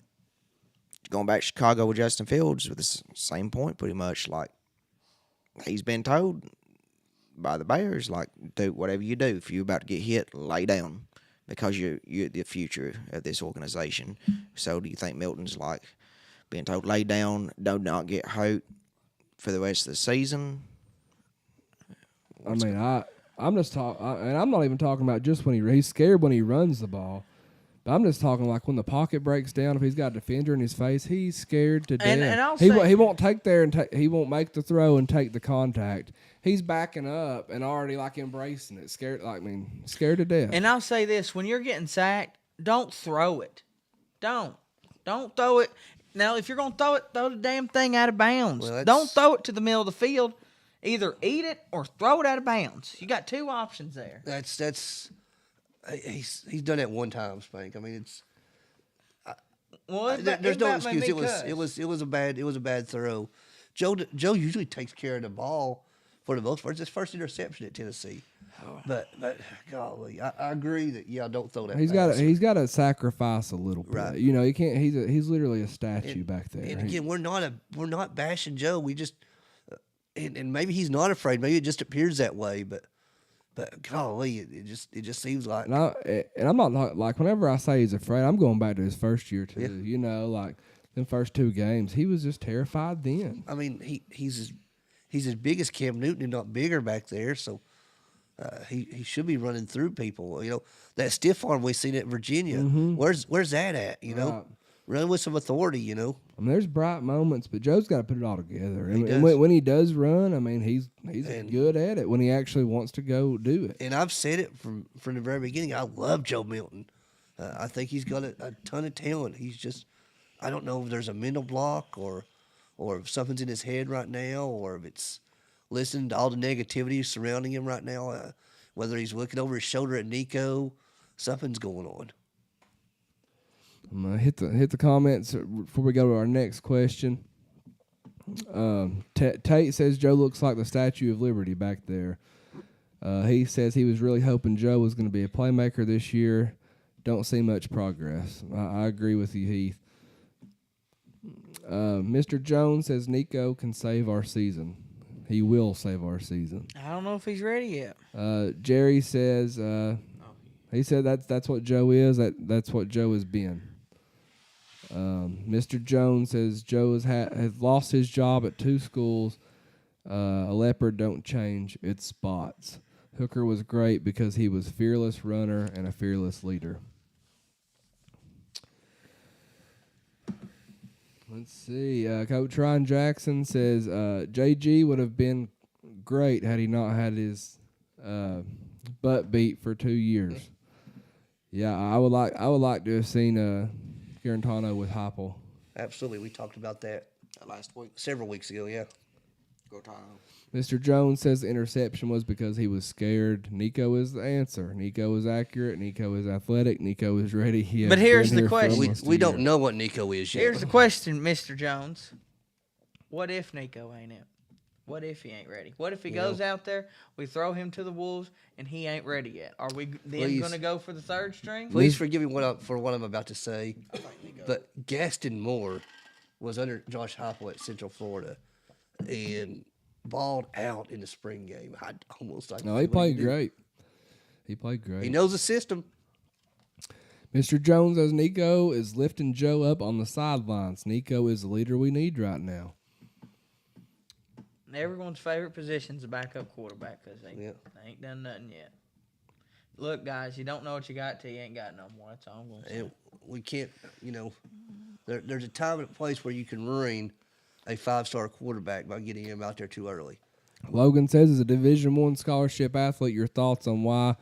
going back to Chicago with Justin Fields with the same point pretty much. He's been told by the Bears, do whatever you do. If you're about to get hit, lay down because you're the future of this organization. So do you think Milton's being told lay down, do not get hurt for the rest of the season? I'm just talking, and I'm not even talking about just when he's scared when he runs the ball. But I'm just talking when the pocket breaks down, if he's got a defender in his face, he's scared to death. And I'll he say, he won't take there and he won't make the throw and take the contact. He's backing up and already embracing it, scared scared to death. And I'll say this: when you're getting sacked, don't throw it. Don't throw it. Now, if you're gonna throw it, throw the damn thing out of bounds. Don't throw it to the middle of the field. Either eat it or throw it out of bounds. You got two options there. He's done that one time, Spank. I mean, it's there's no excuse. It was a bad throw. Joe usually takes care of the ball for the most part. It's his first interception at Tennessee. But golly, I agree that don't throw that. He's got to sacrifice a little bit. Right. He can't. He's literally a statue back there. And again, we're not bashing Joe. We just and maybe he's not afraid. Maybe it just appears that way. But But golly, it just seems like And I'm not like whenever I say he's afraid, I'm going back to his first year too. Yeah. You know, like them first 2 games, he was just terrified then. I mean he's as big as Cam Newton and not bigger back there, so he should be running through people. You know, that stiff arm we seen at Virginia. Where's that at? You know, Right. run with some authority. You know, I mean, there's bright moments, but Joe's got to put it all together. And, does. and when he does run, I mean, he's good at it when he actually wants to go do it. and I've said it from the very beginning. I love Joe Milton. I think he's got a ton of talent. He's just, I don't know if there's a mental block or if something's in his head right now, or if it's listening to all the negativity surrounding him right now. Whether he's looking over his shoulder at Nico, something's going on. I'm gonna hit the comments before we go to our next question. Tate says Joe looks like the Statue of Liberty back there. He says he was really hoping Joe was going to be a playmaker this year. Don't see much progress. I agree with you, Heath. Mr. Jones says Nico can save our season. He will save our season. I don't know if he's ready yet. Jerry says he said that's what Joe is. That's what Joe has been. Mr. Jones says Joe has lost his job at 2 schools. A leopard don't change its spots. Hooker was great because he was fearless runner and a fearless leader. Let's see. Coach Ryan Jackson says JG would have been great had he not had his butt beat for 2 years. Yeah, I would like to have seen Garantano with Heupel. Absolutely, we talked about that Last week. several weeks ago. Yeah. Go Tano. Mr. Jones says the interception was because he was scared. Nico is the answer. Nico is accurate. Nico is athletic. Nico is ready. He has But here's been the here for question. almost a We don't year. know what Nico is yet. Here's the question, Mr. Jones. What if Nico ain't it? What if he ain't ready? What if he goes out there, we throw him to the Wolves, and he ain't ready yet? Are we then Please. going to go for the 3rd string? Please forgive me for what I'm about to say, but Gaston Moore was under Josh Heupel at Central Florida and balled out in the spring game. I almost like No, he played great. He played great. He knows the system. Mr. Jones says Nico is lifting Joe up on the sidelines. Nico is the leader we need right now. Everyone's favorite position is a backup quarterback because they Yeah. ain't done nothing yet. Look, guys, you don't know what you got till you ain't got no more. That's all I'm going to say. And we can't, there's a time and a place where you can ruin a 5-star quarterback by getting him out there too early. Logan says, as a Division I scholarship athlete, your thoughts on why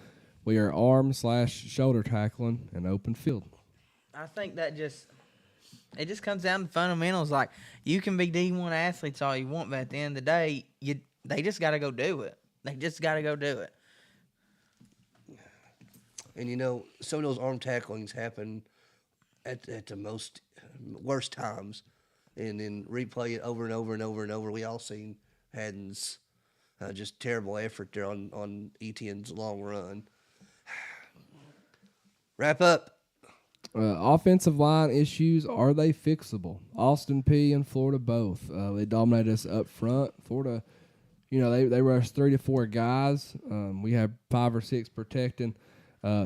we are arm/shoulder tackling an open field? I think that it just comes down to fundamentals. Like, you can be D1 athletes all you want, but at the end of the day, they just got to go do it. They just got to go do it. And, some of those arm tacklings happen at the most worst times. And then replay it over and over and over and over. We all seen Haddon's just terrible effort there on Etienne's long run. Wrap up. Offensive line issues, are they fixable? Austin Peay and Florida both. They dominated us up front. Florida, they rushed 3 to 4 guys. We had 5 or 6 protecting.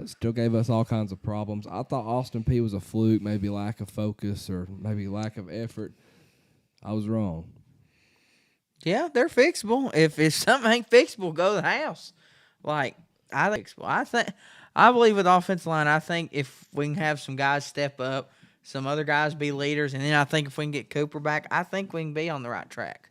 Still gave us all kinds of problems. I thought Austin Peay was a fluke, maybe lack of focus or maybe lack of effort. I was wrong. Yeah, they're fixable. If something ain't fixable, go to the house. Like, I think fixable. I believe with offensive line, I think if we can have some guys step up, some other guys be leaders, and then I think if we can get Cooper back, I think we can be on the right track.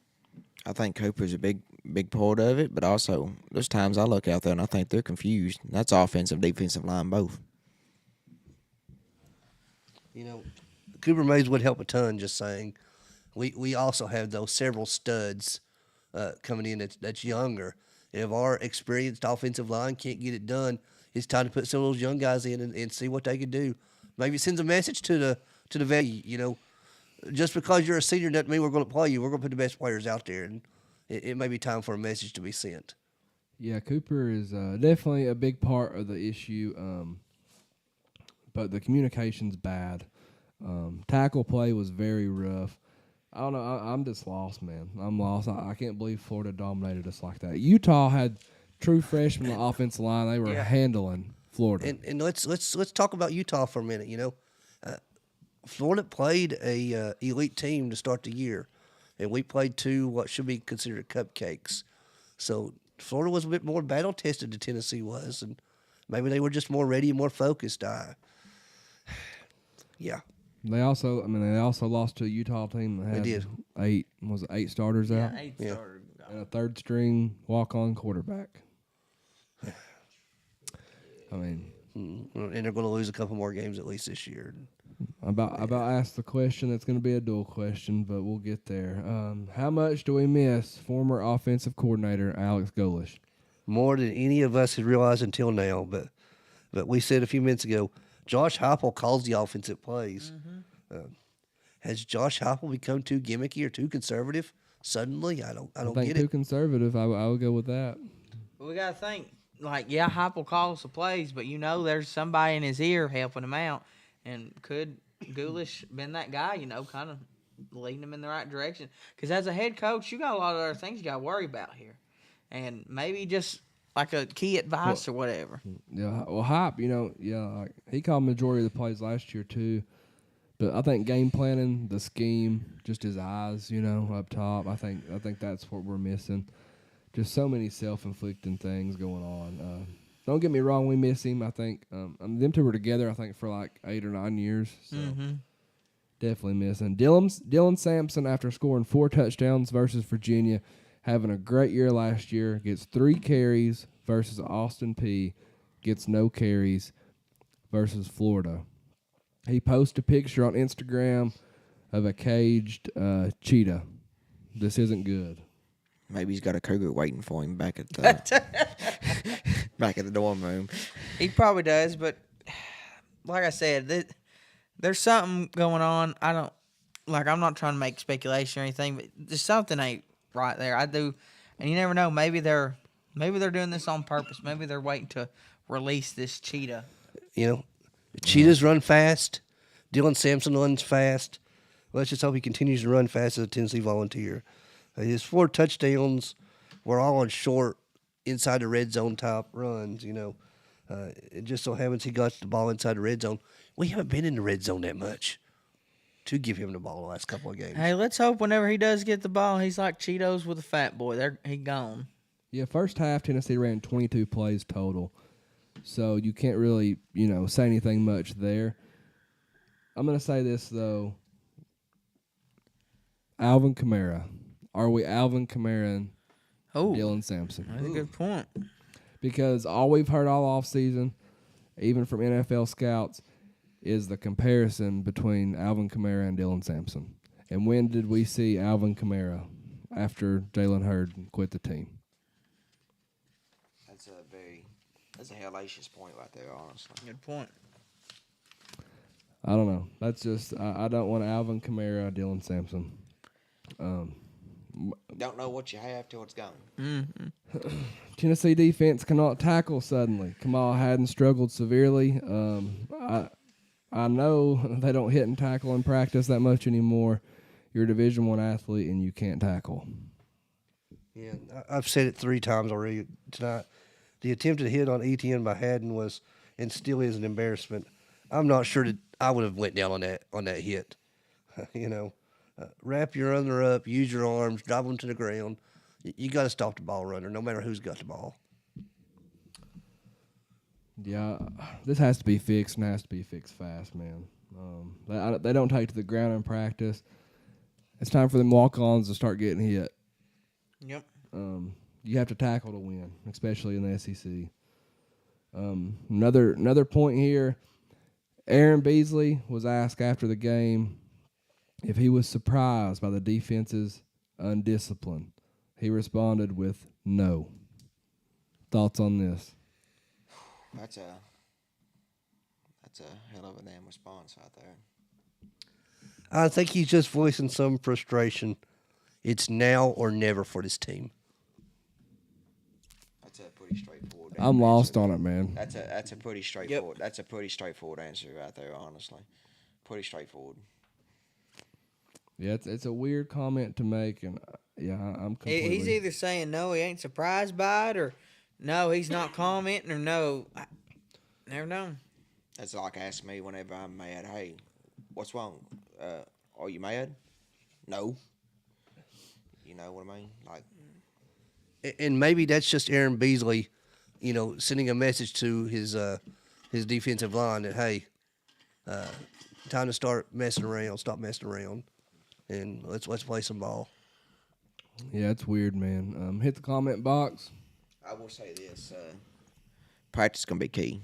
I think Cooper's a big part of it, but also there's times I look out there and I think they're confused. That's offensive, defensive line, both. Cooper Mays would help a ton, just saying. We also have those several studs coming in that's younger. If our experienced offensive line can't get it done, it's time to put some of those young guys in and see what they can do. Maybe it sends a message to the value, just because you're a senior doesn't mean we're going to play you. We're going to put the best players out there, and it may be time for a message to be sent. Yeah, Cooper is definitely a big part of the issue, but the communication's bad. Tackle play was very rough. I don't know. I'm just lost, man. I'm lost. I can't believe Florida dominated us like that. Utah had true freshmen on the offensive line. They were handling Florida. And let's talk about Utah for a minute. Florida played a elite team to start the year, and we played two what should be considered cupcakes. So Florida was a bit more battle tested than Tennessee was, and maybe they were just more ready and more focused. Yeah. They also lost to a Utah team that had They did. eight starters out, Eight Yeah. starter. and a third string walk-on quarterback. I mean, And they're going to lose a couple more games at least this year. about asked the question that's going to be a dual question, but we'll get there. How much do we miss former offensive coordinator Alex Golesh? More than any of us had realized until now. But we said a few minutes ago, Josh Heupel calls the offensive plays. Has Josh Heupel become too gimmicky or too conservative suddenly? I don't I think get too it. conservative. I would go with that. But we gotta think. Heupel calls the plays, but there's somebody in his ear helping him out, and could Goulash been that guy? Kind of leading him in the right direction. Because as a head coach, you got a lot of other things you got to worry about here, and maybe just like a key advice or whatever. Yeah, well, Hype, like he called majority of the plays last year too. But I think game planning, the scheme, just his eyes, up top. I think that's what we're missing. Just so many self-inflicting things going on. Don't get me wrong, we miss him. I think them two were together. I think for like 8 or 9 years. So definitely missing. Dylan Sampson, after scoring 4 touchdowns versus Virginia, having a great year last year, gets 3 carries versus Austin Peay, gets no carries versus Florida. He posted a picture on Instagram of a caged cheetah. This isn't good. Maybe he's got a cougar waiting for him back at the back at the dorm room. He probably does, but like I said, there's something going on. I'm not trying to make speculation or anything, but there's something ain't right there. I do, and you never know. Maybe they're doing this on purpose. Maybe they're waiting to release this cheetah. Cheetahs run fast. Dylan Sampson runs fast. Let's just hope he continues to run fast as a Tennessee Volunteer. His 4 touchdowns were all on short, inside the red zone type runs. It just so happens he got the ball inside the red zone. We haven't been in the red zone that much to give him the ball the last couple of games. Hey, let's hope whenever he does get the ball, he's like Cheetos with a fat boy. He gone. Yeah, first half Tennessee ran 22 plays total, so you can't really say anything much there. I'm gonna say this though. Alvin Kamara. Are we Alvin Kamara and Dylan Sampson? That's a good point. Because all we've heard all offseason, even from NFL scouts, is the comparison between Alvin Kamara and Dylan Sampson. And when did we see Alvin Kamara after Jalen Hurd quit the team? That's a hellacious point right there, honestly. Good point. I don't know. That's just I don't want Alvin Kamara, Dylan Sampson. Don't know what you have till it's gone. Tennessee defense cannot tackle suddenly. Kamal Hadden struggled severely. I know they don't hit and tackle in practice that much anymore. You're a Division I athlete and you can't tackle. Yeah, I've said it 3 times already tonight. The attempted hit on ETN by Haddon was and still is an embarrassment. I'm not sure that I would have went down on that hit. Wrap your runner up, use your arms, drive them to the ground. You got to stop the ball runner, no matter who's got the ball. Yeah, this has to be fixed and has to be fixed fast, man. They don't take to the ground in practice. It's time for them walk-ons to start getting hit. Yep. You have to tackle to win, especially in the SEC. Another point here. Aaron Beasley was asked after the game if he was surprised by the defense's undiscipline. He responded with no. Thoughts on this? That's a hell of a damn response right there. I think he's just voicing some frustration. It's now or never for this team. That's a pretty straightforward. I'm lost on it, man. That's a pretty straightforward. That's a pretty straightforward answer right there. Honestly, pretty straightforward. Yeah, it's a weird comment to make, and I'm completely. He's either saying no, he ain't surprised by it, or No, he's not commenting or no. I never know. That's like asking me whenever I'm mad. Hey, what's wrong? Are you mad? No. You know what I mean? Like, And maybe that's just Aaron Beasley, sending a message to his defensive line that, hey, time to start messing around, stop messing around, and let's play some ball. Yeah, it's weird, man. Hit the comment box. I will say this: practice is gonna be key.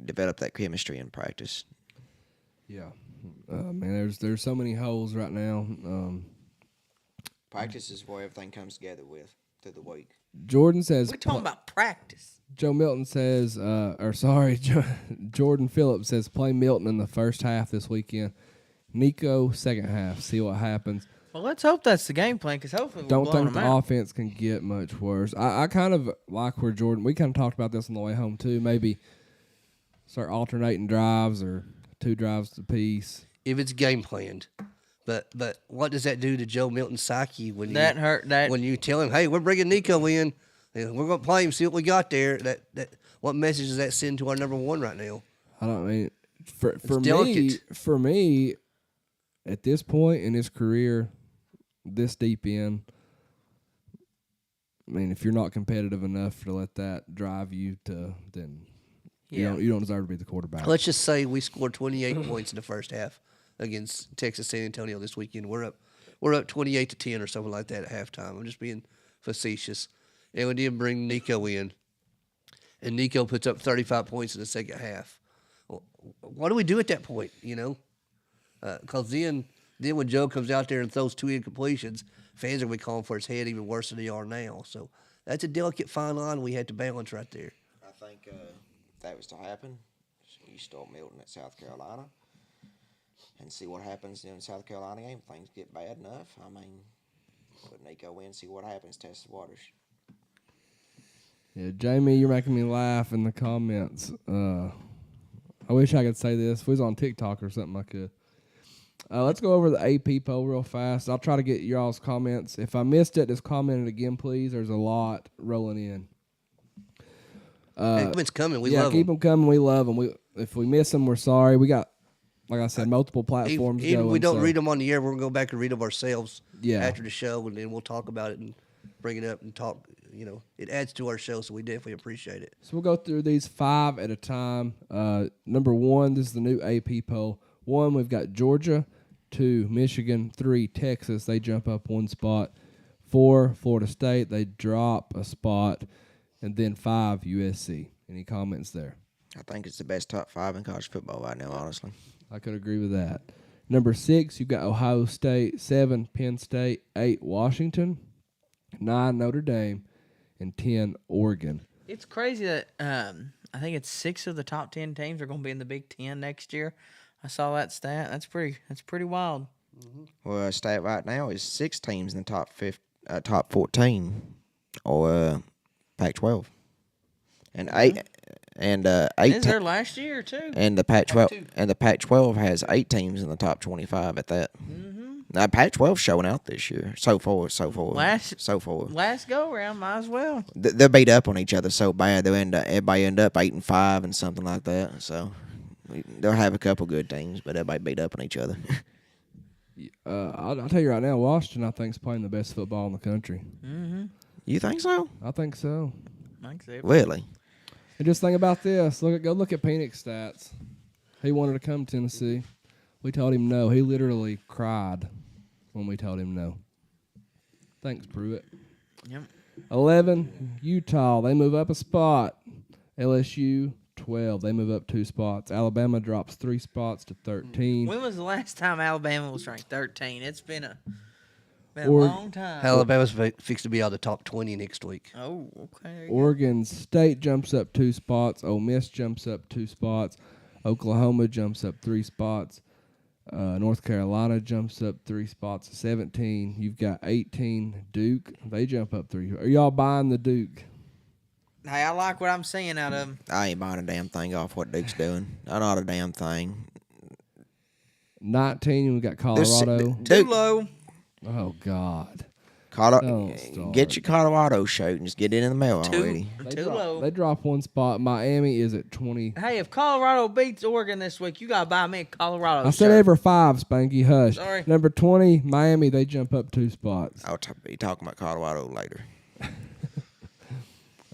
Develop that chemistry in practice. Yeah, man. There's so many holes right now. Practice is where everything comes together through the week. Jordan says We're talking about practice. Joe Milton says, Jordan Phillips says play Milton in the first half this weekend. Nico second half. See what happens. Well, let's hope that's the game plan, because hopefully we're Don't blowing think them the out. offense can get much worse. I kind of like where Jordan. We kind of talked about this on the way home too. Maybe start alternating drives or 2 drives apiece. If it's game planned. But what does that do to Joe Milton's psyche when when you tell him, hey, we're bringing Nico in, and we're going to play him, see what we got there? That what message does that send to our number one right now? I don't mean for delicate. me at this point in his career, this deep in. I mean, if you're not competitive enough to let that drive you to, then you don't deserve to be the quarterback. Let's just say we scored 28 points in the first half against Texas San Antonio this weekend. We're up 28-10 or something like that at halftime. I'm just being facetious. And we didn't bring Nico in, and Nico puts up 35 points in the second half. Well, what do we do at that point? Because then when Joe comes out there and throws 2 incompletions, fans are going to be calling for his head even worse than they are now. So that's a delicate fine line we had to balance right there. I think if that was to happen, you start Milton at South Carolina and see what happens in the South Carolina game. If things get bad enough, I mean, put Nico in, see what happens, test the waters. Yeah, Jamie, you're making me laugh in the comments. I wish I could say this. If we was on TikTok or something, I could. Let's go over the AP poll real fast. I'll try to get y'all's comments. If I missed it, just comment it again, please. There's a lot rolling in. It's coming. We yeah, love keep them. them coming. We love them. If we miss them, we're sorry. We got, like I said, multiple platforms Even going. we don't so. read them on the air. We're going to go back and read them ourselves Yeah. after the show, and then we'll talk about it and bring it up and talk. It adds to our show, so we definitely appreciate it. So we'll go through these 5 at a time. Number 1, this is the new AP poll. 1, we've got Georgia. 2, Michigan. 3, Texas. They jump up 1 spot. 4, Florida State. They drop a spot. And then 5, USC. Any comments there? I think it's the best top 5 in college football right now, honestly. I could agree with that. Number 6, you've got Ohio State. 7, Penn State. 8, Washington. 9, Notre Dame. And 10, Oregon. It's crazy that I think it's 6 of the top 10 teams are going to be in the Big Ten next year. I saw that stat. That's pretty wild. Well, stat right now is 6 teams in the top 14 or Pac-12, and 8 Is there last year too? and the Pac-12 has 8 teams in the top 25 at that. Now Pac-12's showing out this year so far. Last go round, might as well. They're beat up on each other so bad everybody end up 8-5 and something like that. So they'll have a couple good teams, but everybody beat up on each other. I'll tell you right now, Washington, I think, is playing the best football in the country. You think so? I think so. Really? And just think about this. Go look at Penix's stats. He wanted to come to Tennessee. We told him no. He literally cried when we told him no. Thanks, Pruitt. Yep. 11, Utah. They move up a spot. LSU, 12. They move up 2 spots. Alabama drops 3 spots to 13. When was the last time Alabama was ranked 13? It's been a long time. Alabama's fixed to be out of the top 20 next week. Oh, okay. There you go. Oregon State jumps up 2 spots. Ole Miss jumps up 2 spots. Oklahoma jumps up 3 spots. North Carolina jumps up 3 spots to 17. You've got 18, Duke. They jump up 3. Are y'all buying the Duke? Hey, I like what I'm seeing out of them. I ain't buying a damn thing off what Duke's doing. Not a damn thing. 19, we got Colorado. Too low. Oh, God. Don't start. Get your Colorado shirt and just get it in the mail already. Too low. They drop one spot. Miami is at 20. Hey, if Colorado beats Oregon this week, you got to buy me a Colorado I said shirt. every 5, Spanky. Hush. Sorry. Number 20, Miami. They jump up 2 spots. I'll be talking about Colorado later.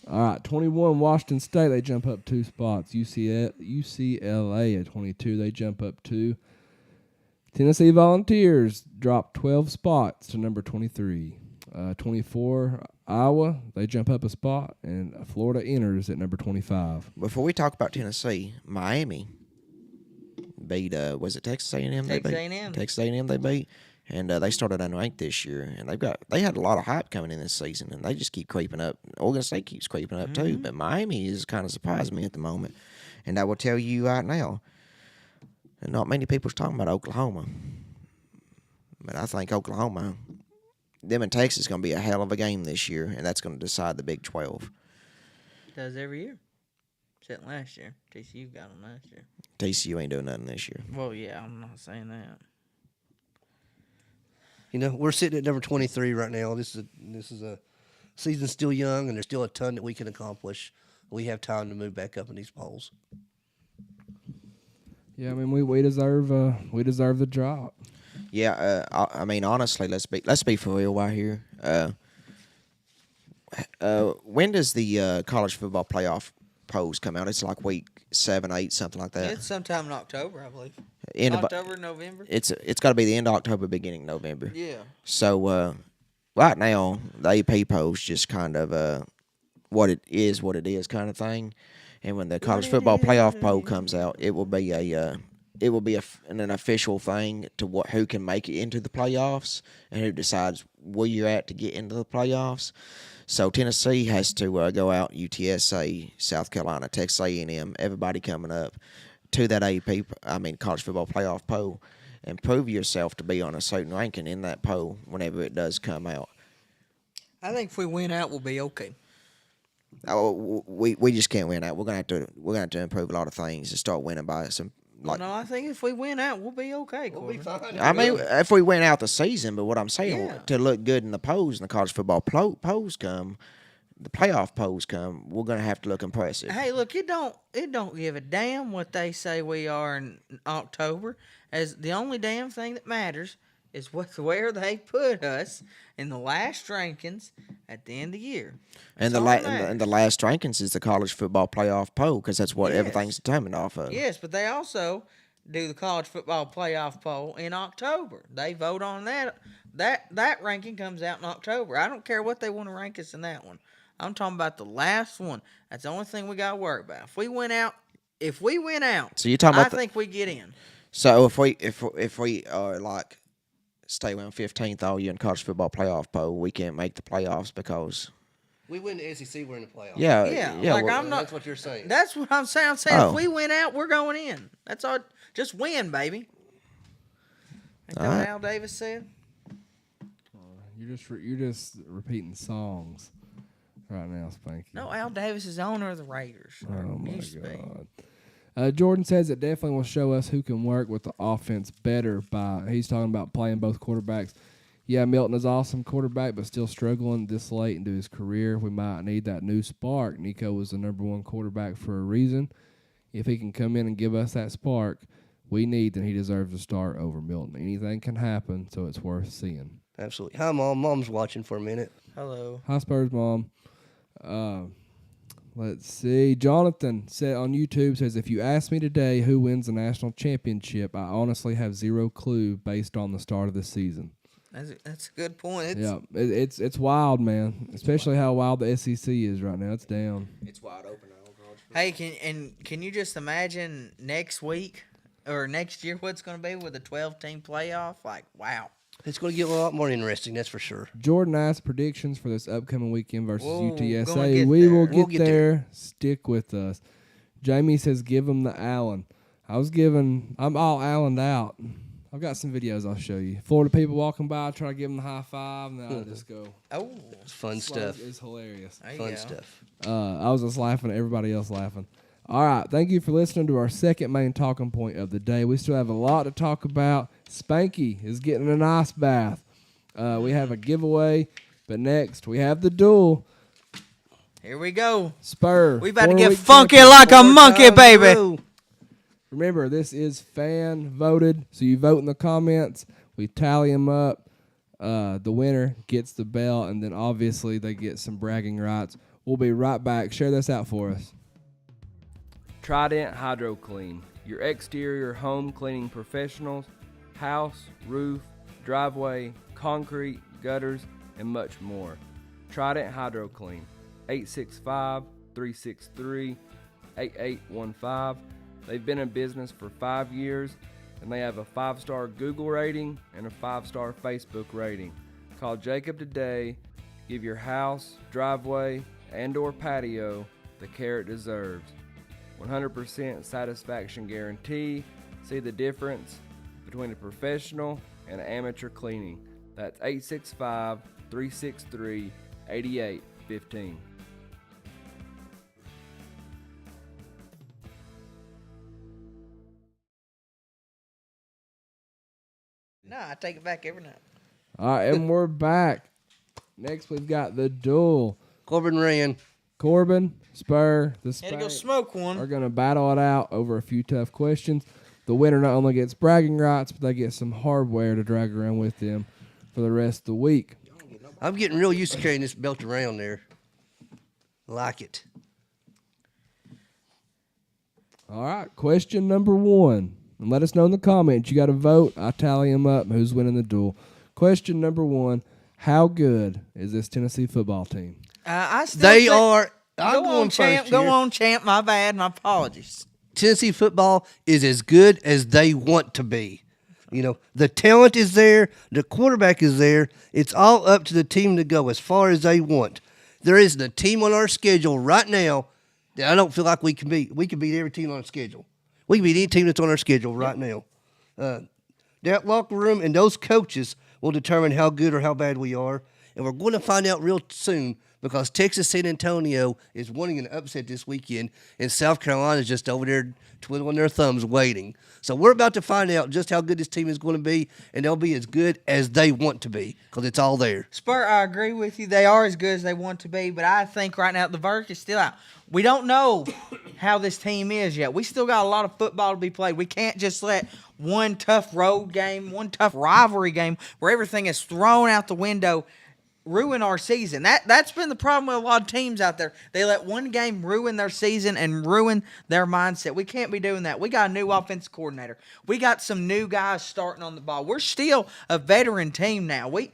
All right, 21, Washington State. They jump up 2 spots. UCLA at 22. They jump up 2. Tennessee Volunteers drop 12 spots to number 23. 24, Iowa. They jump up a spot. And Florida enters at number 25. Before we talk about Tennessee, Miami beat, was it Texas A&M? Texas A&M. Texas A&M they beat. And they started unranked this year, and they had a lot of hype coming in this season, and they just keep creeping up. Oregon State keeps creeping up too, but Miami is kind of surprising me at the moment. And I will tell you right now, and not many people's talking about Oklahoma, but I think Oklahoma, them and Texas is going to be a hell of a game this year, and that's going to decide the Big 12. Does every year. Except last year. TCU got them last year. TCU ain't doing nothing this year. Well, yeah, I'm not saying that. You know, we're sitting at number 23 right now. This is a season still young, and there's still a ton that we can accomplish. We have time to move back up in these polls. Yeah, I mean we deserve the drop. Yeah, I mean honestly, let's be for real right here. When does the college football playoff polls come out? It's like week 7, 8, something like that. It's sometime in October, I believe. October, November. It's got to be the end of October, beginning of November. Yeah. So right now, the AP polls just kind of what it is kind of thing. And when the college football playoff poll comes out, it will be an official thing to who can make it into the playoffs and who decides where you're at to get into the playoffs. So Tennessee has to go out, UTSA, South Carolina, Texas A&M, everybody coming up to that college football playoff poll, and prove yourself to be on a certain ranking in that poll whenever it does come out. I think if we win out, we'll be okay. We just can't win out. We're gonna have to improve a lot of things to start winning by some. Like, no, I think if we win out, we'll be okay. We'll be fine. I mean, if we win out the season, but what I'm saying, Yeah. to look good in the polls, and the college football polls come, the playoff polls come, we're going to have to look impressive. Hey, look, it don't give a damn what they say we are in October. As the only damn thing that matters is where they put us in the last rankings at the end of the year. And That's all that matters. the last rankings is the college football playoff poll, because that's what Yes. everything's determined off of. Yes, but they also do the college football playoff poll in October. They vote on that. That ranking comes out in October. I don't care what they want to rank us in that one. I'm talking about the last one. That's the only thing we got to worry about. If we win out, So you're talking about I think we get in. So if we are like stay around 15th all year in college football playoff poll, we can't make the playoffs because We win the SEC, we're in the playoffs. yeah. Like, I'm not. That's what you're saying. That's what I'm saying. I'm saying Oh. if we win out, we're going in. That's all. Just win, baby. Ain't that All what right. Al Davis said? You're just repeating songs right now, Spanky. No, Al Davis is owner of the Raiders. Oh Or my used to be. God. Jordan says it definitely will show us who can work with the offense better by. He's talking about playing both quarterbacks. Yeah, Milton is awesome quarterback, but still struggling this late into his career. We might need that new spark. Nico was the number 1 quarterback for a reason. If he can come in and give us that spark we need, then he deserves to start over Milton. Anything can happen, so it's worth seeing. Absolutely. Hi, Mom. Mom's watching for a minute. Hello. Hi, Spurs Mom. Let's see. Jonathan said on YouTube, says, if you ask me today who wins the national championship, I honestly have zero clue based on the start of the season. That's a good point. It's wild, man. Especially how wild the SEC is right now. It's down. It's wide open now. Hey, can you just imagine next week or next year what's going to be with a 12-team playoff? Like, wow. It's going to get a lot more interesting, that's for sure. Jordan asked predictions for this upcoming weekend versus Whoa, gonna UTSA. get We there. will We'll get get there. there. Stick with us. Jamie says, give him the Allen. I'm all Allened out. I've got some videos I'll show you. Florida people walking by, I try to give them the high five, and then I just go. Oh, It's fun stuff. It's hilarious. there you Fun go. stuff. I was just laughing at everybody else laughing. All right, thank you for listening to our second main talking point of the day. We still have a lot to talk about. Spanky is getting an ice bath. We have a giveaway. But next, we have the duel. Here we go. Spur. We about to 4 get week funky champion. like a 4 monkey, times in a baby. row. Remember, this is fan voted, so you vote in the comments. We tally them up. The winner gets the belt, and then obviously they get some bragging rights. We'll be right back. Share this out for us. Trident Hydro Clean, your exterior home cleaning professionals, house, roof, driveway, concrete, gutters, and much more. Trident Hydro Clean, 865-363-8815. They've been in business for 5 years, and they have a 5-star Google rating and a 5-star Facebook rating. Call Jacob today. Give your house, driveway, and or patio the care it deserves. 100% satisfaction guarantee. See the difference between a professional and amateur cleaning. That's 865-363-8815. No, I take it back every night. All right, and we're back. Next, we've got the duel. Corbin ran. Corbin, Spur, the Had to go Spank smoke are one. going to battle it out over a few tough questions. The winner not only gets bragging rights, but they get some hardware to drag around with them for the rest of the week. I'm getting real used to carrying this belt around there. Like it. All right, question number 1. And let us know in the comments. You got to vote. I tally them up. Who's winning the duel? Question number 1. How good is this Tennessee football team? I still They think- are. I'm Go going on, champ. first Go here. on, champ. My bad. My apologies. Tennessee football is as good as they want to be. You know, the talent is there. The quarterback is there. It's all up to the team to go as far as they want. There isn't a team on our schedule right now that I don't feel like we can beat. We can beat every team on our schedule. We can beat any team that's on our schedule right now. That locker room and those coaches will determine how good or how bad we are. And we're going to find out real soon because Texas San Antonio is wanting an upset this weekend, and South Carolina is just over there twiddling their thumbs waiting. So we're about to find out just how good this team is going to be, and they'll be as good as they want to be because it's all there. Spur, I agree with you. They are as good as they want to be, but I think right now the verdict is still out. We don't know how this team is yet. We still got a lot of football to be played. We can't just let one tough road game, one tough rivalry game where everything is thrown out the window ruin our season. That's been the problem with a lot of teams out there. They let one game ruin their season and ruin their mindset. We can't be doing that. We got a new offensive coordinator. We got some new guys starting on the ball. We're still a veteran team now. We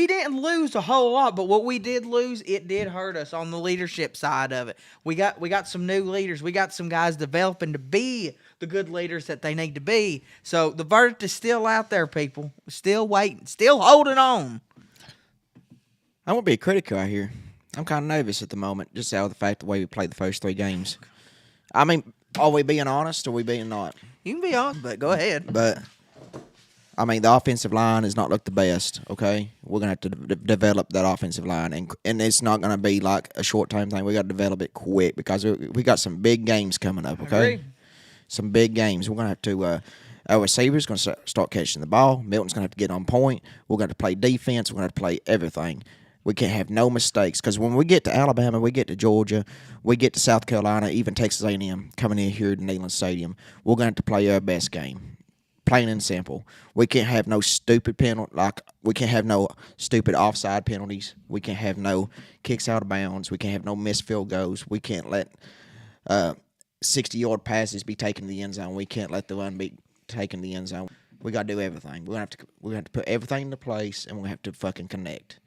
didn't lose a whole lot, but what we did lose, it did hurt us on the leadership side of it. We got some new leaders. We got some guys developing to be the good leaders that they need to be. So the verdict is still out there, people. Still waiting. Still holding on. I won't be critical out here. I'm kind of nervous at the moment, just out of the fact the way we played the first 3 games. I mean, are we being honest or are we being not? You can be honest, but go ahead. But, I mean, the offensive line has not looked the best, okay? We're going to have to develop that offensive line, and it's not going to be like a short-term thing. We got to develop it quick because we got some big games coming up, okay? Agree. Some big games. We're going to have to our receivers going to start catching the ball. Milton's going to have to get on point. We're going to play defense. We're going to play everything. We can't have no mistakes because when we get to Alabama, we get to Georgia, we get to South Carolina, even Texas A&M coming in here to Neyland Stadium, we're going to have to play our best game. Plain and simple. We can't have no stupid penalty. Like we can't have no stupid offside penalties. We can't have no kicks out of bounds. We can't have no missed field goals. We can't let 60-yard passes be taken to the end zone. We can't let the run be taken to the end zone. We got to do everything. We're gonna have to put everything into place, and we have to fucking connect.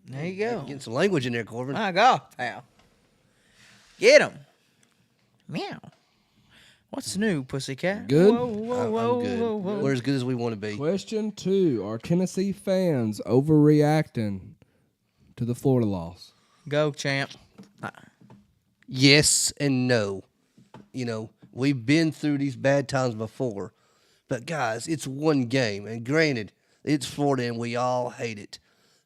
There you go. Getting some language in there, Corbin. My God, pal. Get him. Meow. What's new, pussycat? Good? Whoa, whoa, I'm whoa, good. whoa, whoa. We're as good as we want to be. Question 2. Are Tennessee fans overreacting to the Florida loss? Go, champ. Yes and no. You know, we've been through these bad times before. But, guys, it's one game. And granted, it's Florida and we all hate it.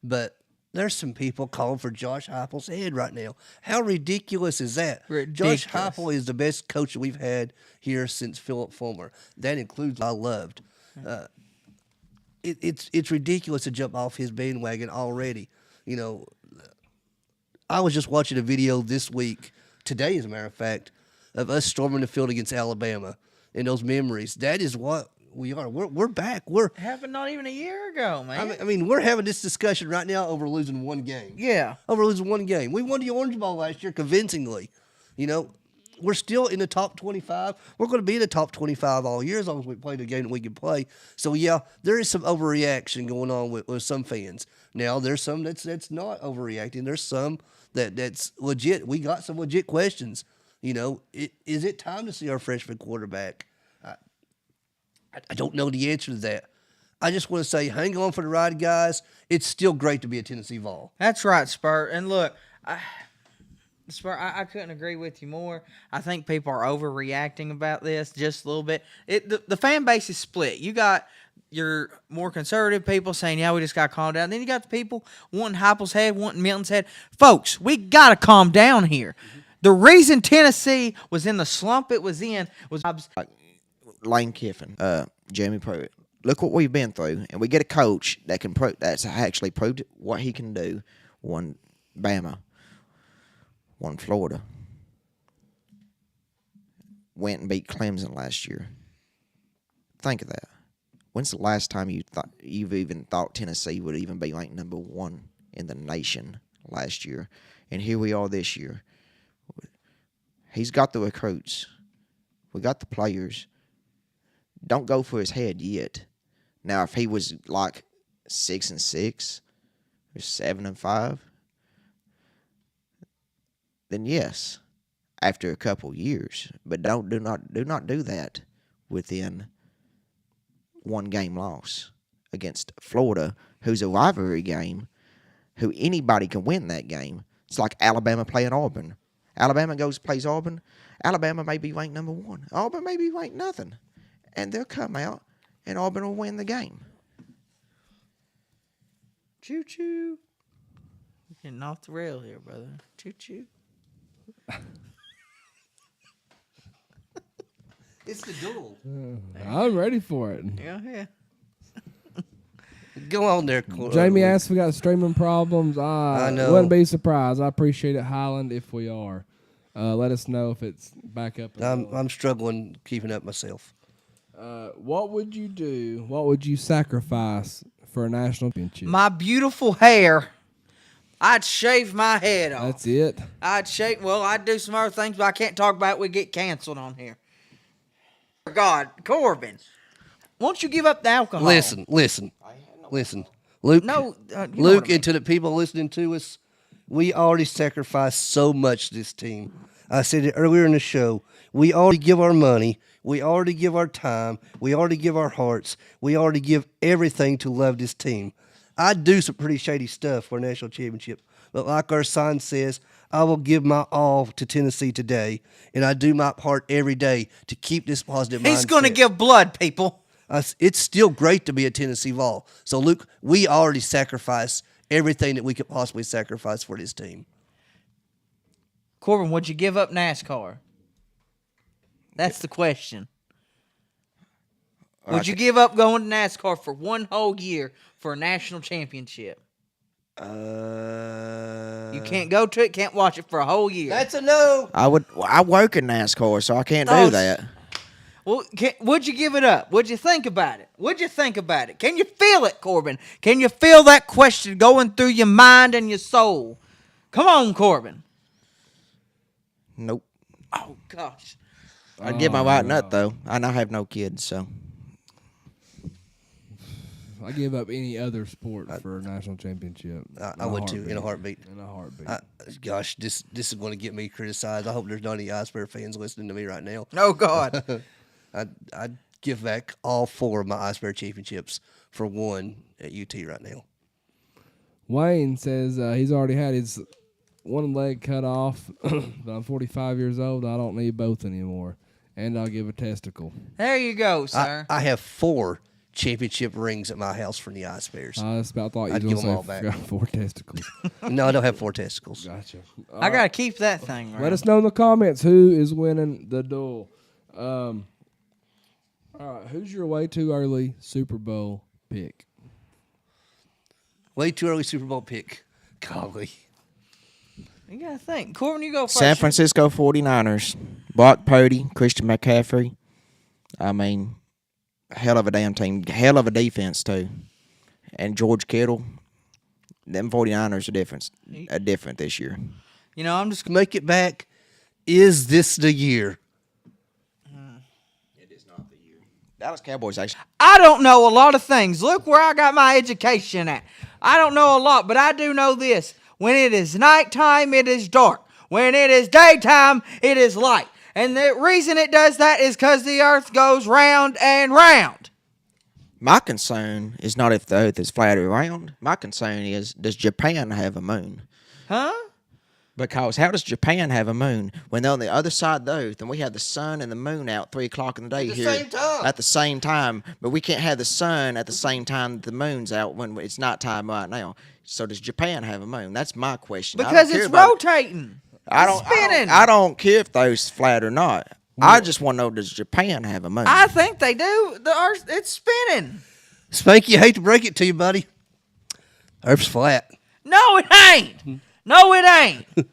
But there's some people calling for Josh Heupel's head right now. How ridiculous is that? Ridiculous. Josh Heupel is the best coach that we've had here since Philip Fulmer. That includes I loved. it's ridiculous to jump off his bandwagon already. You know, I was just watching a video this week, today as a matter of fact, of us storming the field against Alabama and those memories. That is what we are. We're back. It happened not even a year ago, man. I mean, we're having this discussion right now over losing one game. Yeah. Over losing one game. We won the Orange Bowl last year convincingly. You know, we're still in the top 25. We're going to be in the top 25 all year as long as we play the game that we can play. So, yeah, there is some overreaction going on with some fans. Now, there's some that's not overreacting. There's some that's legit. We got some legit questions. You know, is it time to see our freshman quarterback? I don't know the answer to that. I just want to say, hang on for the ride, guys. It's still great to be a Tennessee Vol. That's right, Spur. And look, Spur, I couldn't agree with you more. I think people are overreacting about this just a little bit. The fan base is split. You got your more conservative people saying, yeah, we just got to calm down. Then you got the people wanting Heupel's head, wanting Milton's head. Folks, we got to calm down here. The reason Tennessee was in the slump it was in was Lane Kiffin, Jamie Pruitt. Look what we've been through, and we get a coach that can that's actually proved what he can do. Won Bama, won Florida, went and beat Clemson last year. Think of that. When's the last time you've even thought Tennessee would even be ranked number 1 in the nation last year? And here we are this year. He's got the recruits. We got the players. Don't go for his head yet. Now, if he was like 6-6 or 7-5, then yes, after a couple years. But do not do that within one game loss against Florida, who's a rivalry game, who anybody can win that game. It's like Alabama playing Auburn. Alabama plays Auburn. Alabama may be ranked number 1. Auburn may be ranked nothing. And they'll come out, and Auburn will win the game. choo-choo. We're getting off the rail here, brother. Choo-choo. It's the duel. I'm ready for it. Yeah. Go on there, Corbin. Jamie asked if we got streaming problems. I know. Wouldn't be surprised. I appreciate it, Highland, if we are. Let us know if it's back up. I'm struggling keeping up myself. What would you do? What would you sacrifice for a national championship? My beautiful hair. I'd shave my head off. That's it. I'd do some other things, but I can't talk about it. We get canceled on here. God, Corbin, won't you give up the alcohol? Listen. Luke, No, Luke, and to the people listening to us, we already sacrificed so much this team. I said it earlier in the show. We already give our money. We already give our time. We already give our hearts. We already give everything to love this team. I do some pretty shady stuff for a national championship. But like our sign says, I will give my all to Tennessee today, and I do my part every day to keep this positive mindset. He's going to give blood, people. It's still great to be a Tennessee Vol. So, Luke, we already sacrificed everything that we could possibly sacrifice for this team. Corbin, would you give up NASCAR? That's the question. Would you give up going to NASCAR for one whole year for a national championship? You can't go to it, can't watch it for a whole year. That's a no. I work in NASCAR, so I can't do that. Well, would you give it up? Would you think about it? Can you feel it, Corbin? Can you feel that question going through your mind and your soul? Come on, Corbin. Nope. Oh, gosh. I'd get my white nut, though. I now have no kids, so. I give up any other sport for a national championship. I would too, in a heartbeat. In a heartbeat. Gosh, this is going to get me criticized. I hope there's not any Spur fans listening to me right now. Oh, God. I'd give back all 4 of my Spur championships for one at UT right now. Wayne says he's already had his one leg cut off, but I'm 45 years old. I don't need both anymore. And I'll give a testicle. There you go, sir. I have 4 championship rings at my house from the Spurs. I just about thought you I'd were give them going all to back. say 4 testicles. No, I don't have 4 testicles. Gotcha. I got to keep that thing right. Let us know in the comments who is winning the duel. All right, who's your way too early Super Bowl pick? Way too early Super Bowl pick. Golly. You gotta think. Corbin, you go first. San Francisco 49ers. Brock Purdy, Christian McCaffrey. I mean, hell of a damn team. Hell of a defense, too. And George Kittle. Them 49ers are different this year. You know, I'm just Make it back. Is this the year? It is not the year. Dallas Cowboys actually. I don't know a lot of things. Look where I got my education at. I don't know a lot, but I do know this. When it is nighttime, it is dark. When it is daytime, it is light. And the reason it does that is because the earth goes round and round. My concern is not if the earth is flat or round. My concern is, does Japan have a moon? Huh? Because how does Japan have a moon when they're on the other side of the earth and we have the sun and the moon out 3 o'clock in the day here same time. at the same time, but we can't have the sun at the same time that the moon's out when it's nighttime right now. So does Japan have a moon? That's my question. I don't Because care it's about- rotating. It's spinning. I don't care if those flat or not. I just want to know, does Japan have a moon? I think they do. The earth, it's spinning. Spanky, I hate to break it to you, buddy. Earth's flat. No, it ain't. No, it ain't.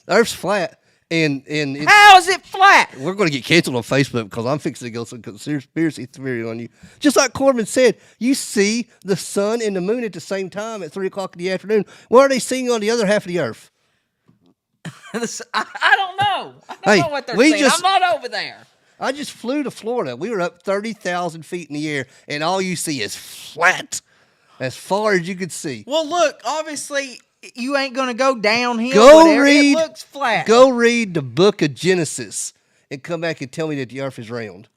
Earth's flat. And it's, How is it flat? we're going to get canceled on Facebook because I'm fixing to go some conspiracy theory on you. Just like Corbin said, you see the sun and the moon at the same time at 3 o'clock in the afternoon. What are they seeing on the other half of the earth? I don't know. I don't Hey, know what they're we saying. just- I'm not over there. I just flew to Florida. We were up 30,000 feet in the air, and all you see is flat as far as you could see. Well, look, obviously, you ain't going to go downhill. Go whatever. read. It looks flat. Go read the book of Genesis and come back and tell me that the earth is round.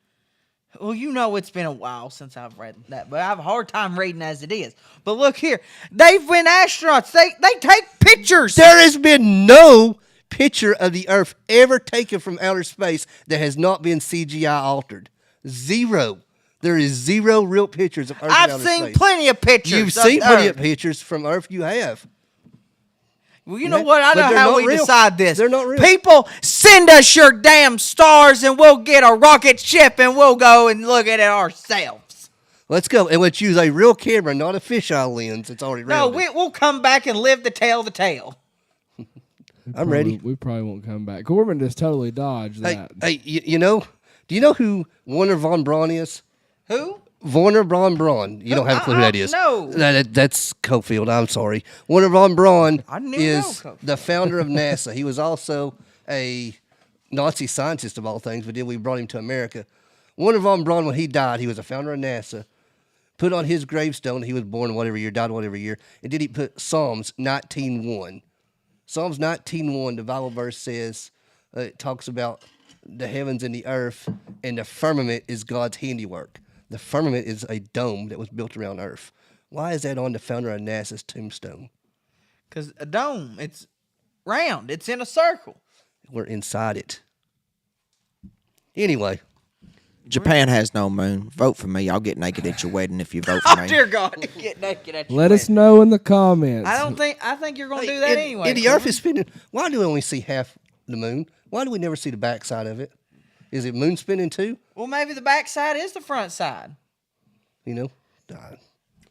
Well, you know it's been a while since I've read that, but I have a hard time reading as it is. But look here. They've been astronauts. They take pictures. There has been no picture of the earth ever taken from outer space that has not been CGI altered. Zero. There is zero real pictures of Earth in I've outer seen space. plenty of pictures. You've of seen plenty Earth. of pictures from Earth. You have. Well, you know what? I But know they're how not we real. decide this. They're not real. People, send us your damn stars and we'll get a rocket ship and we'll go and look at it ourselves. Let's go. And let's use a real camera, not a fisheye lens. It's already No, rounded. we'll come back and live to tell the tale. I'm ready. We probably won't come back. Corbin just totally dodged Hey, that. hey, you know, do you know who Warner von Braun is? Who? Warner von Braun. You don't have a clue who that is. No. That's Cofield. I'm sorry. Warner von Braun I didn't even know is Cofield. the founder of NASA. He was also a Nazi scientist of all things, but then we brought him to America. Warner von Braun, when he died, he was a founder of NASA. Put on his gravestone, he was born whatever year, died whatever year, and then he put Psalms 19:1. Psalms 19:1, the Bible verse says, it talks about the heavens and the earth, and the firmament is God's handiwork. The firmament is a dome that was built around earth. Why is that on the founder of NASA's tombstone? Because a dome, it's round. It's in a circle. We're inside it. Anyway, Japan has no moon. Vote for me. I'll get naked at your wedding if you vote for Oh, me. dear God. Get naked at your Let us wedding. know in the comments. I think you're going to do that anyway. And the earth Corbin. is spinning. Why do we only see half the moon? Why do we never see the backside of it? Is it moon spinning too? Well, maybe the back side is the front side. You know?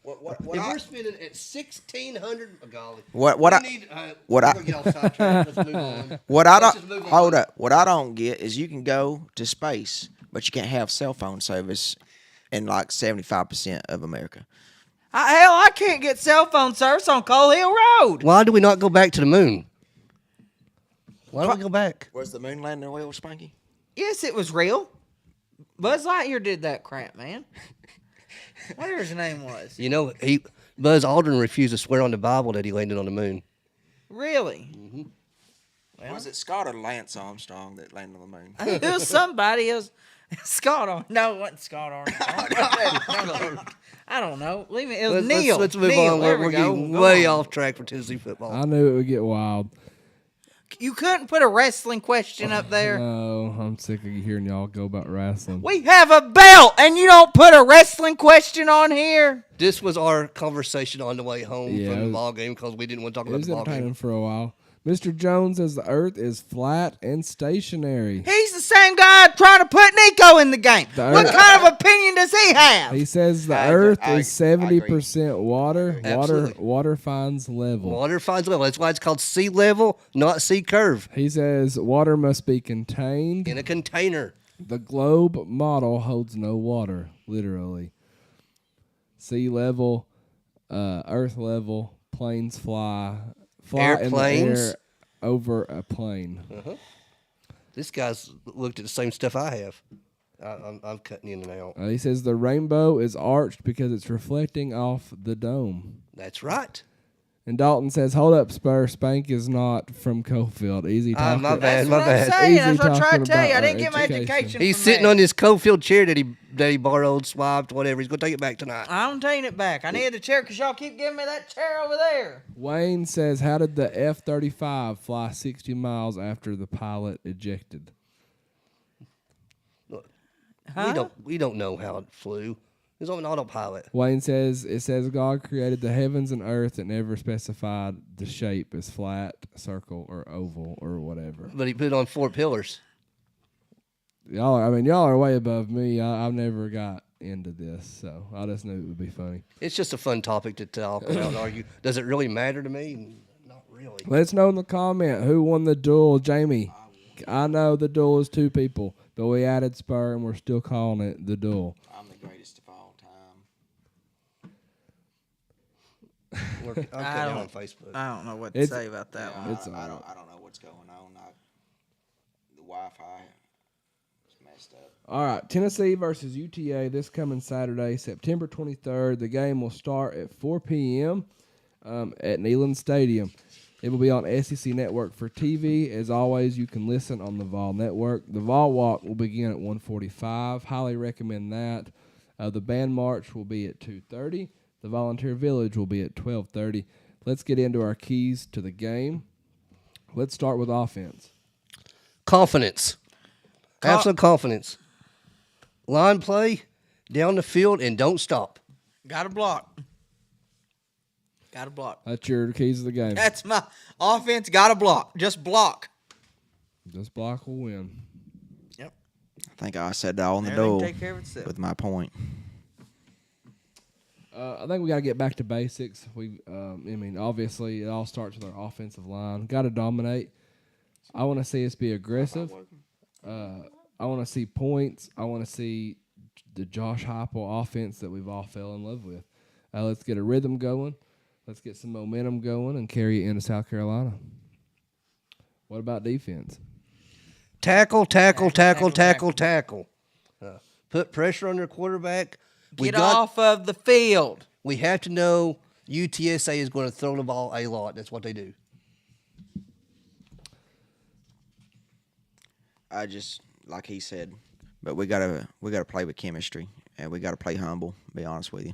What If we're spinning at 1,600, oh, golly. What I- We need, what we're I- gonna get off sidetrack. Let's move on. What I Let's don't just move on. hold up. What I don't get is you can go to space, but you can't have cell phone service in like 75% of America. Hell, I can't get cell phone service on Coal Hill Road. Why do we not go back to the moon? Why don't we go back? Was the moon landing real, Spanky? Yes, it was real. Buzz Lightyear did that crap, man. Whatever his name was. You know, Buzz Aldrin refused to swear on the Bible that he landed on the moon. Really? Was it Scott or Lance Armstrong that landed on the moon? It was somebody. It was Scott Armstrong. No, it wasn't Scott Armstrong. I don't know. Leave me. It was Neil. Let's move Neil. on. There We're we go. getting Go way on. off track for Tennessee football. I knew it would get wild. You couldn't put a wrestling question up there. No, I'm sick of hearing y'all go about wrestling. We have a belt, and you don't put a wrestling question on here. This was our conversation on the way home Yeah, from it the was- ball game because we didn't want to talk It about was the ball entertaining game. for a while. Mr. Jones says the Earth is flat and stationary. He's the same guy trying to put Nico in the game. What Earth- kind of opinion does he have? He says the I Earth agree. is 70% water. Absolutely. Water finds level. Water finds level. That's why it's called sea level, not sea curve. He says water must be contained. In a container. The globe model holds no water, literally. Sea level, Earth level, planes fly in the Airplanes. air over a plane. This guy's looked at the same stuff I have. I'm cutting in and out. He says the rainbow is arched because it's reflecting off the dome. That's right. And Dalton says, "Hold up, Spur. Spank is not from Cofield. Easy talking." my bad. That's what I'm bad. saying. Easy That's what I tried talking to tell you. I about didn't get my education. education. He's from sitting that. on this Cofield chair that he borrowed, swapped, whatever. He's gonna take it back tonight. I'm taking it back. I need the chair because y'all keep giving me that chair over there. Wayne says, "How did the F-35 fly 60 miles after the pilot ejected?" We don't know how it flew. It was on an autopilot. Wayne says, "It says God created the heavens and earth and never specified the shape as flat, circle, or oval, or whatever." But he put it on 4 pillars. Y'all are way above me. I've never got into this, so I just knew it would be funny. It's just a fun topic to talk about and argue. Does it really matter to me? Not really. Let us know in the comment who won the duel. Jamie, I know the duel is 2 people, but we added Spur and we're still calling it the duel. I'm the greatest of all time. I'll put it on Facebook. I don't know what to It's- say about that one. It's I don't know what's going on. The Wi-Fi is messed up. All right, Tennessee versus UTA this coming Saturday, September 23rd. The game will start at 4 p.m. At Neyland Stadium. It will be on SEC Network for TV. As always, you can listen on the Vawl Network. The Vawl Walk will begin at 1:45. Highly recommend that. The band march will be at 2:30. The Volunteer Village will be at 12:30. Let's get into our keys to the game. Let's start with offense. Confidence. Have some confidence. Line play, down the field, and don't stop. Got to block. Got to block. That's your keys to the game. That's my offense. Got to block. Just block. This block will win. Yep. I think I said that on the Everything door take care of itself. with my point. I think we got to get back to basics. Obviously, it all starts with our offensive line. Got to dominate. I want to see us be aggressive. I want to see points. I want to see the Josh Heupel offense that we've all fell in love with. Let's get a rhythm going. Let's get some momentum going and carry it into South Carolina. What about defense? Tackle. Put pressure on their quarterback. Get off of the field. We have to know UTSA is going to throw the ball a lot. That's what they do. I just like he said, but we gotta play with chemistry and we gotta play humble. Be honest with you.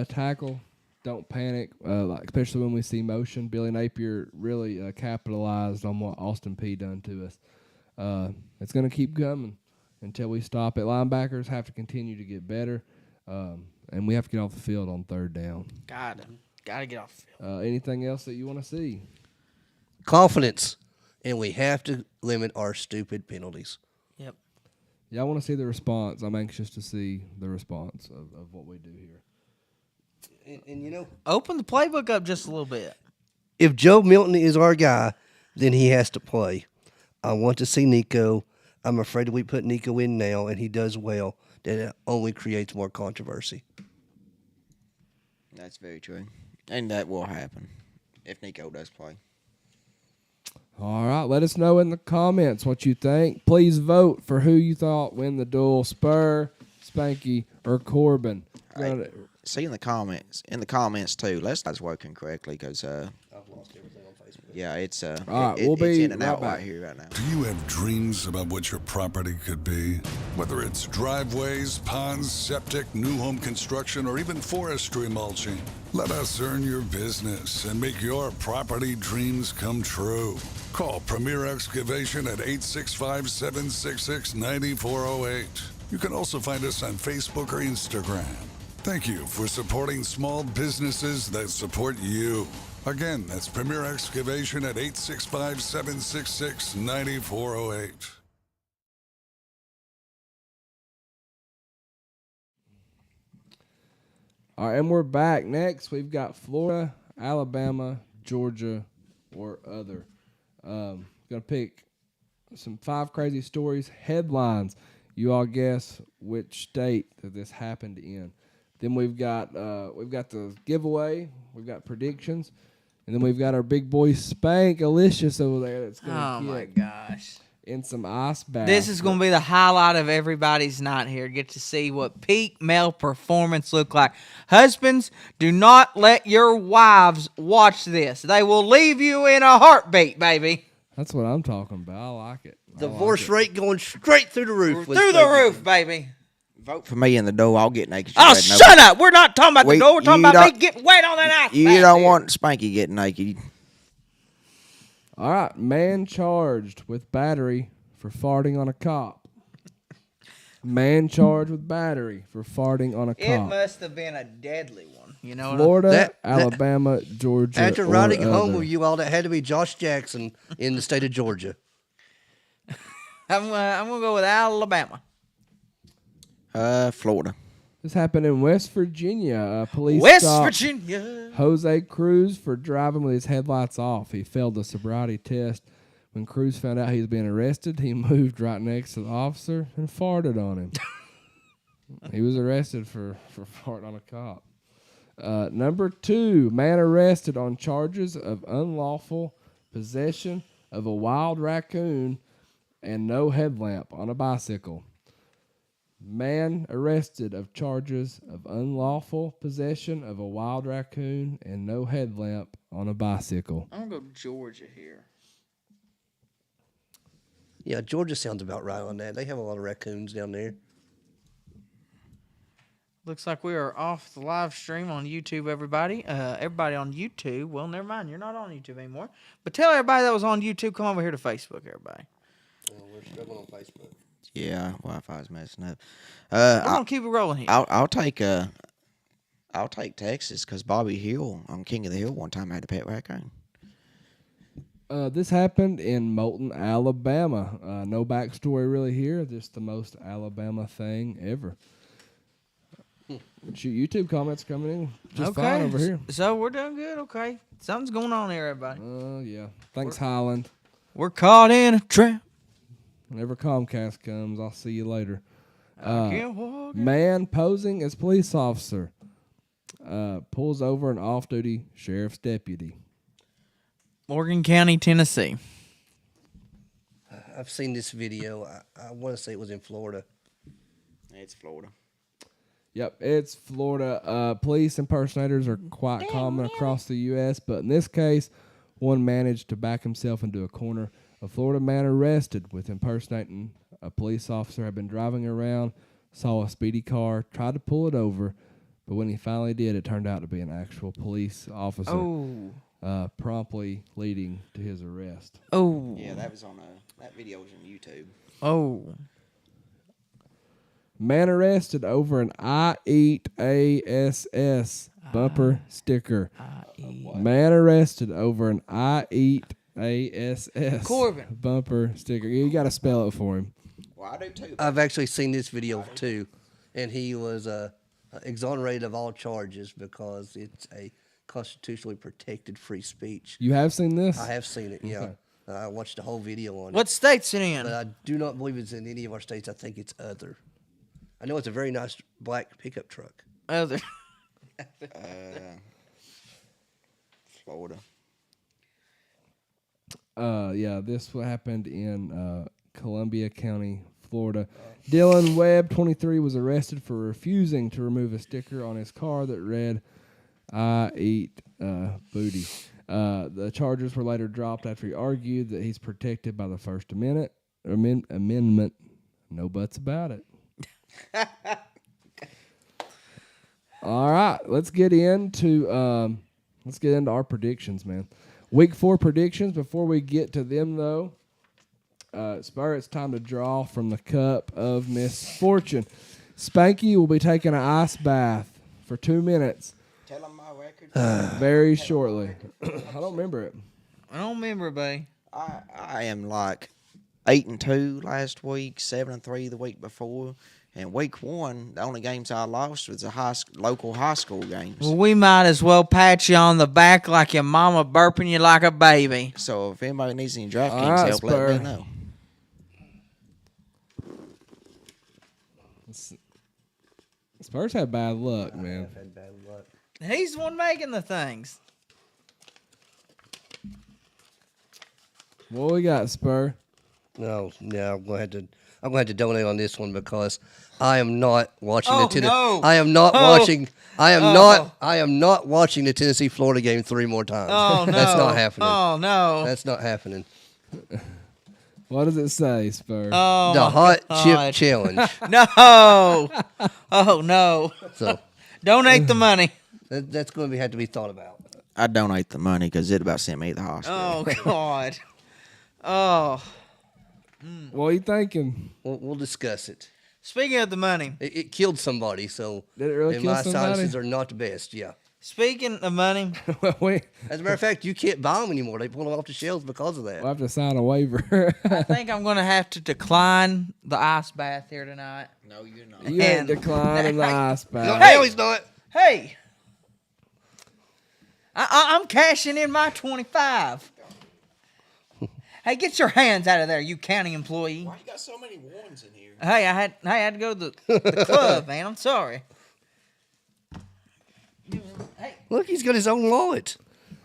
Tackle. Don't panic, especially when we see motion. Billy Napier really capitalized on what Austin Peay done to us. It's going to keep coming until we stop it. Linebackers have to continue to get better, and we have to get off the field on 3rd down. Got to get off the field. Anything else that you want to see? Confidence. And we have to limit our stupid penalties. Yep. Yeah, I want to see the response. I'm anxious to see the response of what we do here. And you know, Open the playbook up just a little bit. if Joe Milton is our guy, then he has to play. I want to see Nico. I'm afraid if we put Nico in now and he does well, then it only creates more controversy. That's very true, and that will happen if Nico does play. All right, let us know in the comments what you think. Please vote for who you thought win the duel, Spur, Spanky, or Corbin. Right. See in the comments too. Let's know it's working correctly because I've lost everything on Facebook. yeah, it's All right, we'll it's be in and right out back. right here right now. Do you have dreams about what your property could be? Whether it's driveways, ponds, septic, new home construction, or even forestry mulching, let us earn your business and make your property dreams come true. Call Premier Excavation at 865-766-9408. You can also find us on Facebook or Instagram. Thank you for supporting small businesses that support you. Again, that's Premier Excavation at 865-766-9408. All right, and we're back. Next, we've got Florida, Alabama, Georgia, or other. Gonna pick some 5 crazy stories, headlines. You all guess which state that this happened in. Then we've got the giveaway. We've got predictions, and then we've got our big boy Spank Alicious over there. That's gonna Oh my get gosh. in some ice baths. This is going to be the highlight of everybody's night here. Get to see what peak male performance look like. Husbands, do not let your wives watch this. They will leave you in a heartbeat, baby. That's what I'm talking about. I like it. Divorce rate going straight through the roof. with Through the Spanky. roof, baby. Vote for me in the door. I'll get naked. Oh, shut up. We're not talking about the Wait, door. We're talking you about me don't- getting wet on that ice. You bath don't here. want Spanky getting naked. All right, man charged with battery for farting on a cop. Man charged with battery for farting on a It cop. must have been a deadly one. You know what Florida, That- Alabama, Georgia. After or riding home other. with you all, that had to be Josh Jackson in the state of Georgia. I'm going to go with Alabama. Florida. This happened in West Virginia. Police West stopped Virginia. Jose Cruz for driving with his headlights off. He failed the sobriety test. When Cruz found out he was being arrested, he moved right next to the officer and farted on him. He was arrested for farting on a cop. Number 2, man arrested on charges of unlawful possession of a wild raccoon and no headlamp on a bicycle. Man arrested of charges of unlawful possession of a wild raccoon and no headlamp on a bicycle. I'm going to go Georgia here. Yeah, Georgia sounds about right on that. They have a lot of raccoons down there. Looks like we are off the live stream on YouTube, everybody. Everybody on YouTube. Well, never mind. You're not on YouTube anymore. But tell everybody that was on YouTube, come over here to Facebook, everybody. We're struggling on Facebook. Yeah, Wi-Fi's messing up. I'm going to keep it rolling here. I'll take Texas because Bobby Hill on King of the Hill one time had a pet raccoon. This happened in Moulton, Alabama. No backstory really here. Just the most Alabama thing ever. Shoot, YouTube comments coming in just fine over here. So we're doing good. Okay. Something's going on here, everybody. Yeah. Thanks, Highland. We're caught in a trap. Whenever Comcast comes, I'll see you later. I can't walk. Man posing as police officer pulls over an off-duty sheriff's deputy. Morgan County, Tennessee. I've seen this video. I want to say it was in Florida. It's Florida. Yep, it's Florida. Police impersonators are quite common across the U.S., but in this case, one managed to back himself into a corner. A Florida man arrested with impersonating a police officer had been driving around, saw a speedy car, tried to pull it over, but when he finally did, it turned out to be an actual police officer, promptly leading to his arrest. Oh. Yeah, that was on that video was on YouTube. Oh. Man arrested over an I Eat ASS bumper sticker. Man arrested over an I Eat ASS Corbin. bumper sticker. You got to spell it for him. Well, I do too. I've actually seen this video too, and he was exonerated of all charges because it's a constitutionally protected free speech. You have seen this? I have seen it, yeah. Okay. I watched the whole video on What it. state's it in? But I do not believe it's in any of our states. I think it's other. I know it's a very nice black pickup truck. Other. Florida. Yeah, this happened in Columbia County, Florida. Dylan Webb, 23, was arrested for refusing to remove a sticker on his car that read, I eat booty. The charges were later dropped after he argued that he's protected by the First Amendment. Amendment. No buts about it. All right, let's get into our predictions, man. Week 4 predictions. Before we get to them, though, Spur, it's time to draw from the cup of misfortune. Spanky will be taking an ice bath for 2 minutes. Tell them my record. very shortly. I don't remember it. I don't remember, buddy. I am like 8-2 last week, 7-3 the week before, and week 1 the only games I lost was the local high school games. Well, we might as well pat you on the back like your mama burping you like a baby. So if anybody needs any DraftKings All right, help, Spur. let me know. Spurs had bad luck, man. I've had bad luck. He's the one making the things. What we got, Spur? No, I'm going to have to donate on this one because I am not watching Oh, the Tennessee. no. I am not Oh. watching. I am not. I am not watching the Tennessee Florida game 3 more times. Oh, no. That's not happening. Oh, no. That's not happening. What does it say, Spur? Oh, The my hot God. chip challenge. No. Oh, no. So Donate the money. that's going to have to be thought about. I donate the money because it about sent me to the hospital. Oh, God. Oh. What are you thinking? We'll discuss it. Speaking of the money. It killed somebody, so Did it really and kill my somebody? sinuses are not the best. Yeah. Speaking of money. we, As a matter of fact, you can't buy them anymore. They pull them off the shelves because of that. we'll have to sign a waiver. I think I'm going to have to decline the ice bath here tonight. No, you're not. You ain't And- declining the ice No, bath. now he's not. Hey. I'm cashing in my 25. Hey, get your hands out of there, you county employee. Why you got so many ones in here? Hey, I had to go to the club, man. I'm sorry. Hey, Look, he's got his own wallet.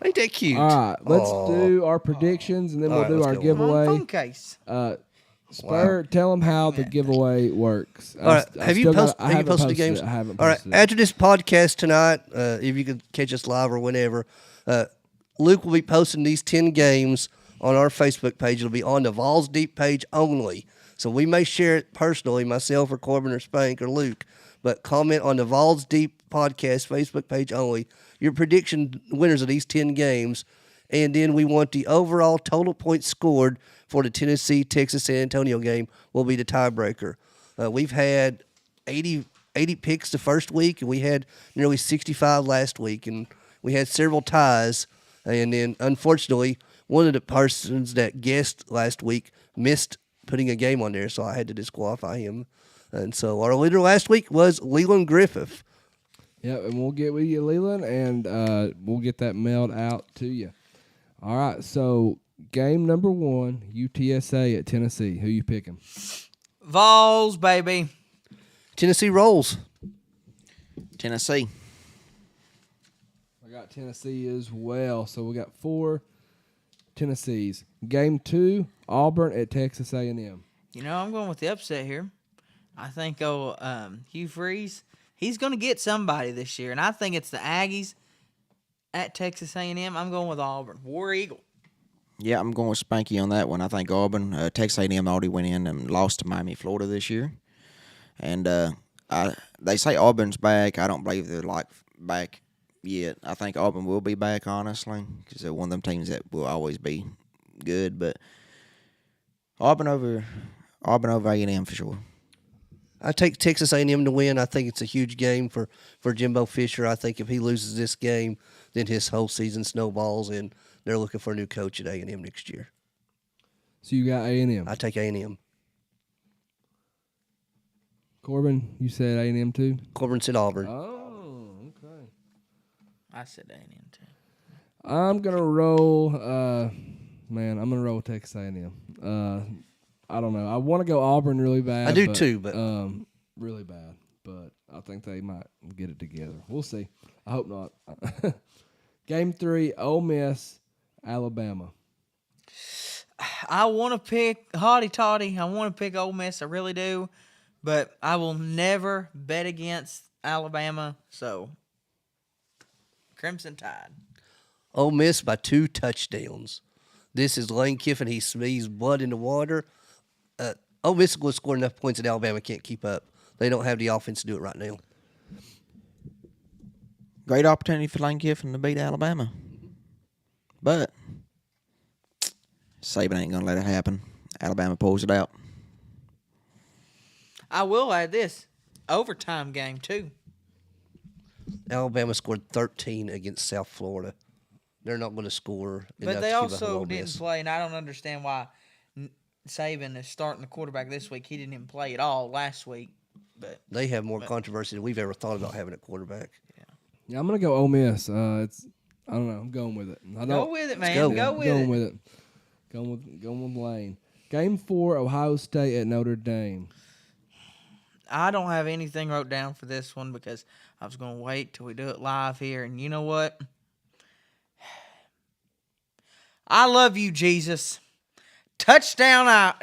Ain't that cute? All right, let's Aw. do our predictions, and then All we'll right, do let's our go. come on, giveaway. phone case. Spur, tell them how the giveaway works. All right, have you posted the games? I haven't All right, posted it. after this podcast tonight, if you could catch us live or whenever, Luke will be posting these 10 games on our Facebook page. It'll be on the Vawls Deep page only. So we may share it personally, myself or Corbin or Spank or Luke, but comment on the Vawls Deep podcast Facebook page only. Your prediction winners of these 10 games, and then we want the overall total points scored for the Tennessee-Texas San Antonio game will be the tiebreaker. We've had 80 picks the first week, and we had nearly 65 last week, and we had several ties. And then, unfortunately, one of the persons that guessed last week missed putting a game on there, so I had to disqualify him. And so our leader last week was Leland Griffith. Yep, and we'll get with you, Leland, and we'll get that mailed out to you. All right, so game number 1, UTSA at Tennessee. Who you picking? Vols, baby. Tennessee rolls. Tennessee. I got Tennessee as well, so we got 4 Tennessees. Game 2, Auburn at Texas A&M. You know, I'm going with the upset here. I think Hugh Freeze, he's going to get somebody this year, and I think it's the Aggies at Texas A&M. I'm going with Auburn. War Eagle. Yeah, I'm going with Spanky on that one. I think Auburn, Texas A&M already went in and lost to Miami, Florida this year. And they say Auburn's back. I don't believe they're back yet. I think Auburn will be back, honestly, because they're one of them teams that will always be good. But Auburn over A&M for sure. I take Texas A&M to win. I think it's a huge game for Jimbo Fisher. I think if he loses this game, then his whole season snowballs, and they're looking for a new coach at A&M next year. So you got A&M. I take A&M. Corbin, you said A&M too? Corbin said Auburn. Oh, okay. I said A&M too. I'm going to roll, I'm going to roll Texas A&M. I don't know. I want to go Auburn really bad. I do too, but really bad. But I think they might get it together. We'll see. I hope not. Game 3, Ole Miss, Alabama. I want to pick Hotty Toddy. I want to pick Ole Miss. I really do. But I will never bet against Alabama. So, Crimson Tide. Ole Miss by 2 touchdowns. This is Lane Kiffin. He sneezed blood in the water. Ole Miss will score enough points that Alabama can't keep up. They don't have the offense to do it right now. Great opportunity for Lane Kiffin to beat Alabama. But Saban ain't going to let it happen. Alabama pulls it out. I will add this. Overtime game, too. Alabama scored 13 against South Florida. They're not going to score enough But they to keep up with also Ole didn't Miss. play, and I don't understand why Saban is starting the quarterback this week. He didn't even play at all last week. But They have more controversy than we've ever thought about having a quarterback. Yeah, I'm gonna go Ole Miss. I don't know. I'm going with it. go with it, man. go. Go with going it. with it. Going with Lane. Game 4, Ohio State at Notre Dame. I don't have anything wrote down for this one because I was going to wait till we do it live here. And you know what? I love you, Jesus. Touchdown,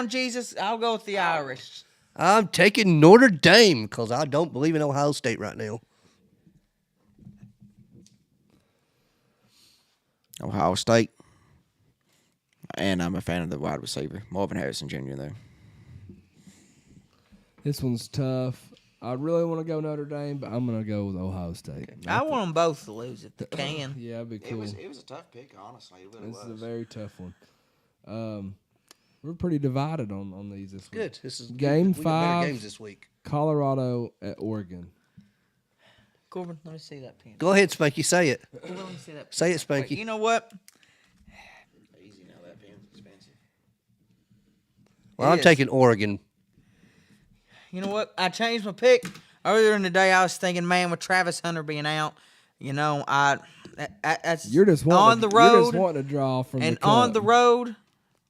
Jesus. I'll go with the Irish. I'm taking Notre Dame because I don't believe in Ohio State right now. Ohio State. And I'm a fan of the wide receiver, Marvin Harrison Jr. there. This one's tough. I really want to go Notre Dame, but I'm gonna go with Ohio State. I want them both to lose if they can. Yeah, that'd be cool. It was a tough pick, honestly. It really This is a very tough one. We're pretty divided on these this week. Good. This is Game we got better 5. games this week. Colorado at Oregon. Corbin, let me see that pen. Go ahead, Spanky. Say it. Corbin, let me see that pen. Say it, Spanky. Wait, you know what? Easy now, that pen's expensive. Well, It I'm is. taking Oregon. You know what? I changed my pick. Earlier in the day, I was thinking, man, with Travis Hunter being out, you know, that's You're just wanting on the You're road just wanting to draw from and the on cup. the road.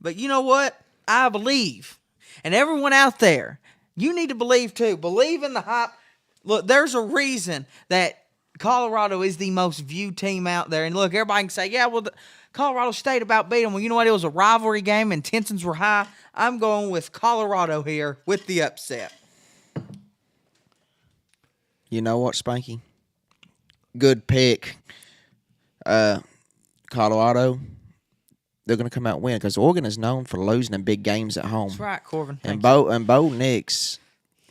But you know what? I believe. And everyone out there, you need to believe too. Believe in the hype. Look, there's a reason that Colorado is the most viewed team out there. And look, everybody can say, yeah, well, Colorado State about beat them. Well, you know what? It was a rivalry game and tensions were high. I'm going with Colorado here with the upset. You know what, Spanky? Good pick. Colorado, they're going to come out and win because Oregon is known for losing in big games at home. That's right, Corbin. And Thanks. Bo Nix,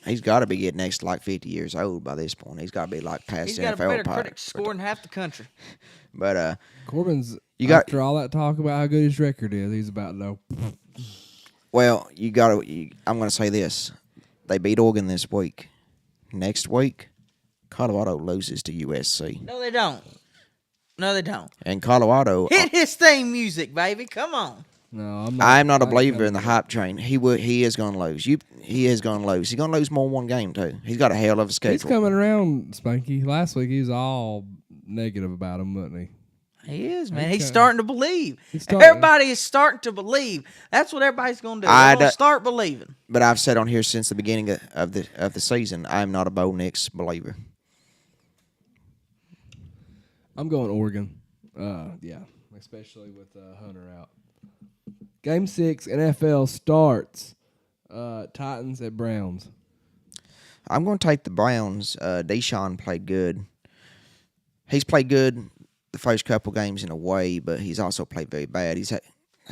he's got to be getting next to like 50 years old by this point. He's got to be like past He's the got a NFL better part. critic score than half the country. But Corbin's You got- after all that talk about how good his record is, he's about to know. well, I'm going to say this: they beat Oregon this week. Next week, Colorado loses to USC, No, they don't. No, they don't. and Colorado. Hit his theme music, baby. Come on. No, I'm not. I'm not a I- believer in the hype train. He is going to lose. He is going to lose. He's going to lose more than one game too. He's got a hell of a schedule. He's coming around, Spanky. Last week he was all negative about him, wasn't he? He is, man. Okay. He's starting to believe. He's starting. Everybody is starting to believe. That's what everybody's going to do. I They're going to d- start believing. But I've said on here since the beginning of the season, I'm not a Bo Nix believer. I'm going Oregon. Yeah, especially with Hunter out. Game 6, NFL starts. Titans at Browns. I'm going to take the Browns. Deshaun played good. He's played good the first couple games in a way, but he's also played very bad. He's had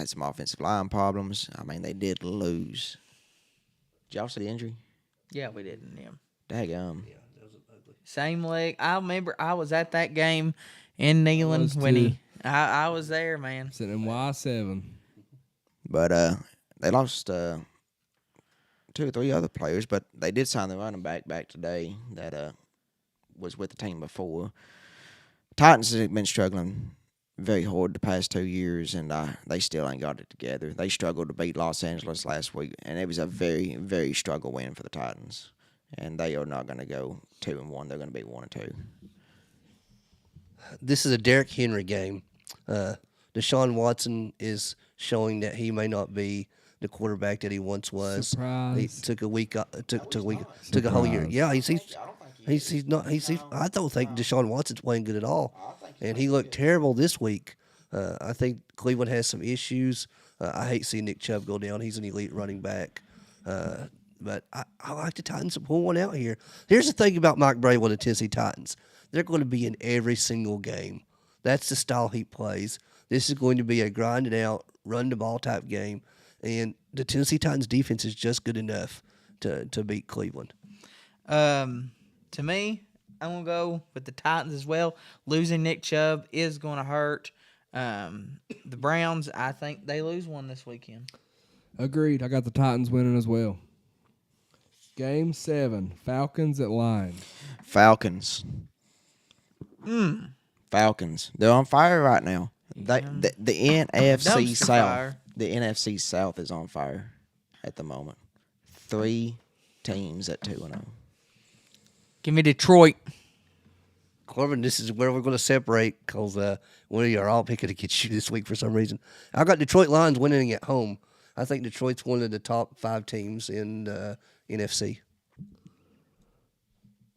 some offensive line problems. I mean, they did lose. Did y'all see the injury? Yeah, we didn't. Yeah. Daggum. Same leg. I remember I was at that game in Neyland was when too. I was there, man. Sitting in Y7. But they lost 2 or 3 other players, but they did sign the running back today that was with the team before. Titans have been struggling very hard the past 2 years, and they still ain't got it together. They struggled to beat Los Angeles last week, and it was a very, very struggle win for the Titans. And they are not going to go 2-1. They're going to be 1-2. This is a Derrick Henry game. Deshaun Watson is showing that he may not be the quarterback that he once was. Surprise. He took a week, took a whole year. Surprise. Yeah, he's not. I don't think Deshaun Watson's playing good at all, and he looked terrible this week. I think Cleveland has some issues. I hate seeing Nick Chubb go down. He's an elite running back. But I like the Titans to pull one out here. Here's the thing about Mike Brady with the Tennessee Titans. They're going to be in every single game. That's the style he plays. This is going to be a grinded out, run the ball type game. And the Tennessee Titans defense is just good enough to beat Cleveland. To me, I'm going to go with the Titans as well. Losing Nick Chubb is going to hurt. The Browns, I think they lose one this weekend. Agreed. I got the Titans winning as well. Game 7, Falcons at Lions. Falcons. Falcons. They're on fire right now. The NFC Dumpster South. fire. The NFC South is on fire at the moment. 3 teams at 2-0. Give me Detroit. Corbin, this is where we're going to separate because we are all picking against you this week for some reason. I got Detroit Lions winning at home. I think Detroit's one of the top 5 teams in NFC.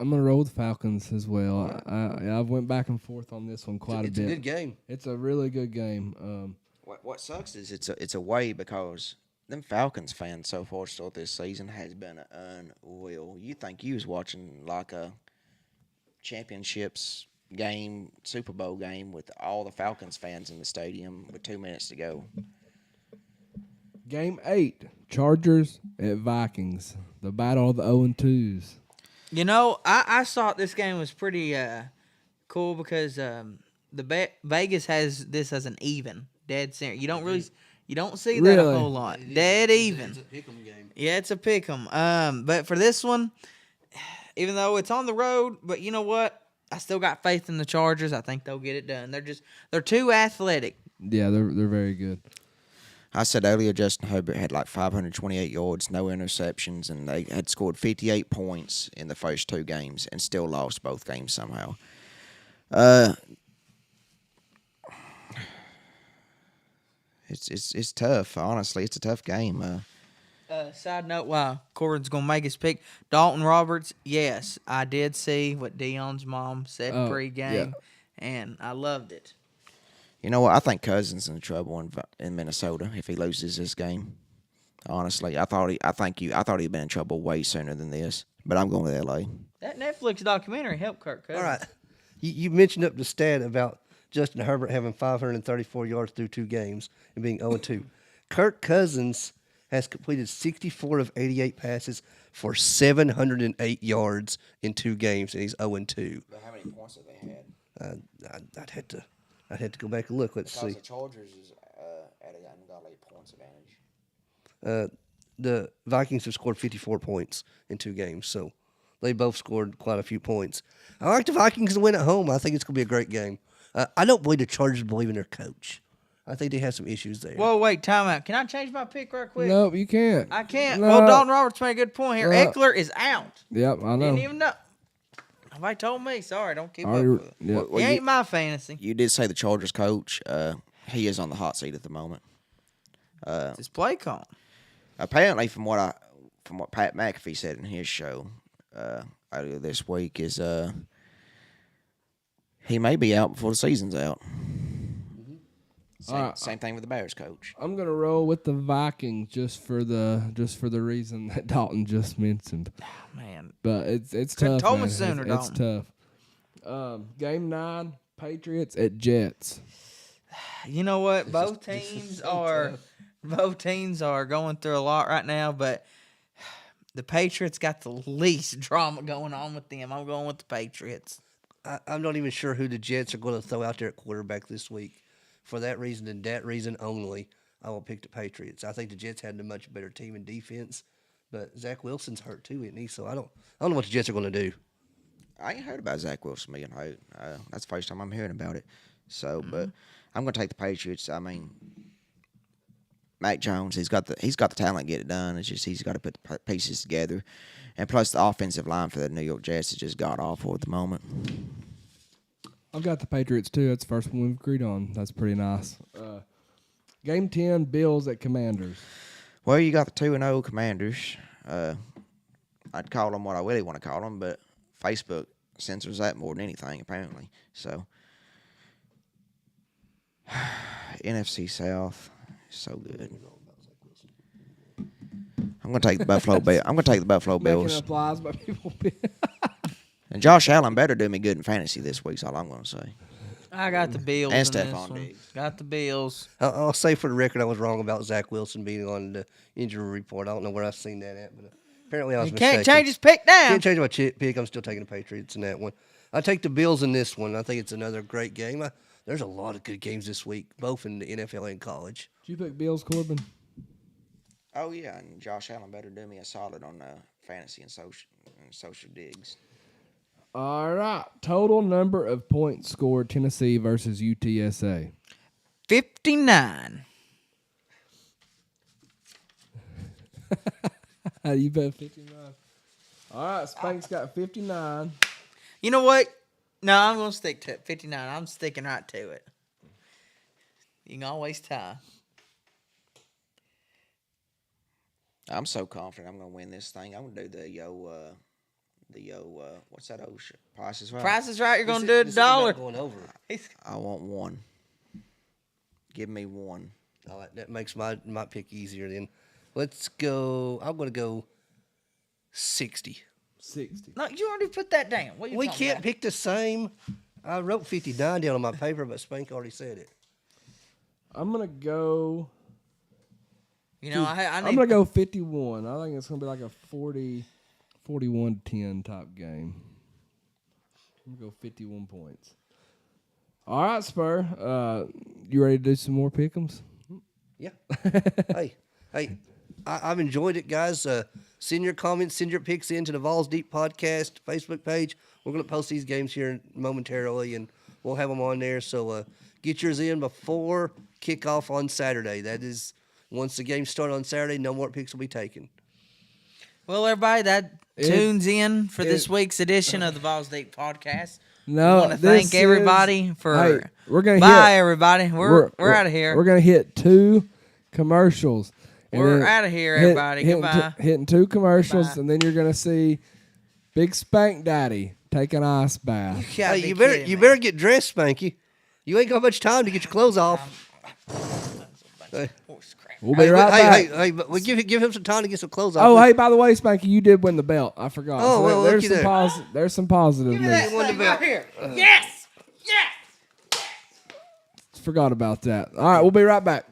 I'm gonna roll with Falcons as well. I've went back and forth on this one quite a bit. It's a good game. It's a really good game. What sucks is it's a way because them Falcons fans so far still this season has been unreal. You think you was watching like a championships game, Super Bowl game with all the Falcons fans in the stadium with 2 minutes to go. Game 8, Chargers at Vikings. The battle of the 0-2s. You know, I thought this game was pretty cool because Vegas has this as an even, dead center. You don't see that a whole lot. Dead even. It's a pick'em game. Yeah, it's a pick 'em. But for this one, even though it's on the road, but you know what? I still got faith in the Chargers. I think they'll get it done. They're too athletic. Yeah, they're very good. I said earlier Justin Herbert had like 528 yards, no interceptions, and they had scored 58 points in the first 2 games and still lost both games somehow. It's tough, honestly. It's a tough game. Side note, while Corbin's going to make his pick, Dalton Roberts, yes, I did see what Dion's mom said pregame, and I loved it. You know what? I think Cousins in trouble in Minnesota if he loses this game. Honestly, I thought he'd been in trouble way sooner than this. But I'm going with LA. That Netflix documentary helped Kirk Cousins. All right. You mentioned up the stat about Justin Herbert having 534 yards through 2 games and being 0-2. Kirk Cousins has completed 64 of 88 passes for 708 yards in 2 games, and he's 0-2. But how many points have they had? I'd have to go back and look. Let's see. The Chargers is at an ungodly points advantage. The Vikings have scored 54 points in 2 games, so they both scored quite a few points. I like the Vikings to win at home. I think it's going to be a great game. I don't believe the Chargers believe in their coach. I think they have some issues there. Whoa, wait, time out. Can I change my pick right quick? Nope, you can't. I can't. No. Well, Dalton Roberts made a good point here. Eckler is out. Yep, I know. Didn't even know. Nobody told me. Sorry, don't keep up Already- with it. yeah. He ain't my fantasy. You did say the Chargers coach. He is on the hot seat at the moment. It's his play call. Apparently, from what Pat McAfee said in his show earlier this week, is he may be out before the season's out. Same thing with the Bears coach. I'm gonna roll with the Vikings just for the reason that Dalton just mentioned. Man. But it's Couldn't tough. told me Man. sooner, It's tough. Game 9, Patriots at Jets. You know what? Both teams are going through a lot right now, but the Patriots got the least drama going on with them. I'm going with the Patriots. I'm not even sure who the Jets are going to throw out there at quarterback this week. For that reason and that reason only, I will pick the Patriots. I think the Jets had a much better team in defense, but Zach Wilson's hurt too, isn't he? So I don't know what the Jets are going to do. I ain't heard about Zach Wilson being hurt. That's the first time I'm hearing about it. So, but I'm going to take the Patriots. I mean, Mac Jones, he's got the talent to get it done. It's just he's got to put the pieces together, and plus the offensive line for the New York Jets is just god awful at the moment. I've got the Patriots too. That's the first one we've agreed on. That's pretty nice. Game 10, Bills at Commanders. Well, you got the 2-0 Commanders. I'd call them what I really want to call them, but Facebook censors that more than anything, apparently. So, NFC South, so good. I'm going to take the Buffalo Bills. I'm going to take the Buffalo Bills. Making up lies by people. And Josh Allen better do me good in fantasy this week. Is all I'm going to say. I got the Bills And in this Stephon one. Diggs. Got the Bills. I'll say for the record, I was wrong about Zach Wilson being on the injury report. I don't know where I've seen that at, but apparently I was He mistaken. can't change his pick now. Can't change my pick. I'm still taking the Patriots in that one. I take the Bills in this one. I think it's another great game. There's a lot of good games this week, both in the NFL and college. Did you pick Bills, Corbin? Oh, yeah, and Josh Allen better do me a solid on fantasy and social digs. All right. Total number of points scored Tennessee versus UTSA. 59. You bet 59. All right. Spank's got 59. You know what? No, I'm going to stick to it. 59. I'm sticking right to it. You can always tie. I'm so confident I'm gonna win this thing. I'm gonna do what's that old shit? Price is Right. Price is Right. You're going to do This is $1. about going over. I want one. Give me one. All right, that makes my pick easier then. Let's go. I'm going to go 60. 60. No, you already put that down. What are you We talking can't about? pick the same. I wrote 59 down on my paper, but Spank already said it. I'm going to go. You know, I I'm need. going to go 51. I think it's going to be like a 41-10 type game. I'm going to go 51 points. All right, Spur. You ready to do some more pick'ems? Yeah. hey, I've enjoyed it, guys. Send your comments, send your picks into the Vawls Deep Podcast Facebook page. We're going to post these games here momentarily, and we'll have them on there. So get yours in before kickoff on Saturday. That is, once the games start on Saturday, no more picks will be taken. Well, everybody, that tunes in for this week's edition of the Vawls Deep Podcast. No, I want to thank everybody for. Hey, we're gonna bye, hit, everybody. We're out of here. We're gonna hit 2 commercials. and We're then out of here, everybody. Goodbye. Hitting 2 commercials, Goodbye. and then you're gonna see Big Spank Daddy take an ice bath. Hey, you better get dressed, Spanky. You ain't got much time to get your clothes off. We'll be right back. Hey, but we give him some time to get some clothes off. Oh, hey, by the way, Spanky, you did win the belt. I forgot. Oh, So well, there's looky some there. there's some positive news. Right here. Yes. Forgot about that. All right, we'll be right back.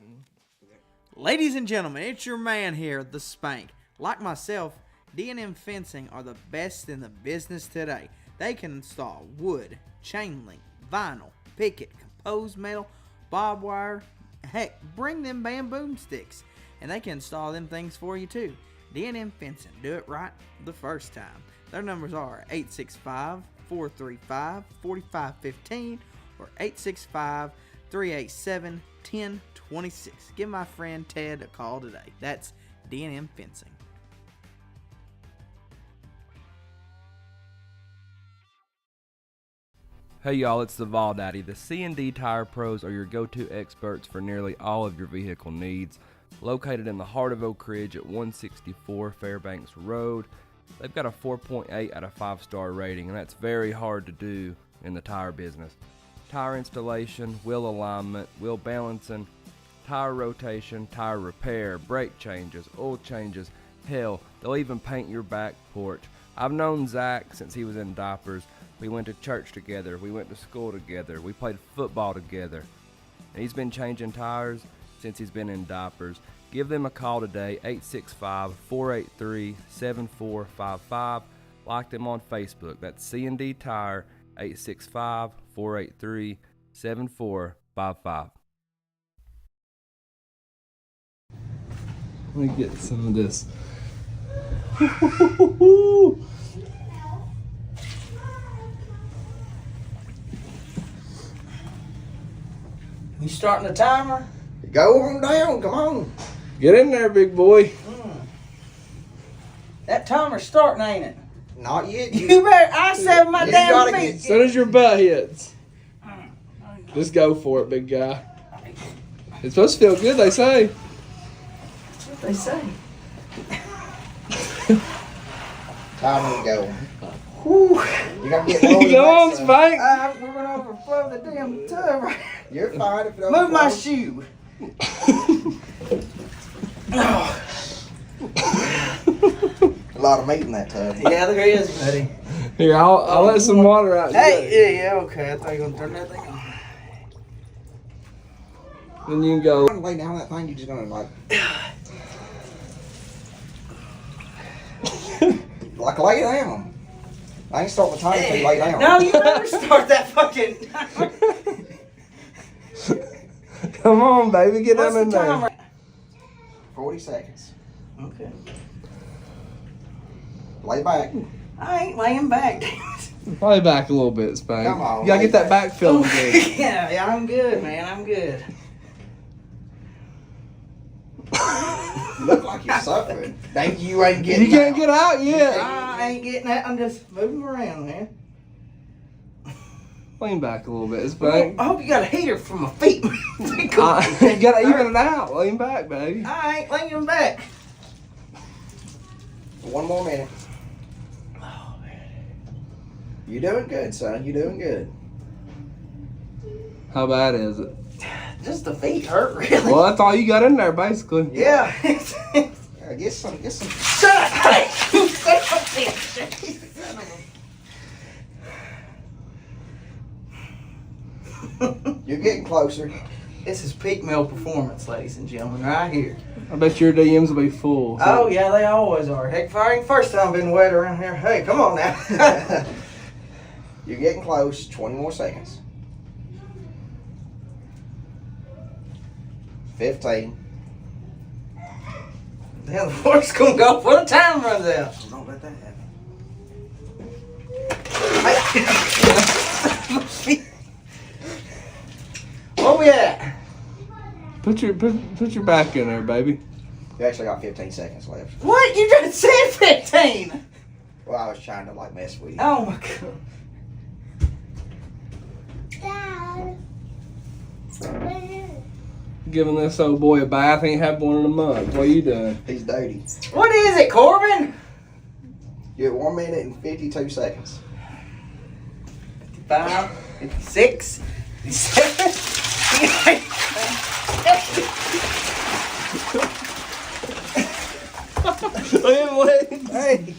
Ladies and gentlemen, it's your man here, the Spank. Like myself, D&M Fencing are the best in the business today. They can install wood, chain link, vinyl, picket, composed metal, barbed wire. Heck, bring them bamboo sticks, and they can install them things for you too. D&M Fencing, do it right the first time. Their numbers are 865-435-4515 or 865-387-1026. Give my friend Ted a call today. That's D&M Fencing. Hey y'all, it's the Vawl Daddy. The C&D Tire Pros are your go-to experts for nearly all of your vehicle needs. Located in the heart of Oak Ridge at 164 Fairbanks Road, they've got a 4.8 out of 5-star rating, and that's very hard to do in the tire business. Tire installation, wheel alignment, wheel balancing, tire rotation, tire repair, brake changes, oil changes, hell, they'll even paint your back porch. I've known Zach since he was in diapers. We went to church together, we went to school together, we played football together. And he's been changing tires since he's been in diapers. Give them a call today, 865-483-7455. Like them on Facebook. That's C&D Tire, 865-483-7455. Let me get some of this. You starting the timer? Go on down, come on. Get in there, big boy. That timer's starting, ain't it? Not yet. You better. I said my You damn gotta feet. As soon as your butt hits, just go for it, big guy. It's supposed to feel good, they say. That's what they say. Time to go. Whew. You gotta get lower than Go on, that, son. Spank. We're gonna overflow the damn tub. You're fine if it Move my overflows. shoe. A lot of meat in that tub. Yeah, there is, buddy. Here, I'll let some water out. Hey, yeah, okay. I thought you were gonna turn that thing on. Then you can go. When you lay down that thing, you're just gonna like lay down. I ain't starting the time until you lay down. No, you never start that fucking. Come on, baby, get What's down in the there. timer? 40 seconds. Okay. Lay back. I ain't laying back. Damn it. Probably back a little bit, Spank. Come on, You gotta get that back feeling good. Yeah, I'm good, man. I'm good. You look like you're suffering. Thank you ain't getting You can't out. get out yet. I ain't getting that. I'm just moving around, man. Lean back a little bit, Spank. I hope you got a heater for my feet. You gotta even it out. Lean back, baby. I ain't leaning back. One more minute. Oh, man. You're doing good, son. You're doing good. How bad is it? Just the feet hurt, really. Well, that's all you got in there, basically. Yeah. Yeah, get some. Shut up! Hey, you son of a bitch. You're getting closer. This is peak male performance, ladies and gentlemen, right here. I bet your DMs will be full. so- Oh, yeah, they always are. Heck, if I ain't first time been wet around here. Hey, come on now. You're getting close. 20 more seconds. 15. Damn, the fork's gonna go before the time runs out. Don't let that happen. Where we at? Put your back in there, baby. You actually got 15 seconds left. What? You just said 15! Well, I was trying to like mess with you. Oh my god. Giving this old boy a bath. Ain't had one in a month. What are you doing? He's dirty. What is it, Corbin? You're at 1 minute and 52 seconds. 55, 56, 57. Wait. Hey.